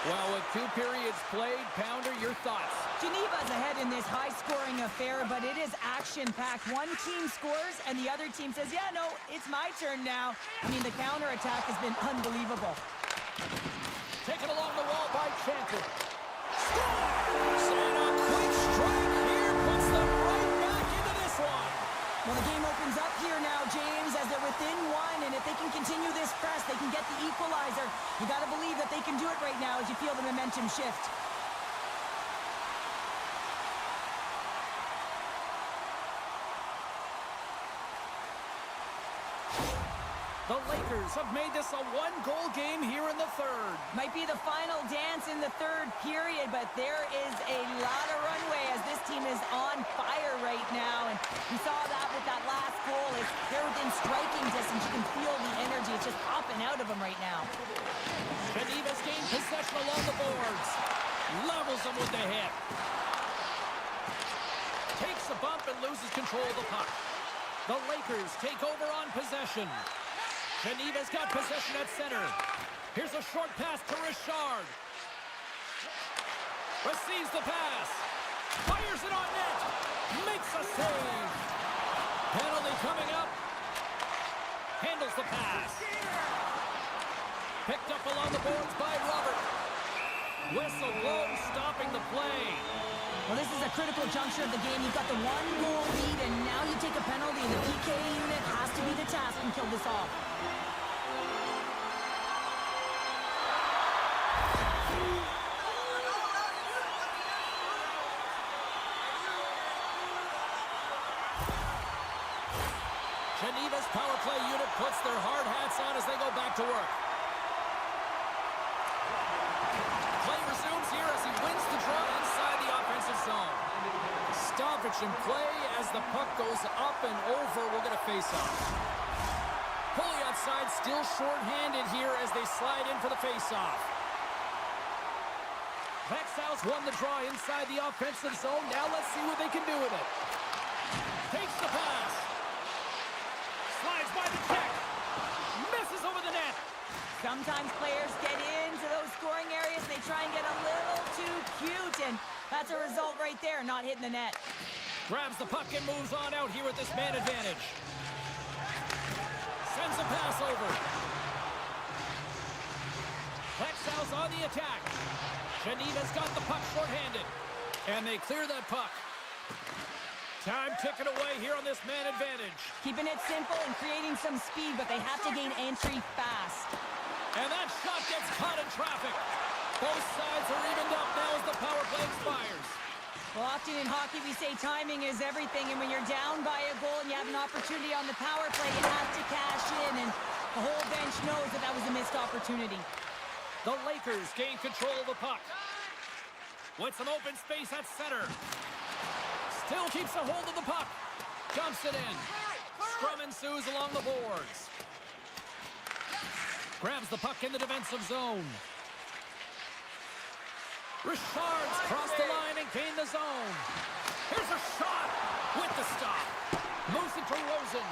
Well, with 2 periods played, Pounder, your thoughts? Geneva's ahead in this high-scoring affair, but it is action-packed. One team scores, and the other team says, yeah, no, it's my turn now. I mean, the counterattack has been unbelievable. Taken along the wall by Chanter. Scores! And a quick strike here puts them right back into this one. Well, the game opens up here now, James, as they're within 1, and if they can continue this press, they can get the equalizer. You got to believe that they can do it right now as you feel the momentum shift. The Lakers have made this a 1-goal game here in the third. Might be the final dance in the third period, but there is a lot of runway as this team is on fire right now. And we saw that with that last goal. They're within striking distance. You can feel the energy. It's just popping out of them right now. Geneva's gained possession along the boards. Levels them with the hit. Takes a bump and loses control of the puck. The Lakers take over on possession. Geneva's got possession at center. Here's a short pass to Richard. Receives the pass. Fires it on net. Makes a save. Penalty coming up. Handles the pass. Picked up along the boards by Robert. Whistle blows, stopping the play. Well, this is a critical juncture of the game. You've got the 1-goal lead, and now you take a penalty. The PK unit has to be the task and kill this off. Geneva's power play unit puts their hard hats on as they go back to work. Play resumes here as he wins the draw inside the offensive zone. Stoppage in play as the puck goes up and over. We'll get a face-off. Pulley outside, still short-handed here as they slide in for the face-off. Växjö's won the draw inside the offensive zone. Now let's see what they can do with it. Takes the pass. Slides by the check. Misses over the net. Sometimes players get into those scoring areas. They try and get a little too cute, and that's a result right there, not hitting the net. Grabs the puck and moves on out here with this man advantage. Sends a pass over. Växjö's on the attack. Geneva's got the puck short-handed. And they clear that puck. Time ticking away here on this man advantage. Keeping it simple and creating some speed, but they have to gain entry fast. And that shot gets caught in traffic. Both sides are evened up now as the power play expires. Well, often in hockey we say timing is everything, and when you're down by a goal and you have an opportunity on the power play, you have to cash in, and the whole bench knows that that was a missed opportunity. The Lakers gain control of the puck. With some open space at center. Still keeps a hold of the puck. Dumps it in. Scrum ensues along the boards. Grabs the puck in the defensive zone. Richards crossed the line and gained the zone. Here's a shot with the stop. Moves it to Rosen.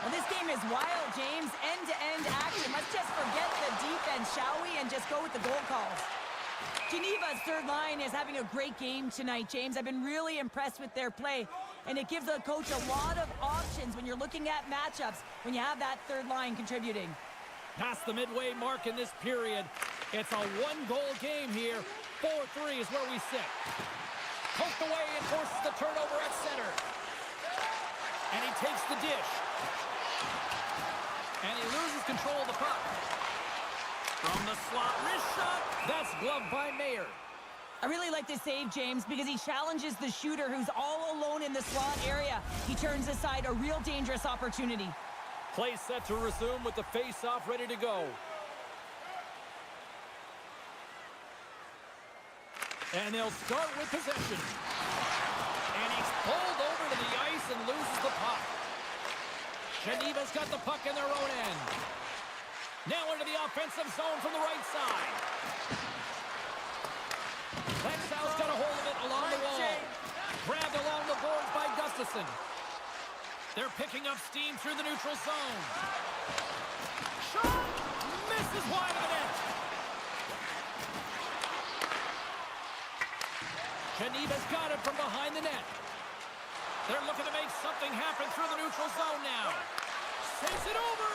Well, this game is wild, James. End-to-end action. Let's just forget the defense, shall we, and just go with the goal calls. Geneva's third line is having a great game tonight, James. I've been really impressed with their play, and it gives the coach a lot of options when you're looking at matchups when you have that third line contributing. Past the midway mark in this period. It's a one-goal game here. 4-3 is where we sit. Poked away and forces the turnover at center. And he takes the dish. And he loses control of the puck. From the slot, wrist shot. That's gloved by Mayer. I really like this save, James, because he challenges the shooter who's all alone in the slot area. He turns aside a real dangerous opportunity. Play set to resume with the face-off ready to go. And they'll start with possession. And he's pulled over to the ice and loses the puck. Geneva's got the puck in their own end. Now into the offensive zone from the right side. Växjö's got a hold of it along the wall. Grabbed along the boards by Gustafsson. They're picking up steam through the neutral zone. Shot! Misses wide of the net. Geneva's got it from behind the net. They're looking to make something happen through the neutral zone now. Saves it over.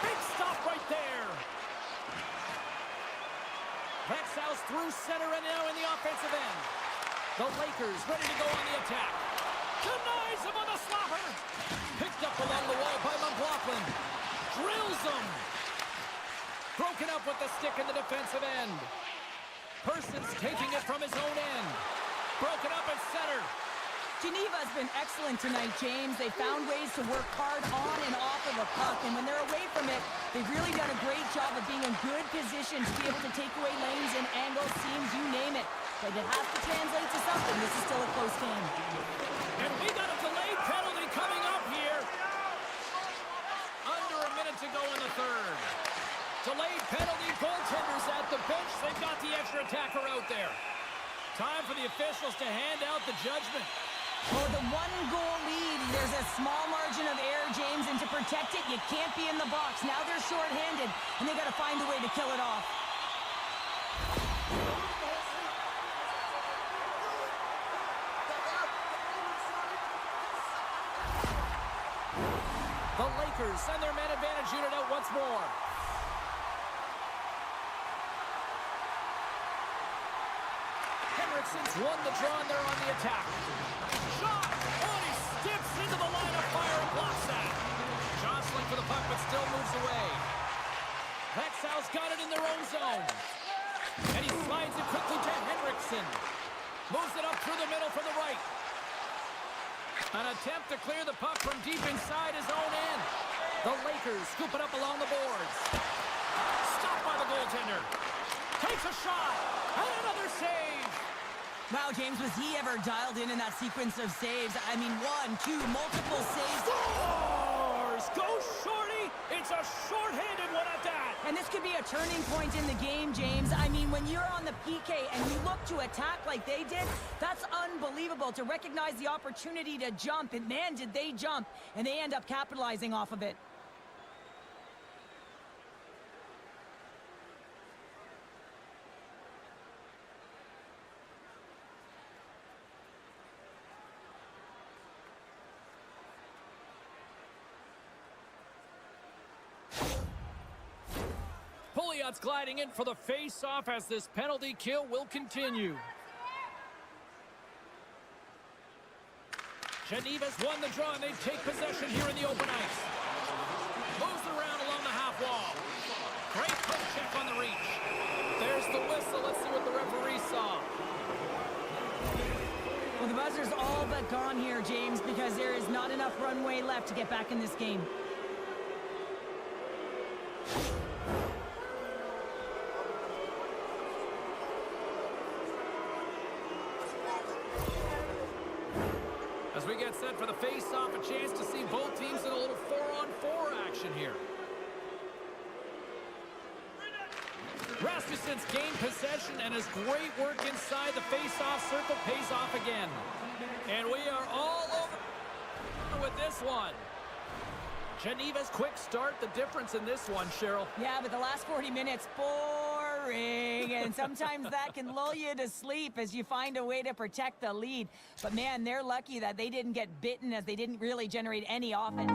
Big stop right there. Växjö's through center and now in the offensive end. The Lakers ready to go on the attack. Denies him on the slapper. Picked up along the wall by McLaughlin. Drills him. Broken up with the stick in the defensive end. Person's taking it from his own end. Broken up at center. Geneva's been excellent tonight, James. They found ways to work hard on and off of a puck, and when they're away from it, they've really done a great job of being in good position to be able to take away lanes and angles, seams, you name it. But it has to translate to something. This is still a close game. And we got a delayed penalty coming up here. Under a minute to go in the third. Delayed penalty, goaltenders at the bench. They've got the extra attacker out there. Time for the officials to hand out the judgment. Oh, the one-goal lead. There's a small margin of error, James, and to protect it, you can't be in the box. Now they're short-handed, and they got to find a way to kill it off. The Lakers send their man advantage unit out once more. Henriksen's won the draw and they're on the attack. Shot! Oh, and he steps into the line of fire and blocks that. Jostling for the puck, but still moves away. Växjö's got it in their own zone. And he slides it quickly to Henriksen. Moves it up through the middle from the right. An attempt to clear the puck from deep inside his own end. The Lakers scoop it up along the boards. Stopped by the goaltender. Takes a shot. And another save. Wow, James, was he ever dialed in that sequence of saves? I mean, one, two, multiple saves. Scores! goes Shorty. It's a short-handed one at that. And this could be a turning point in the game, James. I mean, when you're on the PK and you look to attack like they did, that's unbelievable to recognize the opportunity to jump. And man, did they jump. And they end up capitalizing off of it. Pouliot's gliding in for the face-off as this penalty kill will continue. Geneva's won the draw and they take possession here in the open ice. Moves around along the half wall. Great poke check on the reach. There's the whistle. Let's see what the referee saw. Well, the buzzer's all but gone here, James, because there is not enough runway left to get back in this game. As we get set for the face-off, a chance to see both teams in a little 4-on-4 action here. Rasmussen's gained possession and his great work inside the face-off circle pays off again. And we are all over with this one. Geneva's quick start, the difference in this one, Cheryl. Yeah, but the last 40 minutes, boring. And sometimes that can lull you to sleep as you find a way to protect the lead. But man, they're lucky that they didn't get bitten as they didn't really generate any offense.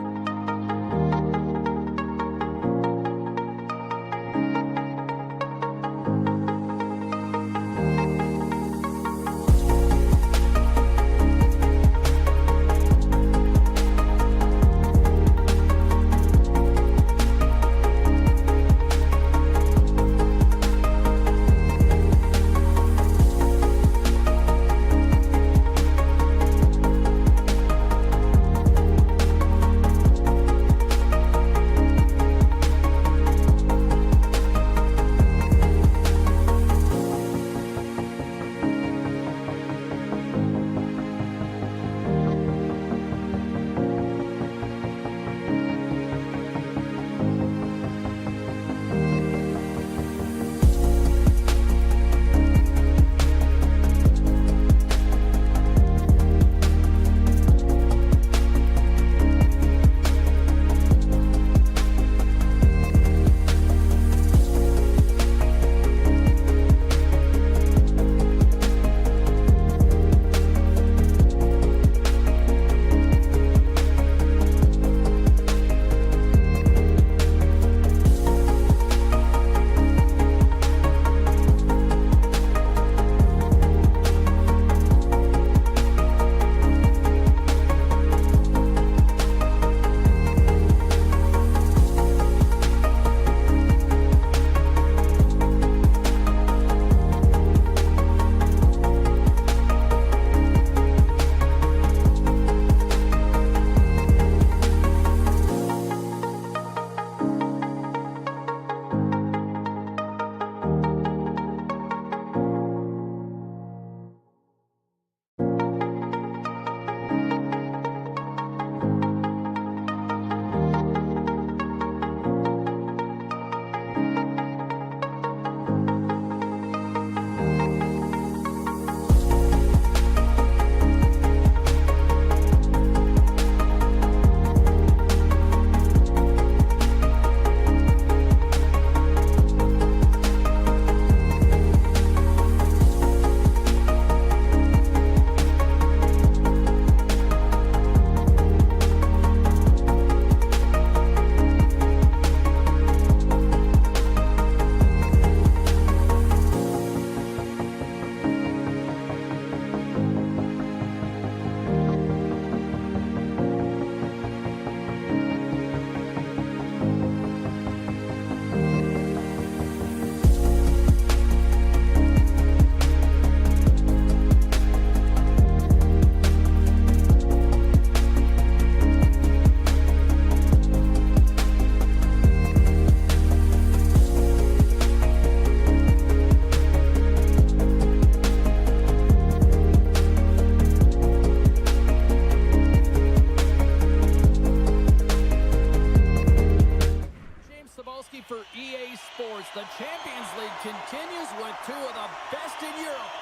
continues with two of the best in Europe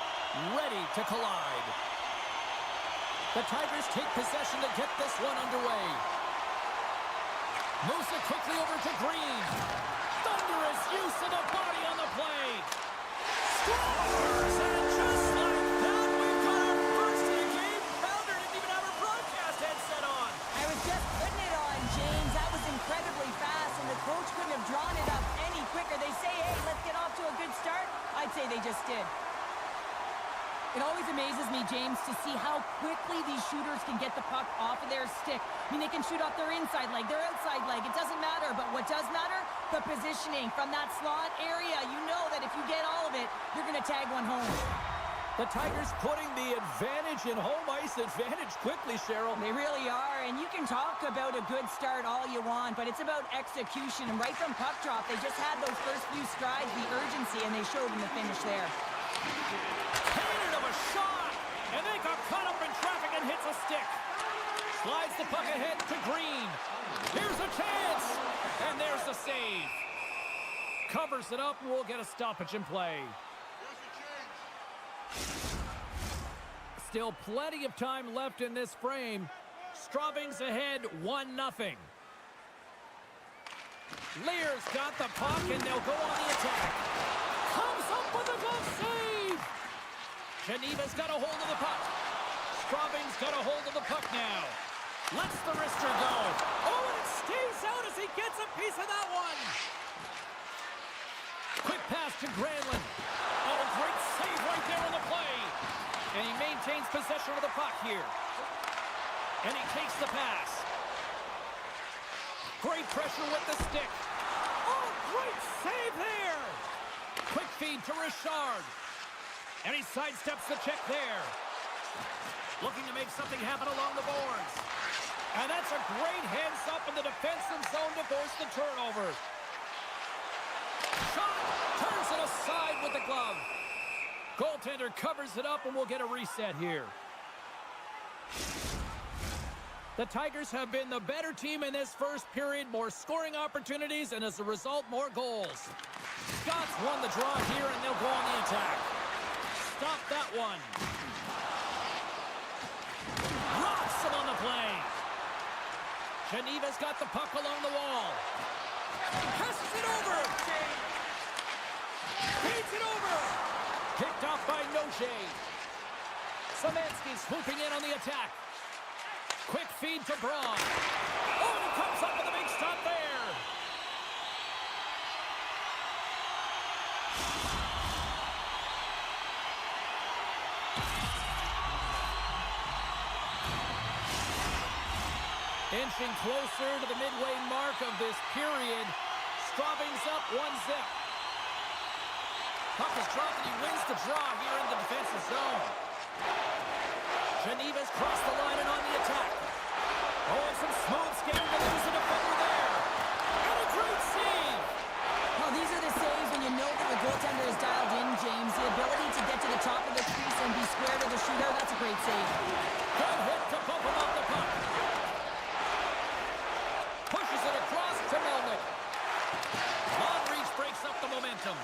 ready to collide. The Tigers take possession to get this one underway. Moves it quickly over to Green. Thunderous use of the body on the play. Scores! And just like that, we've got our first of the game. Pounder didn't even have her broadcast headset on. I was just putting it on, James. That was incredibly fast, and the coach couldn't have drawn it up any quicker. They say, hey, let's get off to a good start. I'd say they just did. It always amazes me, James, to see how quickly these shooters can get the puck off of their stick. I mean, they can shoot off their inside leg, their outside leg. It doesn't matter, but what does matter? The positioning from that slot area. You know that if you get all of it, you're going to tag one home. The Tigers putting the advantage in home ice advantage quickly, Cheryl. They really are, and you can talk about a good start all you want, but it's about execution. And right from puck drop, they just had those first few strides, the urgency, and they showed in the finish there. Cannon of a shot, and they got caught up in traffic and hits a stick. Slides the puck ahead to Green. Here's a chance, and there's the save. Covers it up, and we'll get a stoppage in play. Here's the change. Still plenty of time left in this frame. Straubing's ahead 1-0. Lear's got the puck, and they'll go on the attack. Comes up with a glove save. Geneva's got a hold of the puck. Straubing's got a hold of the puck now. Lets the wrister go. Oh, and it stays out as he gets a piece of that one. Quick pass to Granlund. Oh, great save right there on the play. And he maintains possession of the puck here. And he takes the pass. Great pressure with the stick. Oh, great save there. Quick feed to Richard. And he sidesteps the check there. Looking to make something happen along the boards. And that's a great heads up in the defensive zone to force the turnover. Shot! Turns it aside with the glove. Goaltender covers it up, and we'll get a reset here. The Tigers have been the better team in this first period. More scoring opportunities, and as a result, more goals. Scott's won the draw here, and they'll go on the attack. Stop that one. Rocks him on the play. Geneva's got the puck along the wall. Passes it over. Feeds it over. Picked off by Noche. Szymanski swooping in on the attack. Quick feed to Braun. Oh, and he comes up with a big stop there. Inching closer to the midway mark of this period. Straubing's up 1-0. Puck is dropped, and he wins the draw here in the defensive zone. Geneva's crossed the line and on the attack. Oh, and some smooth skating to lose a defender there. And a great save. Well, these are the saves when you know that the goaltender is dialed in, James. The ability to get to the top of the crease and be square to the shooter, that's a great save. Good hit to bump him off the puck. Pushes it across to Melnick. Long reach breaks up the momentum.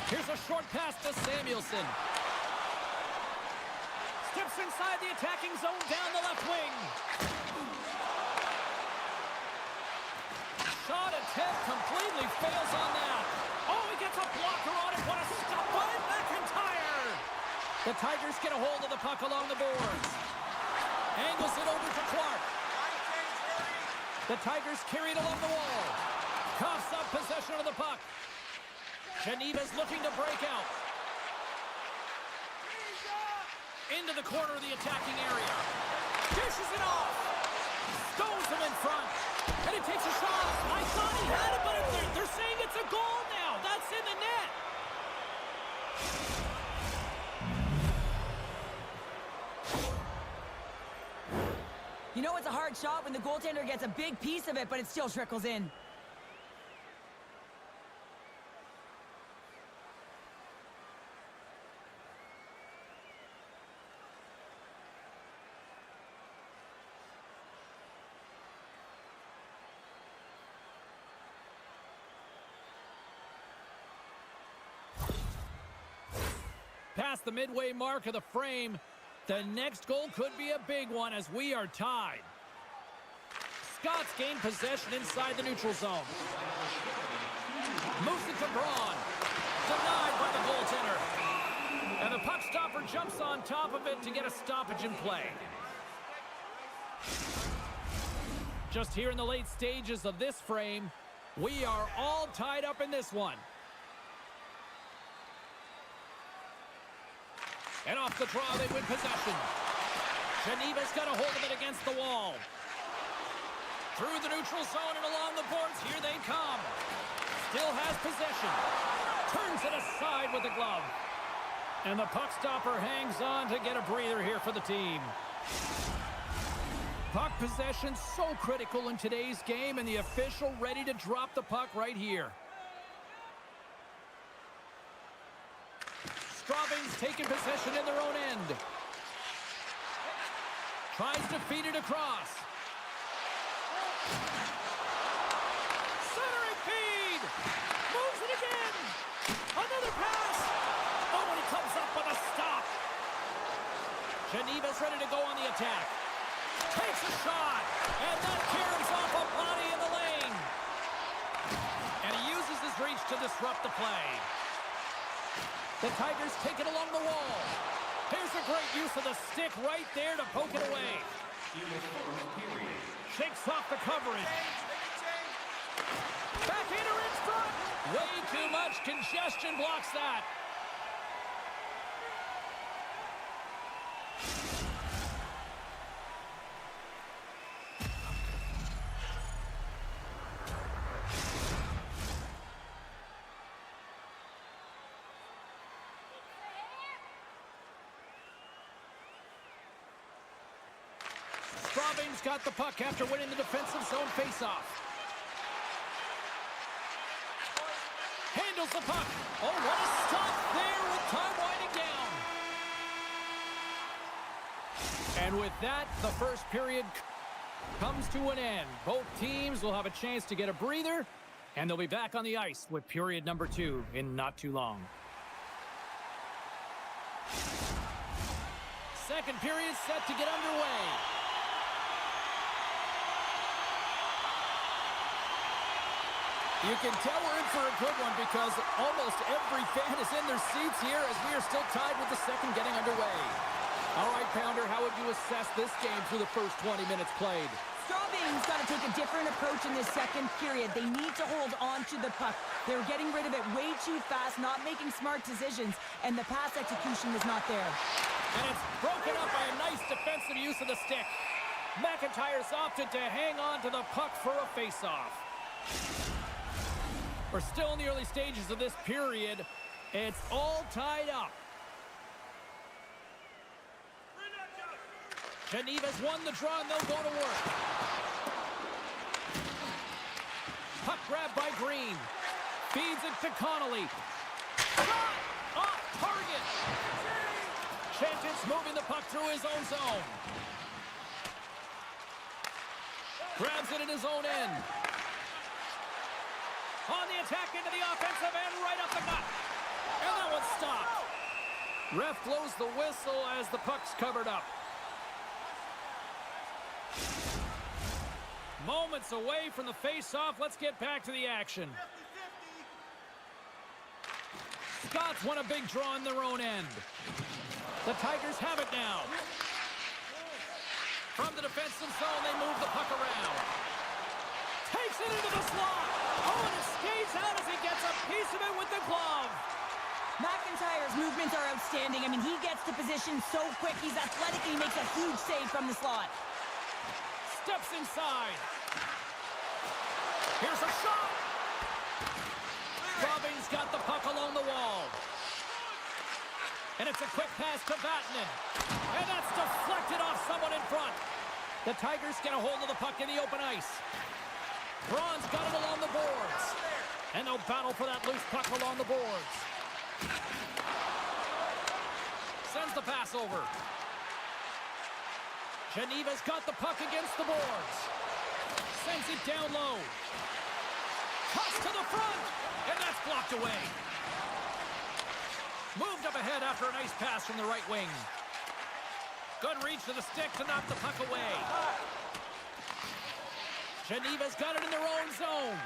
Here's a short pass to Samuelson. Steps inside the attacking zone down the left wing. Shot attempt completely fails on that. Oh, he gets a blocker on it. What a stop by McIntyre. The Tigers get a hold of the puck along the boards. Angles it over to Clark. The Tigers carry it along the wall. Coughs up possession of the puck. Geneva's looking to break out. Into the corner of the attacking area. Dishes it off. Stows him in front. And he takes a shot. I thought he had it, but they're saying it's a goal now. That's in the net. You know it's a hard shot when the goaltender gets a big piece of it, but it still trickles in. past the midway mark of the frame. The next goal could be a big one as we are tied. Scott's gained possession inside the neutral zone. Moves it to Braun. Denied by the goaltender. And the puck stopper jumps on top of it to get a stoppage in play. Just here in the late stages of this frame, we are all tied up in this one. And off the draw, they win possession. Geneva's got a hold of it against the wall. Through the neutral zone and along the boards, here they come. Still has possession. Turns it aside with the glove. And the puck stopper hangs on to get a breather here for the team. Puck possession so critical in today's game, and the official ready to drop the puck right here. Straubing's taking possession in their own end. Tries to feed it across. Centering feed! Moves it again! Another pass! Oh, and he comes up with a stop. Geneva's ready to go on the attack. Takes a shot, and that carries off a body in the lane. And he uses his reach to disrupt the play. The Tigers take it along the wall. Here's a great use of the stick right there to poke it away. Shakes off the coverage. Backhander in front. Way too much congestion blocks that. Straubing's got the puck after winning the defensive zone faceoff. Handles the puck. Oh, what a stop there with time winding down. And with that, the first period comes to an end. Both teams will have a chance to get a breather, and they'll be back on the ice with period number 2 in not too long. Second period set to get underway. You can tell we're in for a good one because almost every fan is in their seats here as we are still tied with the second getting underway. All right, Pounder, how would you assess this game through the first 20 minutes played? Straubing's got to take a different approach in this second period. They need to hold on to the puck. They're getting rid of it way too fast, not making smart decisions, and the pass execution is not there. And it's broken up by a nice defensive use of the stick. McIntyre's opted to hang on to the puck for a face-off. We're still in the early stages of this period. It's all tied up. Geneva's won the draw and they'll go to work. Puck grab by Green. Feeds it to Connolly. Shot! Off target! Chanton's moving the puck through his own zone. Grabs it in his own end. On the attack into the offensive end, right up the gut. And that one's stopped. Ref blows the whistle as the puck's covered up. Moments away from the face-off. Let's get back to the action. Scots won a big draw on their own end. The Tigers have it now. From the defensive zone, they move the puck around. Takes it into the slot. Oh, and it skates out as he gets a piece of it with the glove. McIntyre's movements are outstanding. I mean, he gets to position so quick. He's athletic and he makes a huge save from the slot. Steps inside. Here's a shot. Straubing's got the puck along the wall. And it's a quick pass to Vatanen. And that's deflected off someone in front. The Tigers get a hold of the puck in the open ice. Braun's got it along the boards. And they'll battle for that loose puck along the boards. Sends the pass over. Geneva's got the puck against the boards. Sends it down low. Cuts to the front. And that's blocked away. Moved up ahead after a nice pass from the right wing. Good reach to the stick to knock the puck away. Geneva's got it in their own zone.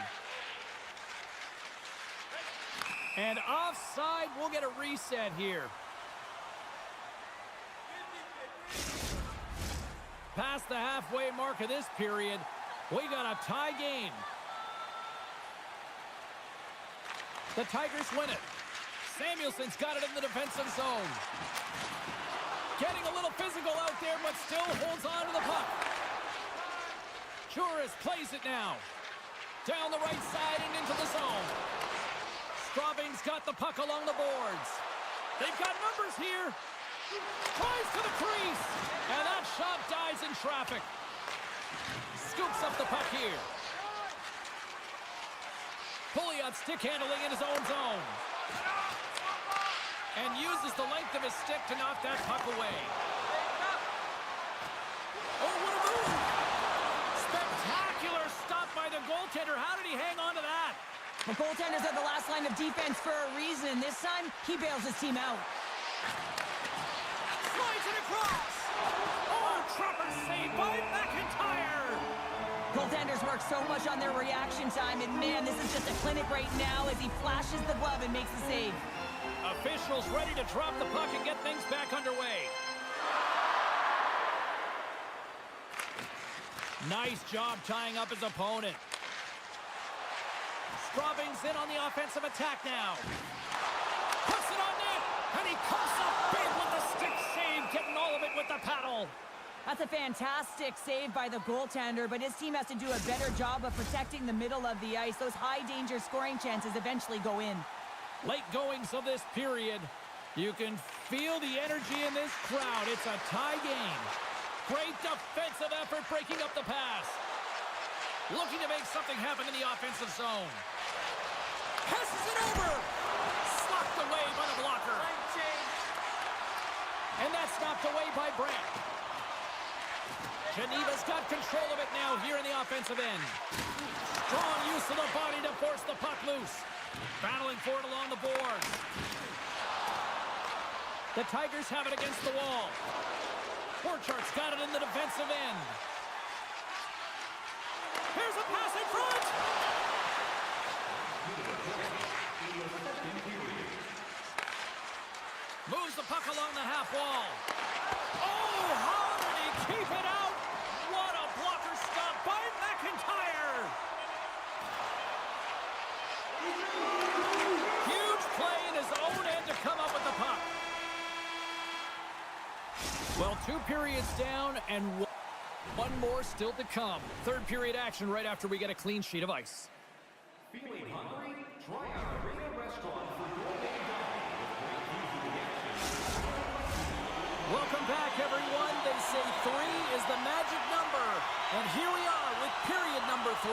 And offside, we'll get a reset here. Past the halfway mark of this period, we got a tie game. The Tigers win it. Samuelson's got it in the defensive zone. Getting a little physical out there, but still holds on to the puck. Juris plays it now. Down the right side and into the zone. Straubing's got the puck along the boards. They've got numbers here. Tries to the crease. And that shot dies in traffic. Scoops up the puck here. Pouliot stick handling in his own zone. And uses the length of his stick to knock that puck away. Oh, what a move! Spectacular stop by the goaltender. How did he hang on to that? The goaltenders are the last line of defense for a reason. This time, he bails his team out. Slides it across. Oh, trapper save by McIntyre. Goaltenders work so much on their reaction time, and man, this is just a clinic right now as he flashes the glove and makes the save. Officials ready to drop the puck and get things back underway. Nice job tying up his opponent. Straubing's in on the offensive attack now. Puts it on net, and he comes up big with the stick save, getting all of it with the paddle. That's a fantastic save by the goaltender, but his team has to do a better job of protecting the middle of the ice. Those high-danger scoring chances eventually go in. Late goings of this period. You can feel the energy in this crowd. It's a tie game. Great defensive effort breaking up the pass. Looking to make something happen in the offensive zone. Passes it over. Slopped away by the blocker. And that's knocked away by Brandt. Geneva's got control of it now here in the offensive end. Strong use of the body to force the puck loose. Battling for it along the boards. The Tigers have it against the wall. Borchardt's got it in the defensive end. Here's a pass in front! Moves the puck along the half wall. Oh, how did he keep it out? What a blocker stop by McIntyre! Huge play in his own end to come up with the puck. Well, 2 periods down and one more still to come. Third period action right after we get a clean sheet of ice. Feeling hungry? Try our arena restaurant for gourmet dining with great views of the action. Welcome back, everyone. They say 3 is the magic number. And here we are with period number 3.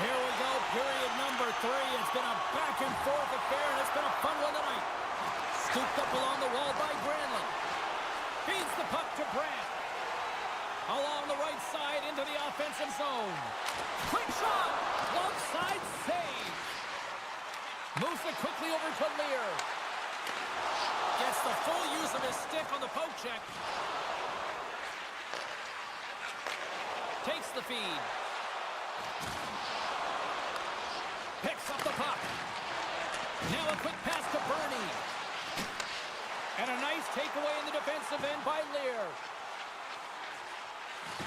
Here we go, period number 3. It's been a back-and-forth affair, and it's been a fun one tonight. Scooped up along the wall by Granlund. Feeds the puck to Brandt. Along the right side into the offensive zone. Quick shot! Glove side save. Moves it quickly over to Lear. Gets the full use of his stick on the poke check. Takes the feed. Picks up the puck. Now a quick pass to Bernie. And a nice takeaway in the defensive end by Lear.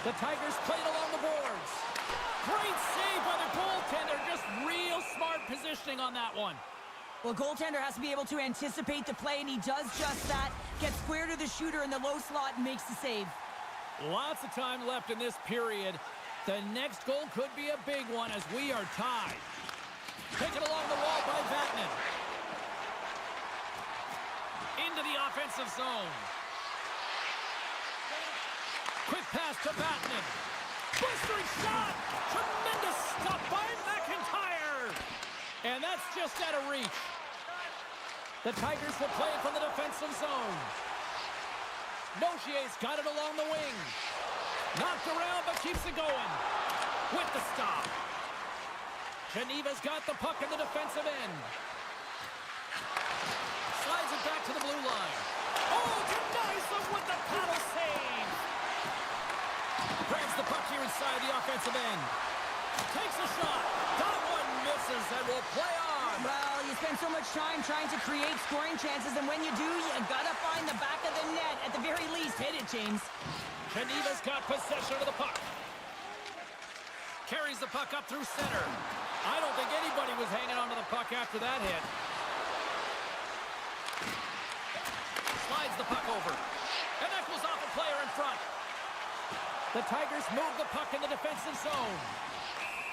The Tigers played along the boards. Great save by the goaltender. Just real smart positioning on that one. Well, goaltender has to be able to anticipate the play, and he does just that. Gets square to the shooter in the low slot and makes the save. Lots of time left in this period. The next goal could be a big one as we are tied. Taken along the wall by Vatanen. Into the offensive zone. Quick pass to Vatanen. Blistering shot! Tremendous stop by McIntyre! And that's just out of reach. The Tigers will play it from the defensive zone. Nochier's got it along the wing. Knocked around, but keeps it going. With the stop. Geneva's got the puck in the defensive end. it back to the blue line. Oh, denies them with the paddle save. Grabs the puck here inside the offensive end. Takes a shot. That one misses and will play on. Well, you spend so much time trying to create scoring chances, and when you do, you gotta find the back of the net. At the very least, hit it, James. Geneva's got possession of the puck. Carries the puck up through center. I don't think anybody was hanging onto the puck after that hit. Slides the puck over. And that goes off a player in front. The Tigers move the puck in the defensive zone.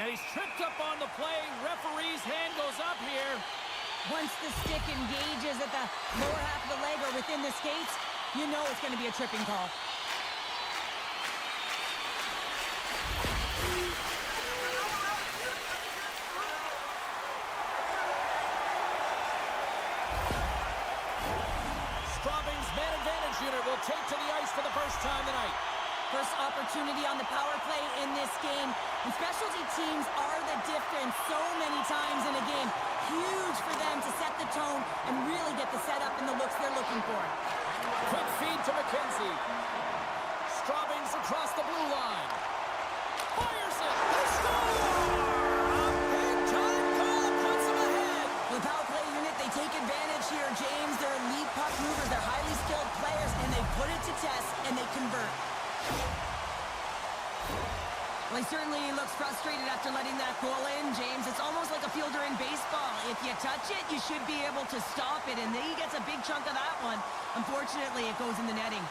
And he's tripped up on the play. Referee's hand goes up here. Once the stick engages at the lower half of the leg or within the skates, you know it's going to be a tripping call. Straubing's man advantage unit will take to the ice for the first time tonight. First opportunity on the power play in this game. And specialty teams are the difference so many times in a game. Huge for them to set the tone and really get the setup and the looks they're looking for. Quick feed to McKenzie. Straubing's across the blue line. Fires it. They score! A big-time goal puts them ahead. The power play unit, they take advantage here, James. They're elite puck movers. They're highly skilled players, and they put it to test, and they convert. Well, he certainly looks frustrated after letting that goal in, James. It's almost like a fielder in baseball. If you touch it, you should be able to stop it, and he gets a big chunk of that one. Unfortunately, it goes in the netting.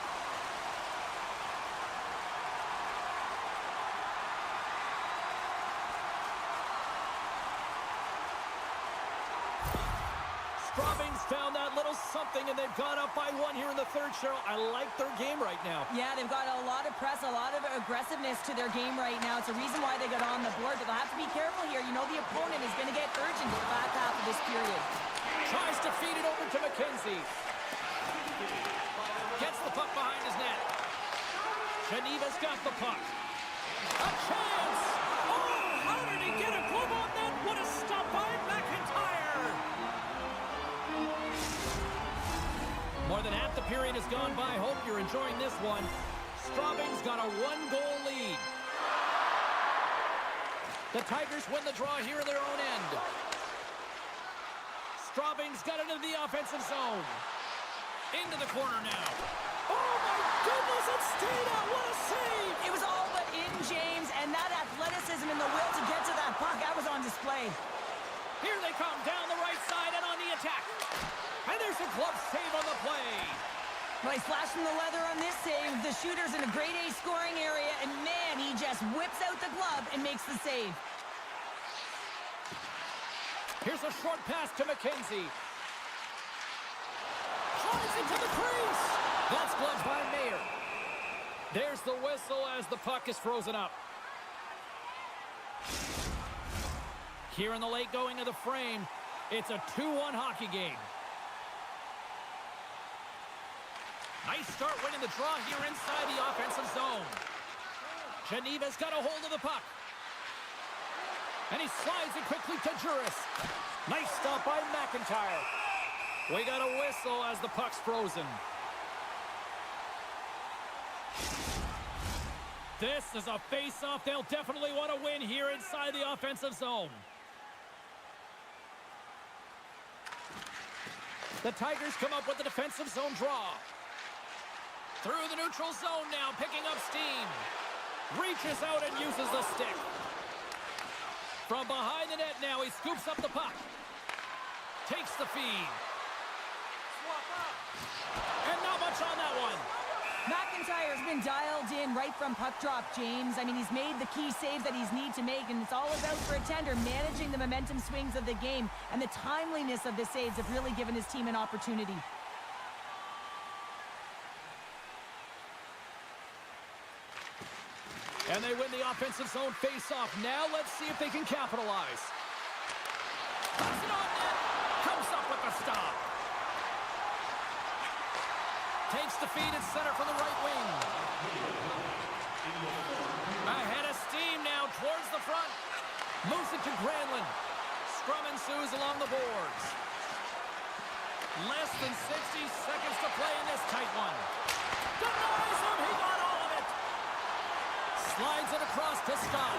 Straubing's found that little something, and they've gone up by one here in the third, Cheryl. I like their game right now. Yeah, they've got a lot of press, a lot of aggressiveness to their game right now. It's a reason why they got on the board, but they'll have to be careful here. You know the opponent is going to get urgent at the back half of this period. Tries to feed it over to McKenzie. Gets the puck behind his net. Geneva's got the puck. A chance! Oh, how did he get a glove on that? What a stop by McIntyre! More than half the period has gone by. Hope you're enjoying this one. Straubing's got a one-goal lead. The Tigers win the draw here in their own end. Straubing's got it into the offensive zone. Into the corner now. Oh, my goodness, it stayed out. What a save! It was all but in, James, and that athleticism and the will to get to that puck, that was on display. Here they come down the right side and on the attack. And there's a glove save on the play. Well, he's flashing the leather on this save. The shooter's in a grade A scoring area, and man, he just whips out the glove and makes the save. Here's a short pass to McKenzie. Drives into the crease. That's gloved by Mayer. There's the whistle as the puck is frozen up. Here in the late going of the frame, it's a 2-1 hockey game. Nice start winning the draw here inside the offensive zone. Geneva's got a hold of the puck. And he slides it quickly to Juris. Nice stop by McIntyre. We got a whistle as the puck's frozen. This is a face-off they'll definitely want to win here inside the offensive zone. The Tigers come up with the defensive zone draw. Through the neutral zone now, picking up steam. Reaches out and uses the stick. From behind the net now, he scoops up the puck. Takes the feed. And not much on that one. McIntyre's been dialed in right from puck drop, James. I mean, he's made the key saves that he's need to make, and it's all about for a tender managing the momentum swings of the game, and the timeliness of the saves have really given his team an opportunity. And they win the offensive zone face-off. Now let's see if they can capitalize. Puts it on net. Comes up with the stop. Takes the feed at center from the right wing. Ahead of steam now towards the front. Moves it to Granlund. Scrum ensues along the boards. Less than 60 seconds to play in this tight one. Denies him. He got all of it. Slides it across to Scott.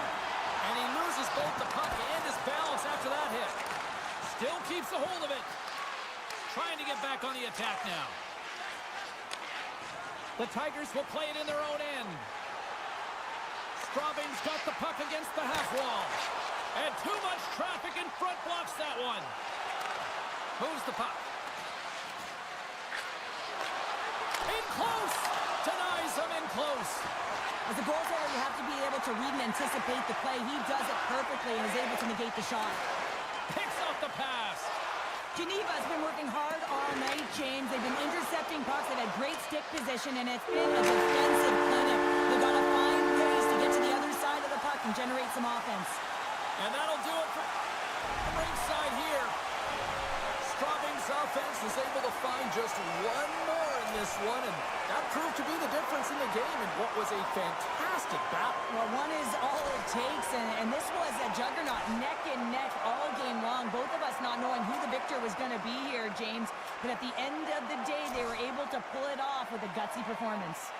And he loses both the puck and his balance after that hit. Still keeps a hold of it. Trying to get back on the attack now. The Tigers will play it in their own end. Straubing's got the puck against the half wall. And too much traffic in front blocks that one. Moves the puck. In close. Denies him in close. As a goaltender, you have to be able to read and anticipate the play. He does it perfectly and is able to negate the shot. Picks off the pass. Geneva has been working hard all night, James. They've been intercepting pucks. They've had great stick position, and it's been a defensive clinic. They've got to find ways to get to the other side of the puck and generate some offense. And that'll do it for the ringside here. Straubing's offense is able to find just one more in this one, and that proved to be the difference in the game in what was a fantastic battle. Well, one is all it takes, and this was a juggernaut, neck and neck all game long. Both of us not knowing who the victor was going to be here, James. But at the end of the day, they were able to pull it off with a gutsy performance.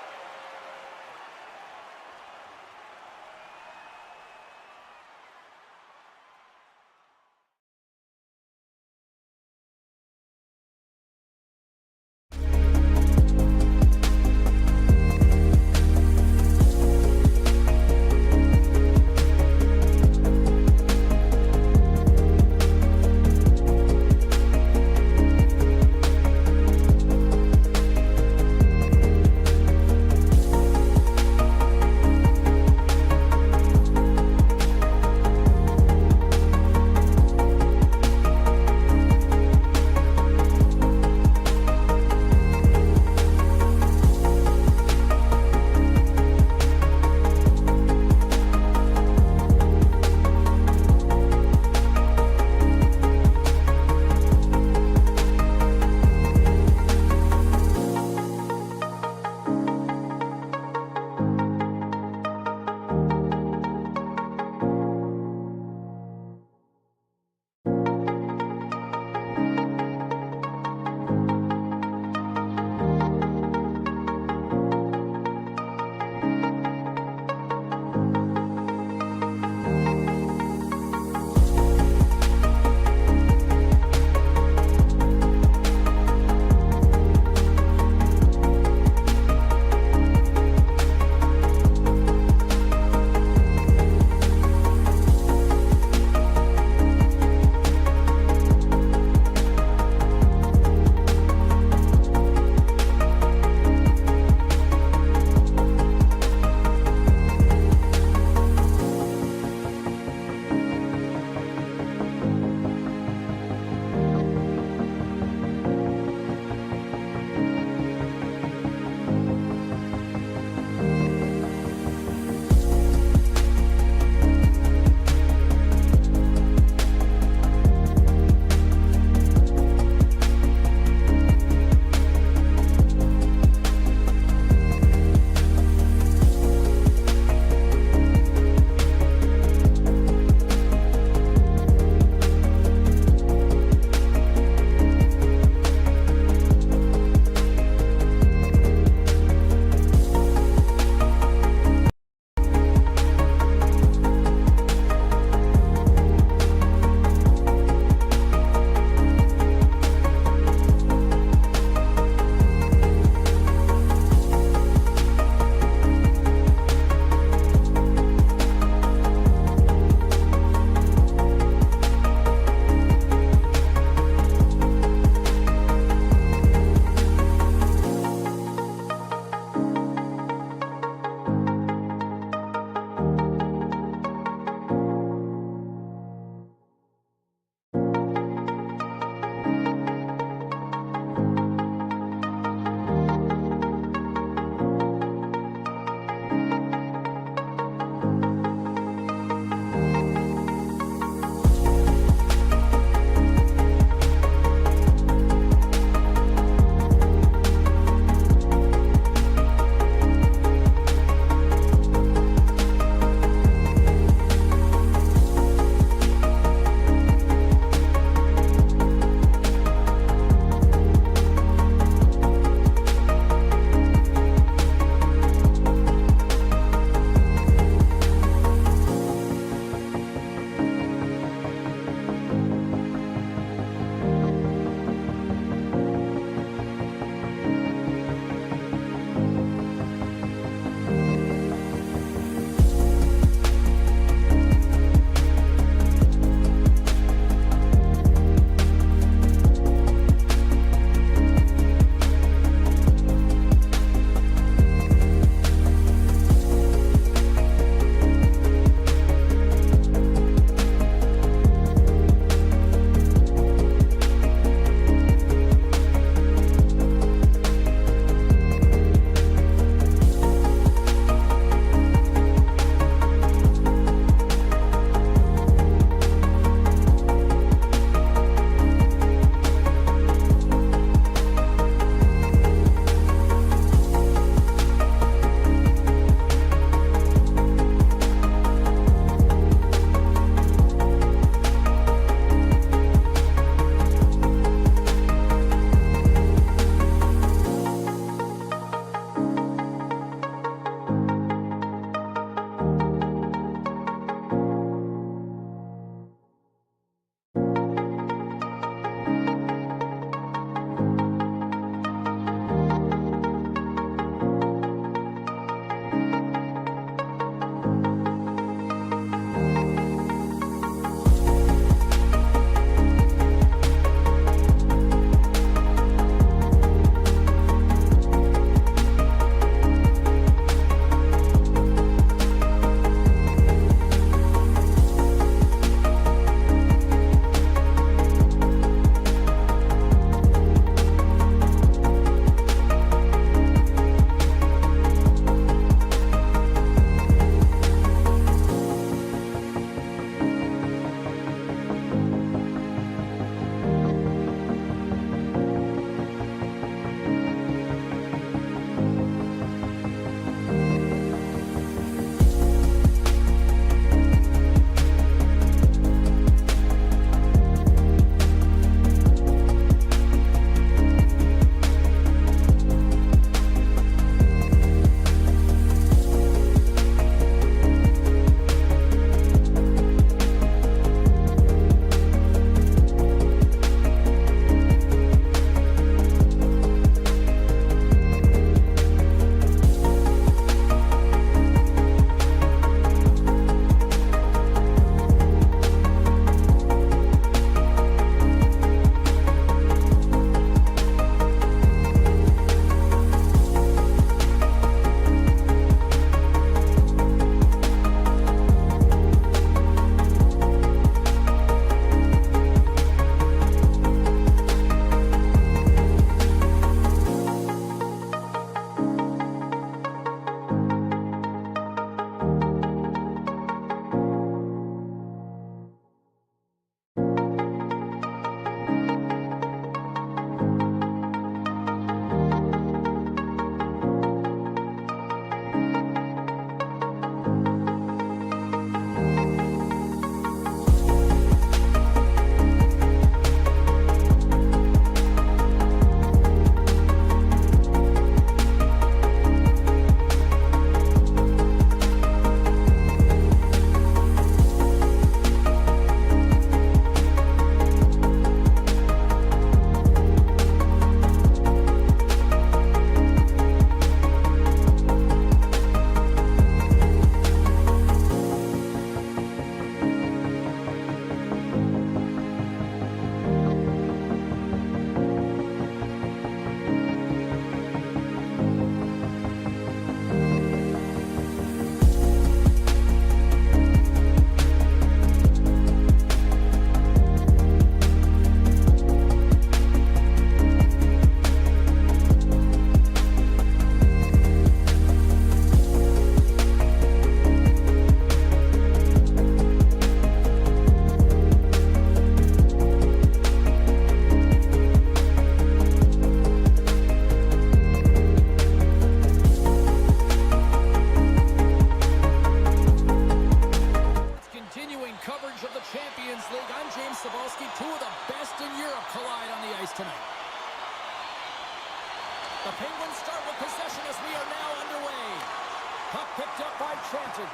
Puck picked up by Chanton.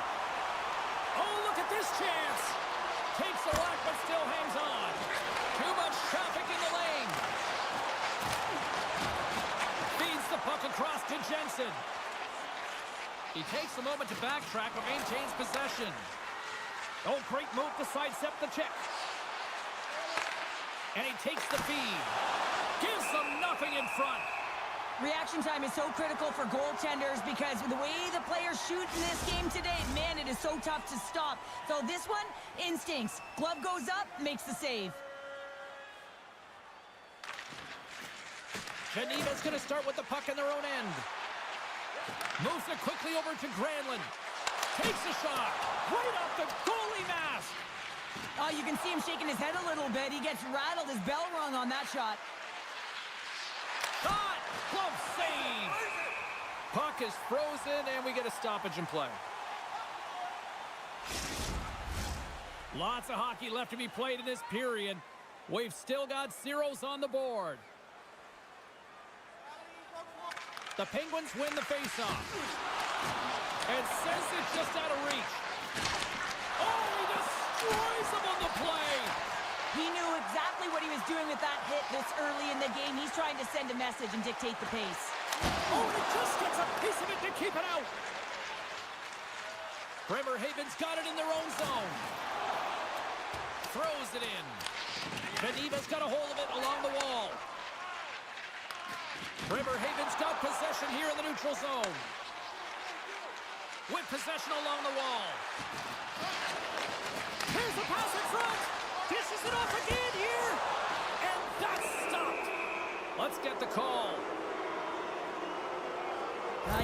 Oh, look at this chance. Takes the whack, but still hangs on. Too much traffic in the lane. Feeds the puck across to Jensen. He takes a moment to backtrack, but maintains possession. Oh, great move to sidestep the check. And he takes the feed. Gives them nothing in front. Reaction time is so critical for goaltenders because the way the players shoot in this game today, man, it is so tough to stop. So this one, instincts. Glove goes up, makes the save. Geneva's going to start with the puck in their own end. Moves it quickly over to Granlund. Takes a shot. Right off the goalie mask. Oh, you can see him shaking his head a little bit. He gets rattled, his bell rung on that shot. Shot! Glove save! Puck is frozen, and we get a stoppage in play. Lots of hockey left to be played in this period. We've still got zeros on the board. The Penguins win the faceoff. And sends it just out of reach. Oh, he destroys them on the play. He knew exactly what he was doing with that hit this early in the game. He's trying to send a message and dictate the pace. Oh, and it just gets a piece of it to keep it out. Bremerhaven's got it in their own zone. Throws it in. Geneva's got a hold of it along the wall. Bremerhaven's got possession here in the neutral zone. With possession along the wall. Here's the pass in front. Dishes it off again here. And that's stopped. Let's get the call.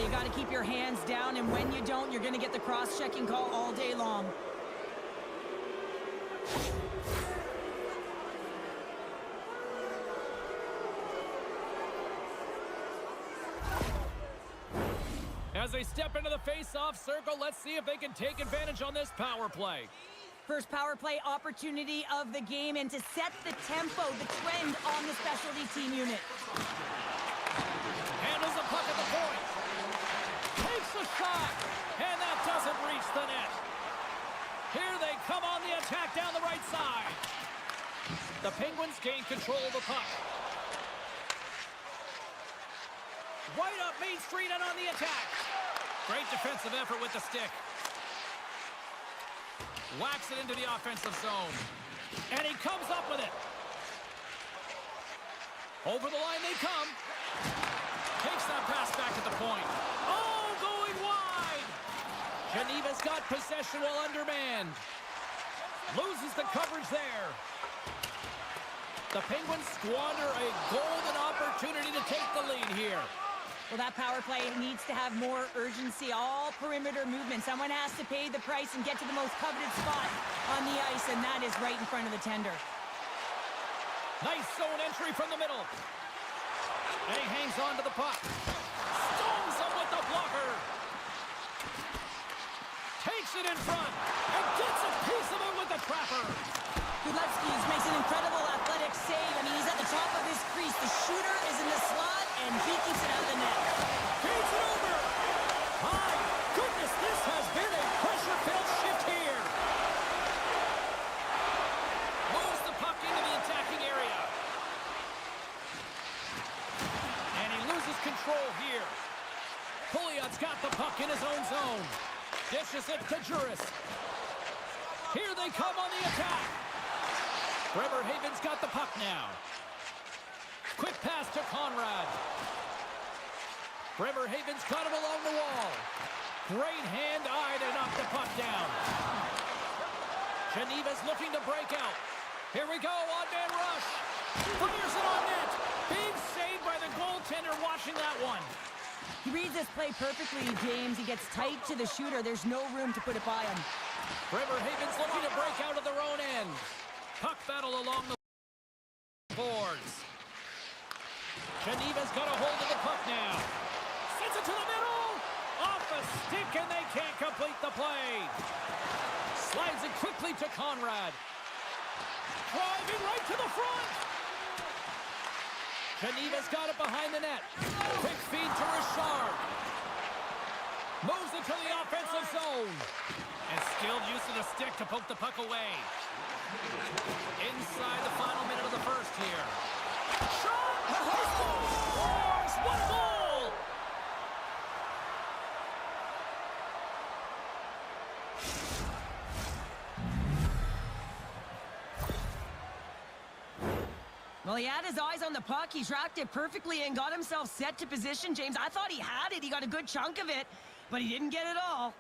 You got to keep your hands down, and when you don't, you're going to get the cross-checking call all day long. As they step into the face-off circle, let's see if they can take advantage on this power play. First power play opportunity of the game, and to set the tempo, the trend on the specialty team unit. Handles the puck at the point. Takes a shot, and that doesn't reach the net. Here they come on the attack down the right side. The Penguins gain control of the puck. Right up Main Street and on the attack. Great defensive effort with the stick. Whacks it into the offensive zone. And he comes up with it. Over the line they come. Takes that pass back at the point. Oh, going wide. Geneva's got possession while undermanned. Loses the coverage there. The Penguins squander a golden opportunity to take the lead here. Well, that power play needs to have more urgency. All perimeter movement. Someone has to pay the price and get to the most coveted spot on the ice, and that is right in front of the tender. Nice zone entry from the middle. And he hangs on to the puck. Stones him with the blocker. Takes it in front and gets a piece of it with the trapper. Gudlevsky makes an incredible athletic save. I mean, he's at the top of his crease. The shooter is in the slot, and he keeps it out of the net. Feeds it over. My goodness, this has been a pressure-filled shift here. Moves the puck into the attacking area. And he loses control here. Pouliot's got the puck in his own zone. Dishes it to Juris. Here they come on the attack. Bremerhaven's got the puck now. Quick pass to Conrad. Bremerhaven's got him along the wall. Great hand-eye to knock the puck down. Geneva's looking to break out. Here we go, odd-man rush. Fires it on net. Big save by the goaltender watching that one. He reads this play perfectly, James. He gets tight to the shooter. There's no room to put it by him. Bremerhaven's looking to break out of their own end. Puck battle along the boards. Geneva's got a hold of the puck now. Sends it to the middle. Off the stick, and they can't complete the play. Slides it quickly to Conrad. Driving right to the front. Geneva's got it behind the net. Quick feed to Richard. Moves it to the offensive zone. And skilled use of the stick to poke the puck away. Inside the final minute of the first here. Shot! He scores! What a goal! Well, he had his eyes on the puck. He tracked it perfectly and got himself set to position, James. I thought he had it. He got a good chunk of it, but he didn't get it all.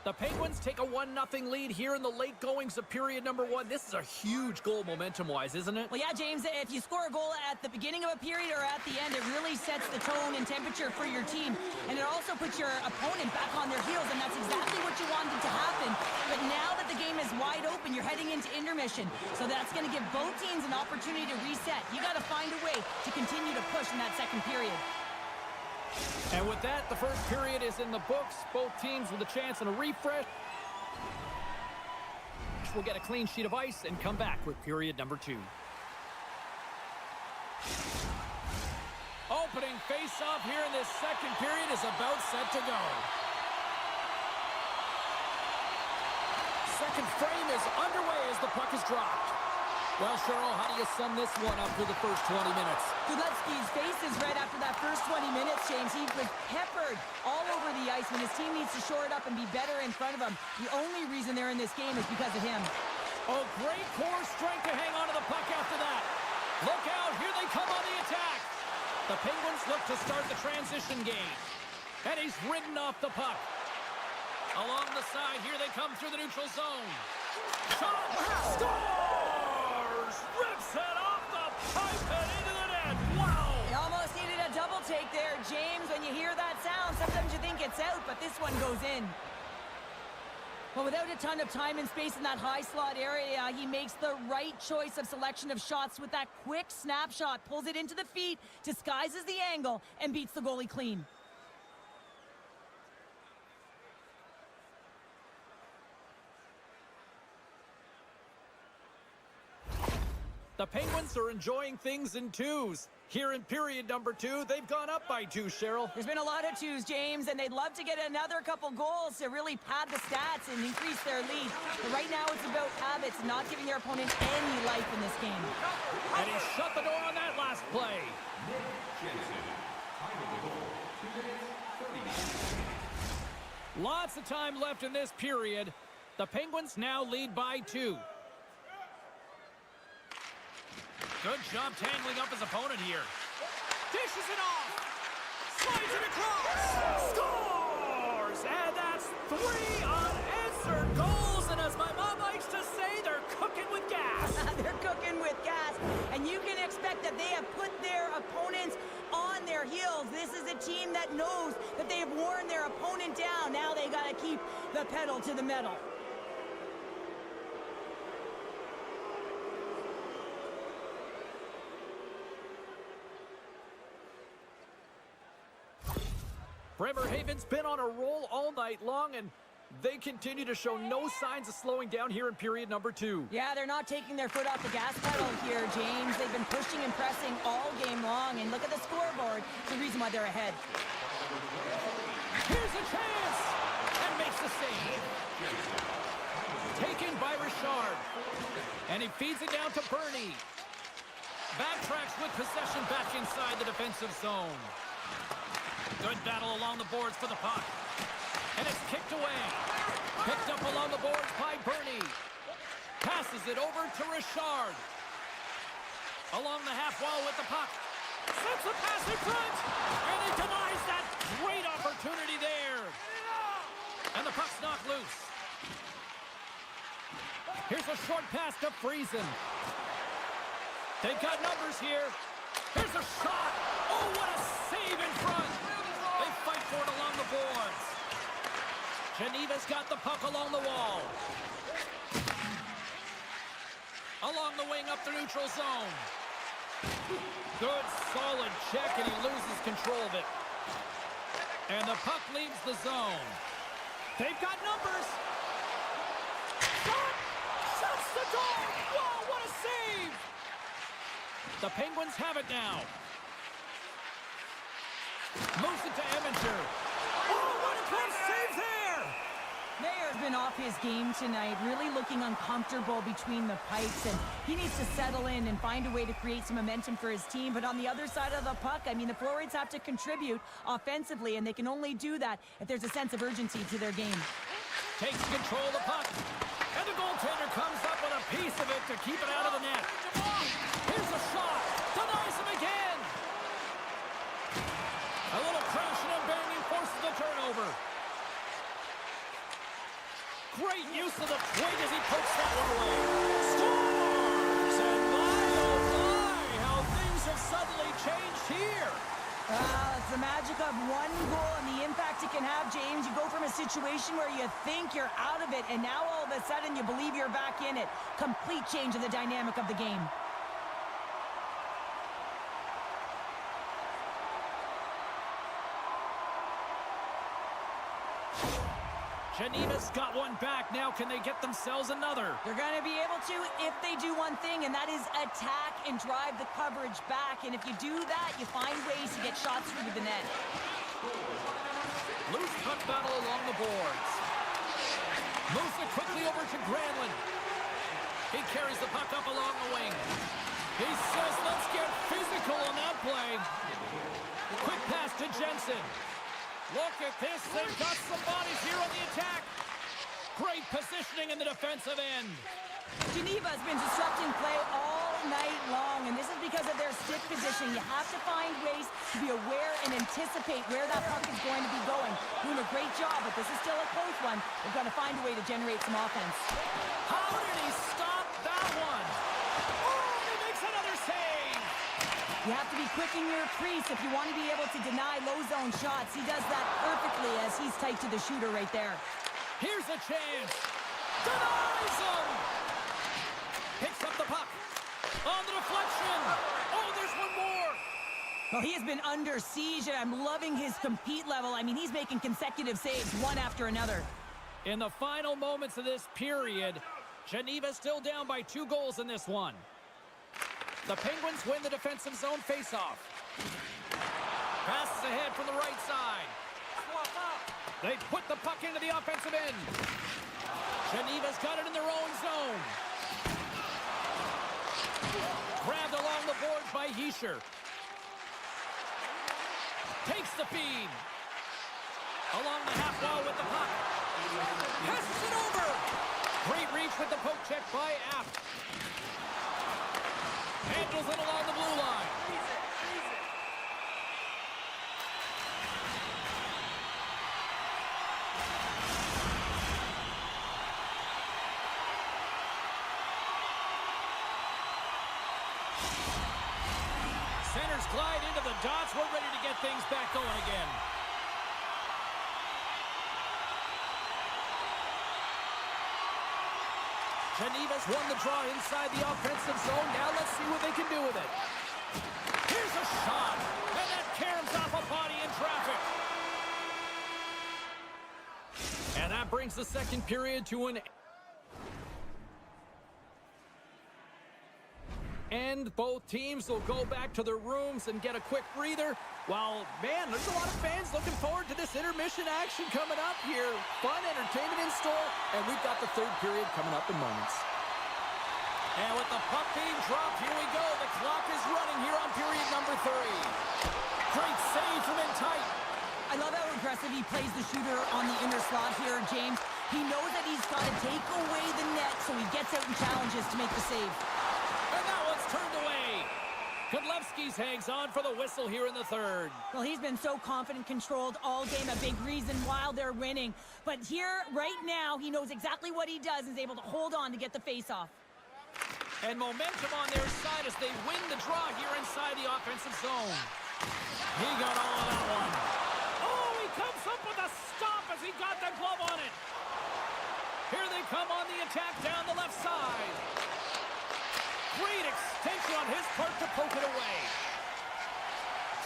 The Penguins take a 1-0 lead here in the late goings of period number 1. This is a huge goal momentum-wise, isn't it? Well, yeah, James, if you score a goal at the beginning of a period or at the end, it really sets the tone and temperature for your team. And it also puts your opponent back on their heels, and that's exactly what you wanted to happen. But now that the game is wide open, you're heading into intermission. So that's going to give both teams an opportunity to reset. You got to find a way to continue to push in that second period. And with that, the first period is in the books. Both teams with a chance and a refresh. We'll get a clean sheet of ice and come back with period number 2. Opening face-off here in this second period is about set to go. Second frame is underway as the puck is dropped. Well, Cheryl, how do you sum this one up through the first 20 minutes? Dudletsky's faces right after that first 20 minutes, James. He was peppered all over the ice when his team needs to shore it up and be better in front of him. The only reason they're in this game is because of him. Oh, great core strength to hang on to the puck after that. Look out, here they come on the attack. The Penguins look to start the transition game. And he's ridden off the puck. Along the side, here they come through the neutral zone. Shot! Scores! Rips it off the pipe and into the net. Wow! He almost needed a double take there, James. When you hear that sound, sometimes you think it's out, but this one goes in. Well, without a ton of time and space in that high slot area, he makes the right choice of selection of shots with that quick snapshot, pulls it into the feet, disguises the angle, and beats the goalie clean. The Penguins are enjoying things in twos. Here in period number 2, they've gone up by 2, Cheryl. There's been a lot of twos, James, and they'd love to get another couple goals to really pad the stats and increase their lead. But right now it's about habits, not giving their opponent any life in this game. And he shut the door on that last play. Lots of time left in this period. The Penguins now lead by 2. Good job tangling up his opponent here. Dishes it off. Slides it across. Scores! And that's 3 unanswered goals. And as my mom likes to say, they're cooking with gas. They're cooking with gas. And you can expect that they have put their opponents on their heels. This is a team that knows that they have worn their opponent down. Now they got to keep the pedal to the metal. Bremerhaven's been on a roll all night long, and they continue to show no signs of slowing down here in period number 2. Yeah, they're not taking their foot off the gas pedal here, James. They've been pushing and pressing all game long, and look at the scoreboard. It's the reason why they're ahead. Here's a chance! And makes the save. Taken by Richard. And he feeds it down to Bernie. Backtracks with possession back inside the defensive zone. Good battle along the boards for the puck. And it's kicked away. Picked up along the boards by Bernie. Passes it over to Richard. Along the half wall with the puck. Sets the pass in front. And he denies that great opportunity there. And the puck's knocked loose. Here's a short pass to Friesen. They've got numbers here. Here's a shot. Oh, what a save in front. They fight for it along the boards. Geneva's got the puck along the wall. Along the wing up the neutral zone. Good, solid check, and he loses control of it. And the puck leaves the zone. They've got numbers. Shot! Shuts the goal! Whoa, what a save! The Penguins have it now. Moves it to Eminger. Oh, what a close save there! Mayer's been off his game tonight, really looking uncomfortable between the pipes, and he needs to settle in and find a way to create some momentum for his team. But on the other side of the puck, I mean, the forwards have to contribute offensively, and they can only do that if there's a sense of urgency to their game. Takes control of the puck, and the goaltender comes up with a piece of it to keep it out of the net. Here's a shot, denies him again. A little crashing and banging forces the turnover. Great use of the twig as he pokes that one away. Scores! And my, oh my, how things have suddenly changed here. It's the magic of one goal and the impact it can have, James. You go from a situation where you think you're out of it, and now all of a sudden you believe you're back in it. Complete change of the dynamic of the game. Geneva's got one back. Now can they get themselves another? They're going to be able to if they do one thing, and that is attack and drive the coverage back. And if you do that, you find ways to get shots through the net. Loose puck battle along the boards. Moves it quickly over to Granlund. He carries the puck up along the wing. He says, let's get physical on that play. Quick pass to Jensen. Look at this, they've got some bodies here on the attack. Great positioning in the defensive end. Geneva has been disrupting play all night long, and this is because of their stick position. You have to find ways to be aware and anticipate where that puck is going to be going. Doing a great job, but this is still a close one. They've got to find a way to generate some offense. How did he stop that one? Oh, he makes another save. You have to be quick in your crease if you want to be able to deny low zone shots. He does that perfectly as he's tight to the shooter right there. Here's a chance. Denies him. Picks up the puck. On the deflection. Oh, there's one more. Well, he has been under siege, and I'm loving his compete level. I mean, he's making consecutive saves one after another. In the final moments of this period, Geneva's still down by 2 goals in this one. The Penguins win the defensive zone faceoff. Passes ahead from the right side. They put the puck into the offensive end. Geneva's got it in their own zone. Grabbed along the boards by Hischier. Takes the feed. Along the half wall with the puck. Passes it over. Great reach with the poke check by Aft. Handles it along the blue line. Centers glide into the dots. We're ready to get things back going again. Geneva's won the draw inside the offensive zone. Now let's see what they can do with it. Here's a shot, and that caroms off a body in traffic. And that brings the second period to an end. Both teams will go back to their rooms and get a quick breather. While, man, there's a lot of fans looking forward to this intermission action coming up here. Fun entertainment in store, and we've got the third period coming up in moments. And with the puck being dropped, here we go. The clock is running here on period number 3. Great save from in tight. I love how aggressive he plays the shooter on the inner slot here, James. He knows that he's got to take away the net, so he gets out and challenges to make the save. And that one's turned away. Kudlevskis hangs on for the whistle here in the third. Well, he's been so confident, controlled all game, a big reason why they're winning. But here, right now, he knows exactly what he does and is able to hold on to get the face-off. And momentum on their side as they win the draw here inside the offensive zone. He got all of that one. Oh, he comes up with a stop as he got the glove on it. Here they come on the attack down the left side. Great extension on his part to poke it away.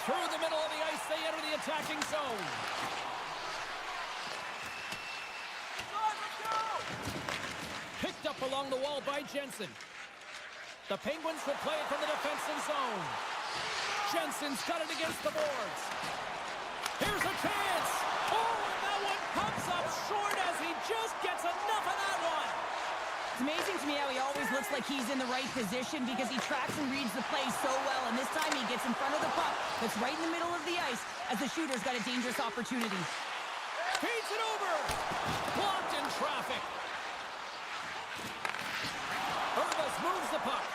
Through the middle of the ice, they enter the attacking zone. Picked up along the wall by Jensen. The Penguins will play it from the defensive zone. Jensen's got it against the boards. Here's a chance. Oh, and that one comes up short as he just gets enough of that one. It's amazing to me how he always looks like he's in the right position because he tracks and reads the play so well. And this time he gets in front of the puck that's right in the middle of the ice as the shooter's got a dangerous opportunity. Feeds it over. Blocked in traffic. Urbas moves the puck.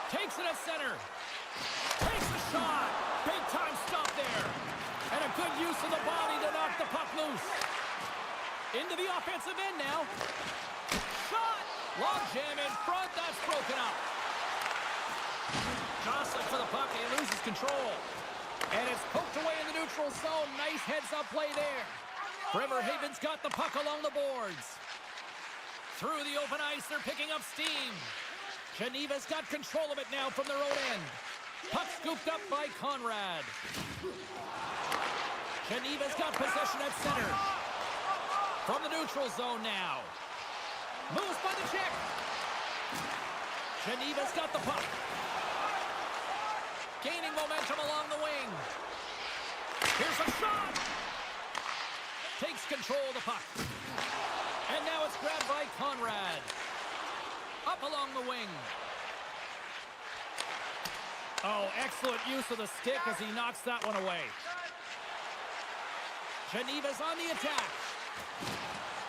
Takes it at center. Takes a shot. Big time stop there. And a good use of the body to knock the puck loose. Into the offensive end now. Shot. Log jam in front. That's broken up. Jostling for the puck. He loses control. And it's poked away in the neutral zone. Nice heads-up play there. Bremerhaven's got the puck along the boards. Through the open ice, they're picking up steam. Geneva's got control of it now from their own end. Puck scooped up by Conrad. Geneva's got possession at center. From the neutral zone now. Moves by the check. Geneva's got the puck. Gaining momentum along the wing. Here's a shot. Takes control of the puck. And now it's grabbed by Conrad. Up along the wing. Oh, excellent use of the stick as he knocks that one away. Geneva's on the attack.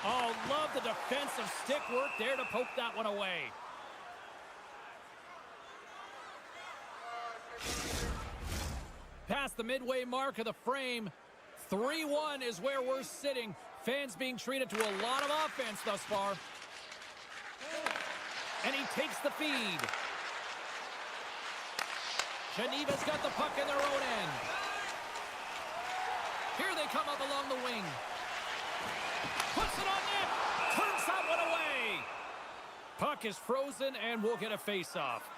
Oh, love the defensive stick work there to poke that one away. Past the midway mark of the frame, 3-1 is where we're sitting. Fans being treated to a lot of offense thus far. And he takes the feed. Geneva's got the puck in their own end. Here they come up along the wing. Puts it on net. Turns that one away. Puck is frozen and we'll get a face-off.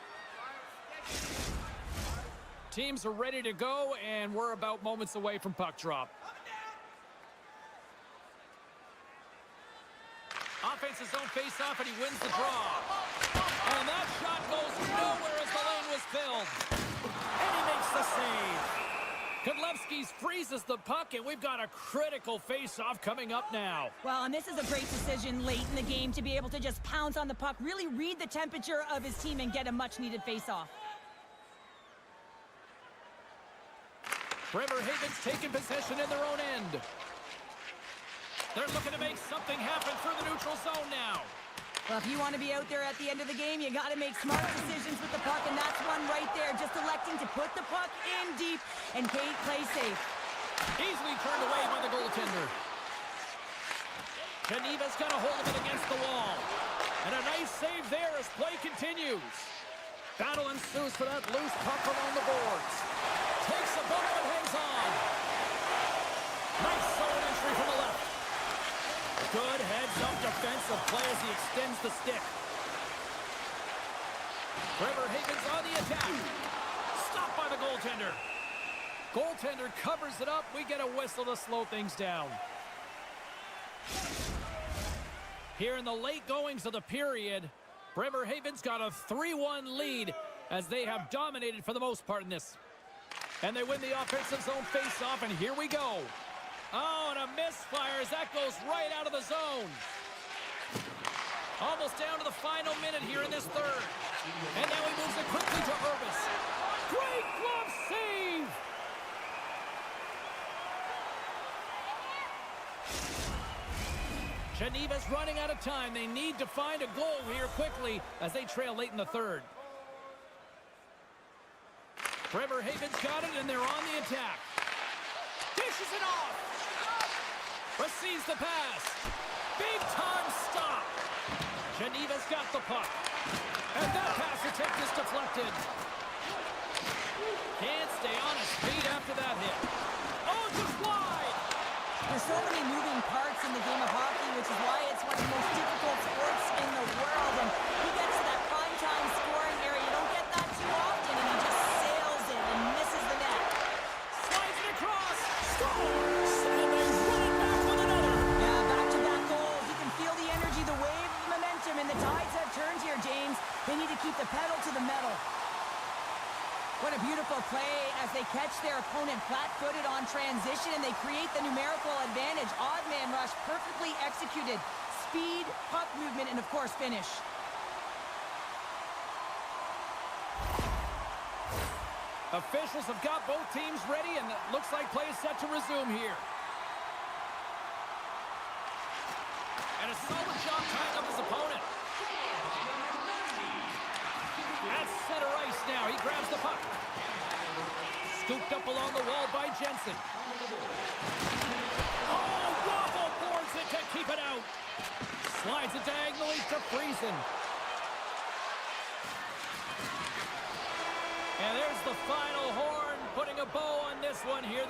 Teams are ready to go and we're about moments away from puck drop. Offensive zone face-off and he wins the draw. And that shot goes nowhere as the lane was filled. And he makes the save. Godlewski's freezes the puck, and we've got a critical face-off coming up now. Well, and this is a great decision late in the game to be able to just pounce on the puck, really read the temperature of his team and get a much-needed face-off. Bremerhaven's taking possession in their own end. They're looking to make something happen through the neutral zone now. Well, if you want to be out there at the end of the game, you got to make smart decisions with the puck, and that's one right there, just electing to put the puck in deep and play safe. Easily turned away by the goaltender. Geneva's got a hold of it against the wall. And a nice save there as play continues. Battle ensues for that loose puck along the boards. Takes a bump and hangs on. Nice zone entry from the left. Good heads-up defensive play as he extends the stick. Bremerhaven's on the attack. Stopped by the goaltender. Goaltender covers it up. We get a whistle to slow things down. Here in the late goings of the period, Bremerhaven's got a 3-1 lead as they have dominated for the most part in this. And they win the offensive zone face-off, and here we go. Oh, and a misfire as that goes right out of the zone. Almost down to the final minute here in this third. And now he moves it quickly to Urbas. Great glove save! Geneva's running out of time. They need to find a goal here quickly as they trail late in the third. Bremerhaven's got it, and they're on the attack. Dishes it off. Receives the pass. Big time stop. Geneva's got the puck. And that pass attempt is deflected. Can't stay on his feet after that hit. Oh, just wide. There's so many moving parts in the game of hockey, which is why it's one of the most difficult sports in the world. And he gets to that prime time scoring area. You don't get that too often, and he just sails it and misses the net. catch their opponent flat-footed on transition, and they create the numerical advantage. Odd man rush, perfectly executed. Speed, puck movement, and of course, finish. Officials have got both teams ready, and it looks like play is set to resume here. And a solid job tying up his opponent. At center ice now. He grabs the puck. Scooped up along the wall by Jensen. Oh, Waffle boards it to keep it out. Slides it diagonally to Friesen. And there's the final horn, putting a bow on this one here.